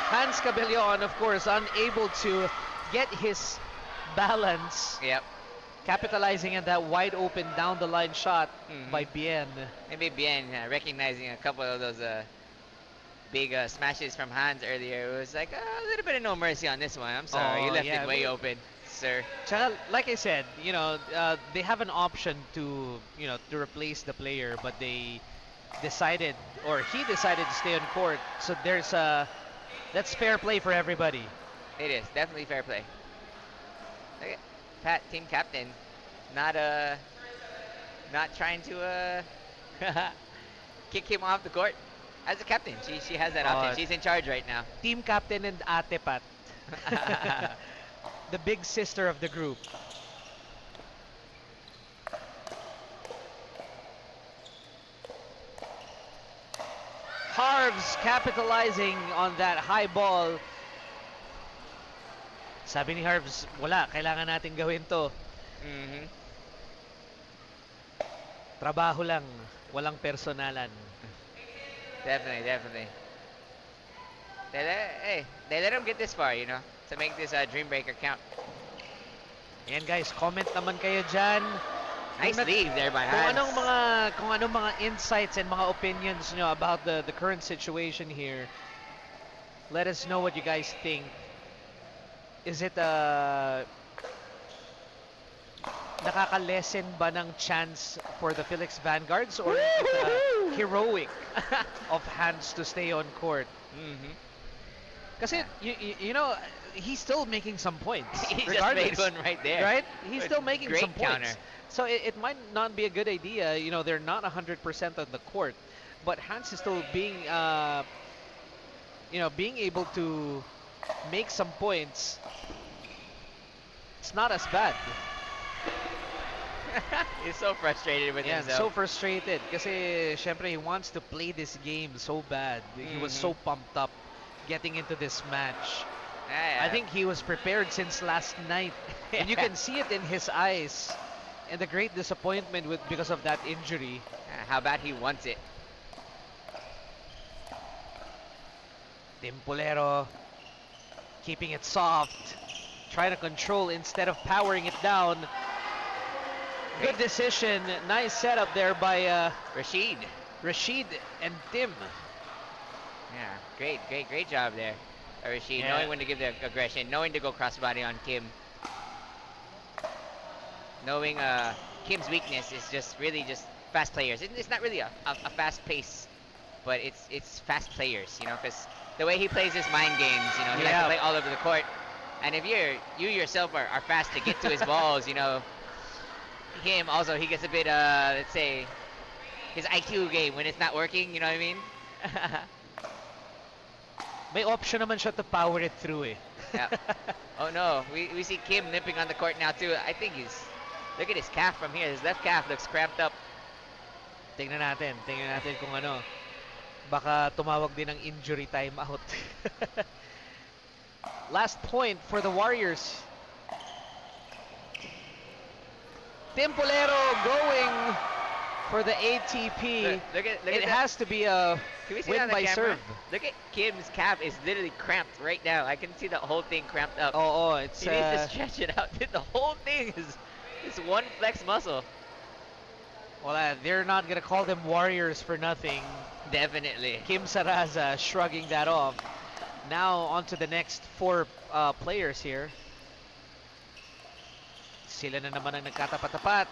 Hans Cabellion, of course, unable to get his balance. Yep. Capitalizing on that wide open down the line shot by Bien. Maybe Bien recognizing a couple of those big smashes from Hans earlier. It was like a little bit of no mercy on this one. I'm sorry, you left it way open, sir. Tsaka, like I said, you know, they have an option to, you know, to replace the player, but they decided, or he decided to stay on court. So there's that's fair play for everybody. It is definitely fair play. Look at Pat, team captain, not trying to kick him off the court. As a captain, she has that option. She's in charge right now. Team captain and Ate Pat. The big sister of the group. Harvs capitalizing on that high ball. Sabi ni Harvs, wala, kailangan natin gawin to. Trabaho lang, walang personalan. Definitely. They let him get this far, you know, to make this dream breaker count. Yan guys, comment naman kayo dyan. Nice leave there by Hans. Kung anong mga insights and mga opinions nyo about the current situation here. Let us know what you guys think. Is it nakaka-lessen ba ng chance for the Philex Vanguards, or is it heroic of Hans to stay on court? Kasi you know, he's still making some points. He regardless, just made one right there. Right? He's still making Great some points. counter. So it might not be a good idea. You know, they're not 100% on the court, but Hans is still being, you know, being able to make some points. It's not as bad. He's so frustrated with himself. So frustrated. Kasi, syempre, he wants to play this game so bad. He was so pumped up getting into this match. I think he was prepared since last night. And you can see it in his eyes. And the great disappointment because of that injury. How bad he wants it. Timpolero keeping it soft. Trying to control instead of powering it down. Good decision. Nice setup there by Rashid and Tim. Yeah, great job there. Rashid, knowing when to give the aggression, knowing to go crossbody on Kim. Knowing Kim's weakness is really just fast players. It's not really a fast pace, but it's fast players, you know, because the way he plays his mind games, you know, he likes to play all over the court. And if you yourself are fast to get to his balls, you know, him also, he gets a bit, let's say, his IQ game when it's not working, you know what I mean? May option naman siya to power it through eh. Yeah. Oh no, we see Kim nipping on the court now too. I think look at his calf from here. His left calf looks cramped up. Tingnan natin kung ano. Baka tumawag din ng injury timeout. Last point for the Warriors. Timpolero going for the ATP. Look at it has to be a Can we see win that on by the camera? serve. Look at Kim's calf is literally cramped right now. I can see the whole thing cramped up. Oh, it's He needs to stretch it out. The whole thing is one flex muscle. well, they're not gonna call them Warriors for nothing. Definitely. Kim Saraza shrugging that off. Now on to the next 4 players here. Sila na naman ang nagkatapat-tapat.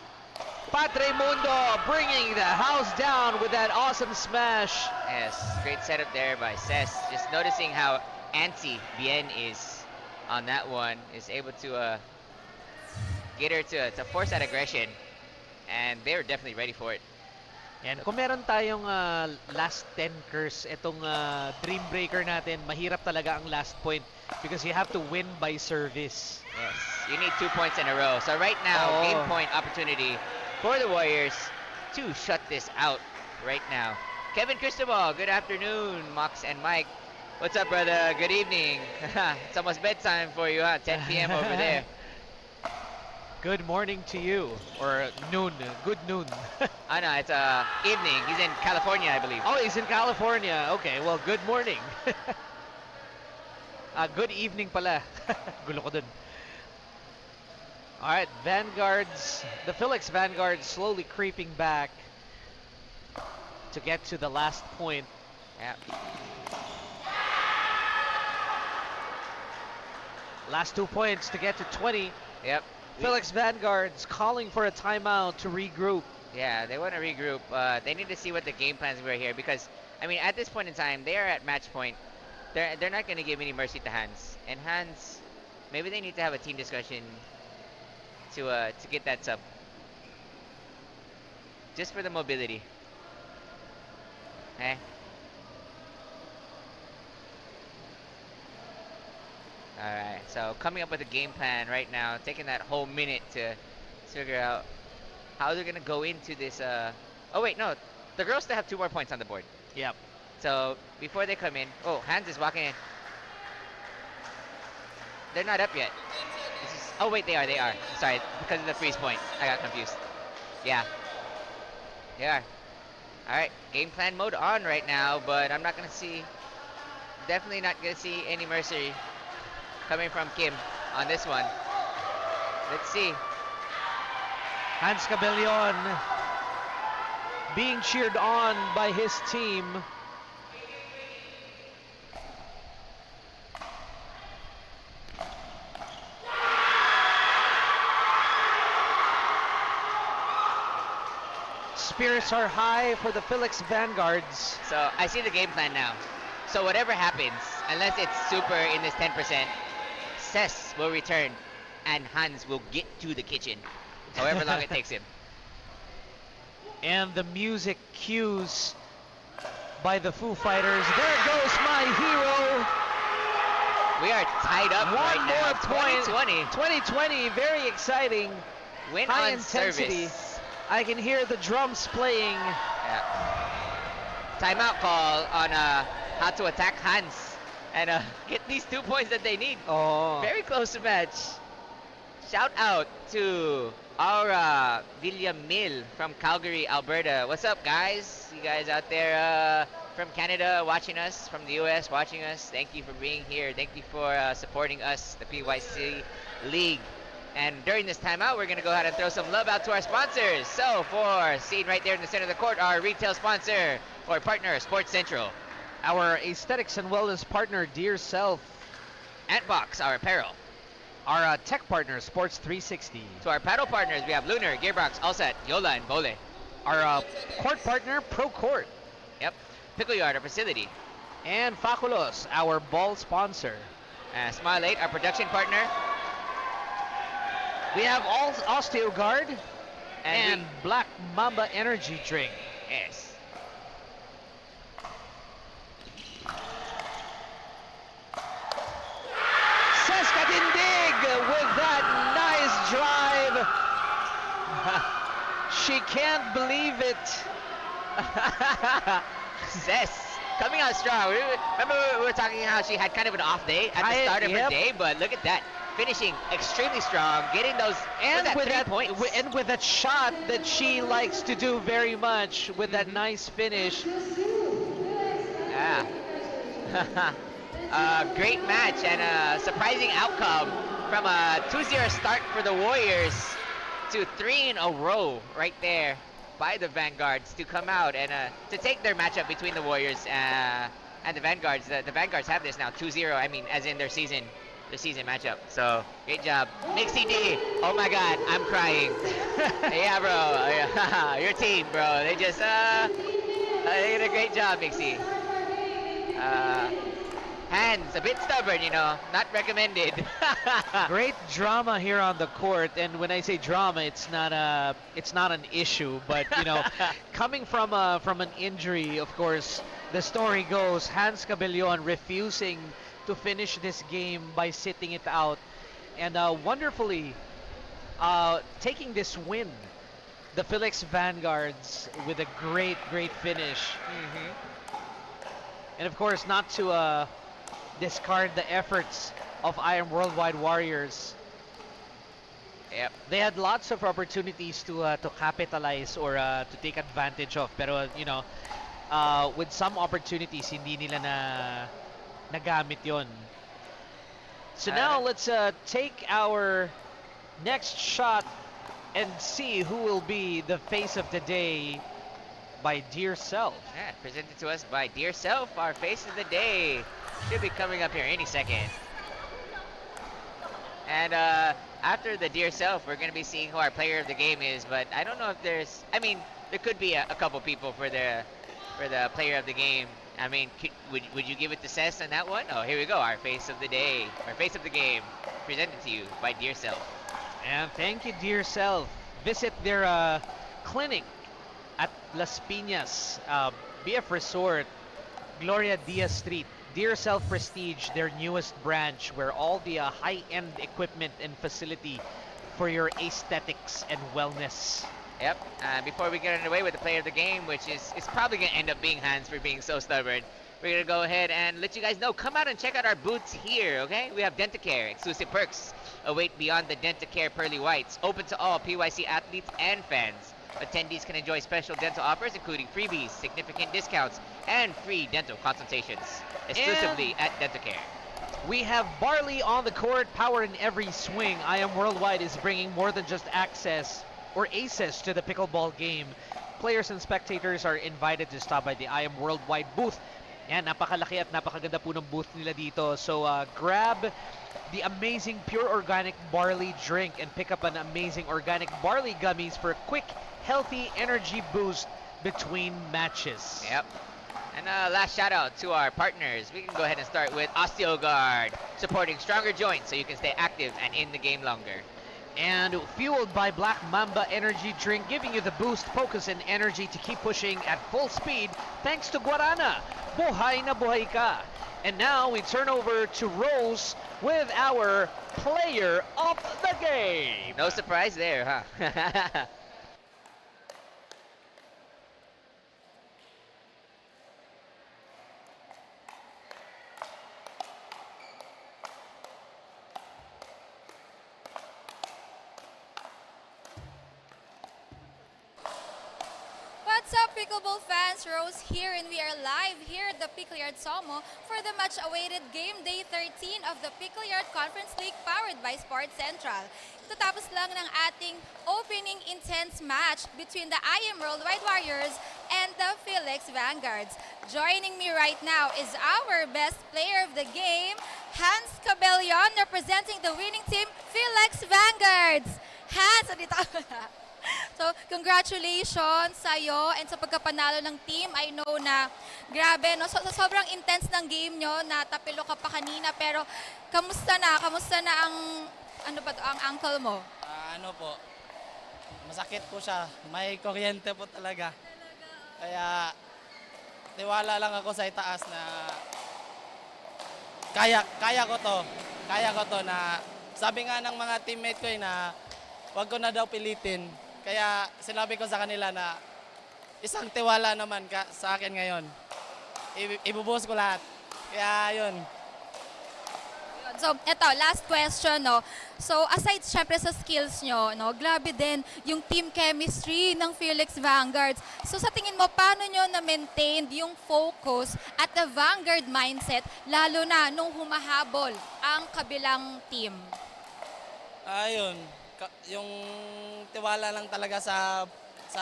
Patre Mundo bringing the house down with that awesome smash. Yes, great setup there by Cess. Just noticing how antsy Bien is on that one. Is able to get her to force that aggression. And they were definitely ready for it. Yan, kung meron tayong last 10 curse, itong Dream Breaker natin, mahirap talaga ang last point because you have to win by service. Yes, you need 2 points in a row. So right now, Oh. game point opportunity for the Warriors to shut this out right now. Kevin Cristobal, good afternoon, Mox and Mike. What's up, brother? Good evening. It's almost bedtime for you, huh? 10 p.m. over there. Good morning to you. Or noon. Good noon. Oh no, it's evening. He's in California, I believe. Oh, he's in California. Okay, well, good morning. Good evening pala. Gulo ko dun. Alright, Vanguards. The Philex Vanguards slowly creeping back to get to the last point. Yeah. Last 2 points to get to 20. Yep. Philex Vanguards calling for a timeout to regroup. Yeah, they want to regroup. They need to see what the game plans were here because, I mean, at this point in time, they are at match point. They're not going to give any mercy to Hans. And Hans, maybe they need to have a team discussion to get that sub. Just for the mobility. Eh? Alright, so coming up with a game plan right now, taking that whole minute to figure out how they're gonna go into this. Oh wait, no, the girls still have 2 more points on the board. Yep. So before they come in, oh, Hans is walking in. They're not up yet. Oh wait, they are. Sorry, because of the freeze point, I got confused. Yeah, they are. Alright, game plan mode on right now, but I'm not gonna see, definitely not gonna see any mercy coming from Kim on this one. Let's see. Hans Cabellion being cheered on by his team. Spirits are high for the Philex Vanguards. So I see the game plan now. So whatever happens, unless it's super in this 10%, Cess will return and Hans will get to the kitchen, however long it takes him. And the music cues by the Foo Fighters. There goes my hero. We are tied up One right now. more point. 2020. 2020, very exciting. Win High on intensity. service. I can hear the drums playing. Yeah. Timeout call on how to attack Hans and get these 2 points that they need. Oh. Very close match. Shout out to our Villamil from Calgary, Alberta. What's up, guys? You guys out there from Canada watching us, from the US watching us. Thank you for being here. Thank you for supporting us, the PYCL League. And during this timeout, we're going to go ahead and throw some love out to our sponsors. So for seen right there in the center of the court, our retail sponsor or partner, Sports Central. Our aesthetics and wellness partner, Dear Self. Antbox, our apparel. Our tech partner, Sports 360. To our paddle partners, we have Lunar, Gearbox, Allset, Yola, and Bole. Our court partner, Pro Court. Yep. Pickle Yard, our facility. And Faculos, our ball sponsor. Smile 8, our production partner. We have OsteoGuard and we- Black Mamba Energy Drink. Yes. Saskatindig with that nice drive. She can't believe it. Cess coming out strong. Remember we were talking how she had kind of an off day at the start of her day, but look at that. Finishing extremely strong, getting those And with three that points. and with that shot that she likes to do very much with that nice finish. Yeah. Great match and a surprising outcome from a 2-0 start for the Warriors to 3 in a row right there by the Vanguards to come out and to take their matchup between the Warriors and the Vanguards. The Vanguards have this now 2-0, I mean, as in their season the season matchup. So great job, Mixie D. Oh my God, I'm crying. Yeah, bro, your team, bro. They just they did a great job, Mixie. Hands a bit stubborn, you know, not recommended. Great drama here on the court, and when I say drama, it's not an issue, but you know, coming from an injury, of course, the story goes Hans Cabellon refusing to finish this game by sitting it out, and wonderfully taking this win, the Philex Vanguards with a great finish, and of course not to discard the efforts of IAMWorldwide Warriors. Yep. They had lots of opportunities to capitalize or to take advantage of, pero you know, with some opportunities hindi nila nagamit yon. So now let's take our next shot and see who will be the face of the day by Dear Self. Yeah, presented to us by Dear Self, our face of the day. Should be coming up here any second. And after the Dear Self, we're going to be seeing who our player of the game is, but I don't know if there's... I mean, there could be a couple people for the player of the game. I mean, would you give it to Cess on that one? Oh, here we go, our face of the day, our face of the game, presented to you by Dear Self. And thank you, Dear Self. Visit their clinic at Las Piñas, BF Resort, Gloria Diaz Street. Dear Self Prestige, their newest branch, where all the high-end equipment and facility for your aesthetics and wellness. Yep. Before we get underway with the player of the game, which is probably going to end up being Hans for being so stubborn, we're going to go ahead and let you guys know. Come out and check out our booths here, okay? We have Dentacare. Exclusive perks await beyond the Dentacare Pearly Whites. Open to all PYC athletes and fans. Attendees can enjoy special dental offers, including freebies, significant discounts, and free dental consultations. Exclusively at Dentacare. We have Barley on the court, power in every swing. IAMWorldwide is bringing more than just access or access to the pickleball game. Players and spectators are invited to stop by the IAMWorldwide booth. Yan, napakalaki at napakaganda po ng booth nila dito. So grab the amazing pure organic barley drink and pick up an amazing organic barley gummies for a quick, healthy energy boost between matches. Yep. And last shout out to our partners. We can go ahead and start with OsteoGuard, supporting stronger joints so you can stay active and in the game longer. And fueled by Black Mamba energy drink, giving you the boost, focus, and energy to keep pushing at full speed thanks to Guarana. Buhay na buhay ka. And now we turn over to Rose with our player of the game. No surprise there, huh? What's up, Pickleball fans? Rose here, and we are live here at the Pickle Yard SOMO for the much-awaited Game Day 13 of the Pickle Yard Conference League powered by Sports Central. Tatapos lang ng ating opening intense match between the IAMWorldwide Warriors and the Philex Vanguards. Joining me right now is our best player of the game, Hans Cabellon, representing the winning team, Philex Vanguards. Hans, andito ako na. So, congratulations sa'yo and sa pagkapanalo ng team. I know na grabe, no? So, sobrang intense ng game nyo, natapilo ka pa kanina, pero kamusta na? Kamusta na ang, ano ba to, ang ankle mo? Ano po, masakit po siya. May kuryente po talaga. Kaya, tiwala lang ako sa itaas na kaya ko to. Kaya ko to na, sabi nga ng mga teammate ko na wag ko na daw pilitin. Kaya sinabi ko sa kanila na isang tiwala naman sa akin ngayon. Ibubuhos ko lahat. Kaya yun. So, eto, last question, no? So, aside syempre sa skills nyo, no, grabe din yung team chemistry ng Philex Vanguards. So, sa tingin mo, paano nyo na-maintain yung focus at the Vanguard mindset, lalo na nung humahabol ang kabilang team? Ayun. Yung tiwala lang talaga sa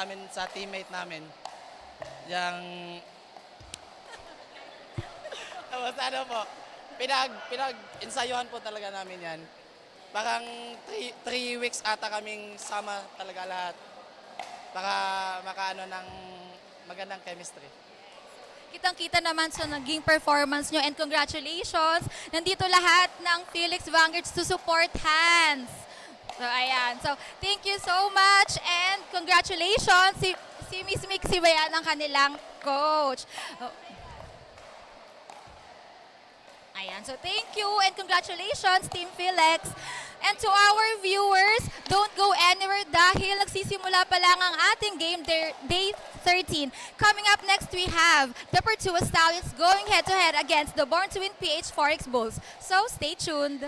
amin, sa teammate namin. Yung... Tapos ano po, Pinag-insayuhan po talaga namin yan. Parang 3 weeks ata kaming sama talaga lahat. Para makaano ng magandang chemistry. Kitang-kita naman sa naging performance nyo and congratulations! Nandito lahat ng Philex Vanguards to support Hans. So, ayan. So, thank you so much and congratulations! Si Miss Mixie ba yan ang kanilang coach? Oh. Ayan. So, thank you and congratulations, Team Philex. And to our viewers, don't go anywhere dahil nagsisimula pa lang ang ating game day 13. Coming up next, we have the Pertua Stallions going head-to-head against the Born to Win PH Forex Bulls. So, stay tuned.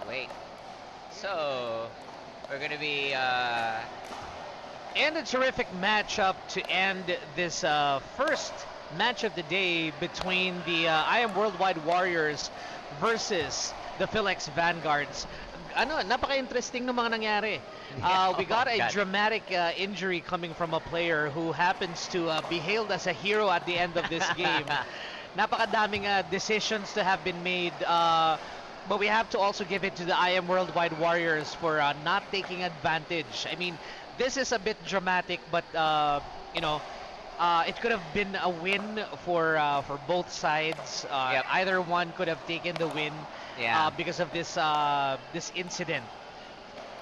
Wait. So, we're gonna be And a terrific matchup to end this first match of the day between the IAMWorldwide Warriors versus the Philex Vanguards. Ano, napaka-interesting ng mga nangyari. We got a God. dramatic injury coming from a player who happens to be hailed as a hero at the end of this game. Napakadaming decisions to have been made. But we have to also give it to the IAMWorldwide Warriors for not taking advantage. I mean, this is a bit dramatic, but you know, it could have been a win for both sides. Yep. Either one could have taken the win because of this this incident.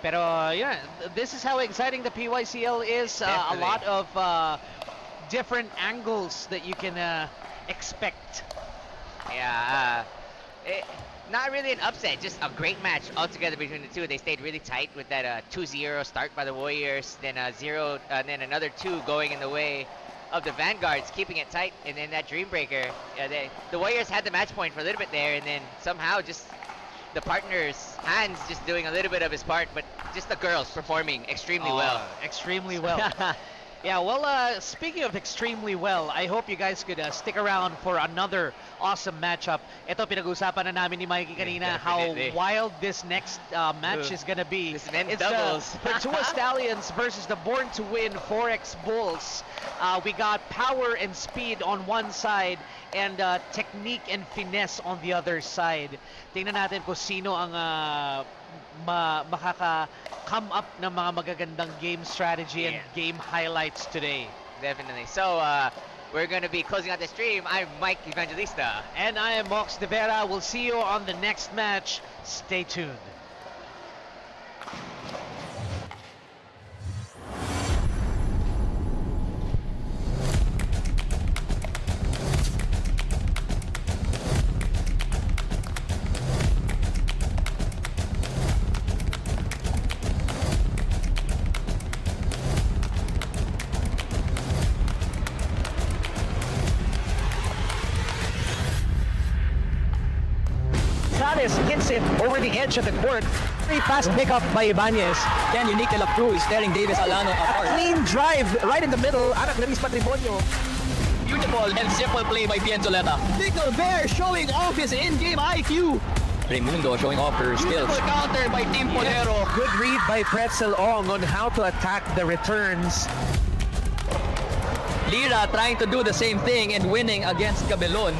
Pero yeah, this is how exciting the PYCL is. A Definitely. lot of different angles that you can expect. Not really an upset, just a great match altogether between the two. They stayed really tight with that 2-0 start by the Warriors, then a 0, then another 2 going in the way of the Vanguards, keeping it tight, and then that Dreambreaker. The Warriors had the match point for a little bit there, and then somehow just the partners, Hans just doing a little bit of his part, but just the girls performing extremely well. Extremely well. Yeah, well, speaking of extremely well, I hope you guys could stick around for another awesome matchup. Ito, pinag-usapan na namin ni Mikey kanina how Definitely. wild this next match is gonna be. This men's It's doubles. the Pertua Stallions versus the Born to Win Forex Bulls. We got power and speed on one side and technique and finesse on the other side. Tingnan natin kung sino ang makaka-come up ng mga magagandang game strategy and game highlights today. Definitely. So, we're going to be closing out the stream. I'm Mike Evangelista. And I am Mox De Vera. We'll see you on the next match. Stay tuned. Hits it over the edge of the court. Very fast pickup by Ibanez. Ken Unique de la Cruz tearing Davis Alano apart. Clean drive right in the middle. Anak Luis Patrimonio. Beautiful and simple play by Pienzoleta. Pickle Bear showing off his in-game IQ. Raimundo showing off her skills. Beautiful counter by Team Polero. Good read by Pretzel Ong on how to attack the returns. Lira trying to do the same thing and winning against Cabelon.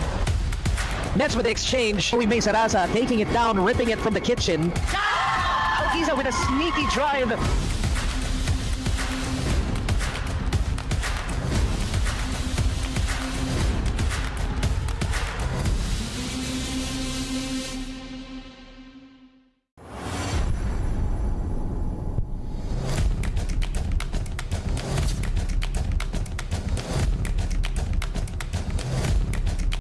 Nets with the exchange. Uy May Sarasa taking it down, ripping it from the kitchen. Alquiza with a sneaky drive.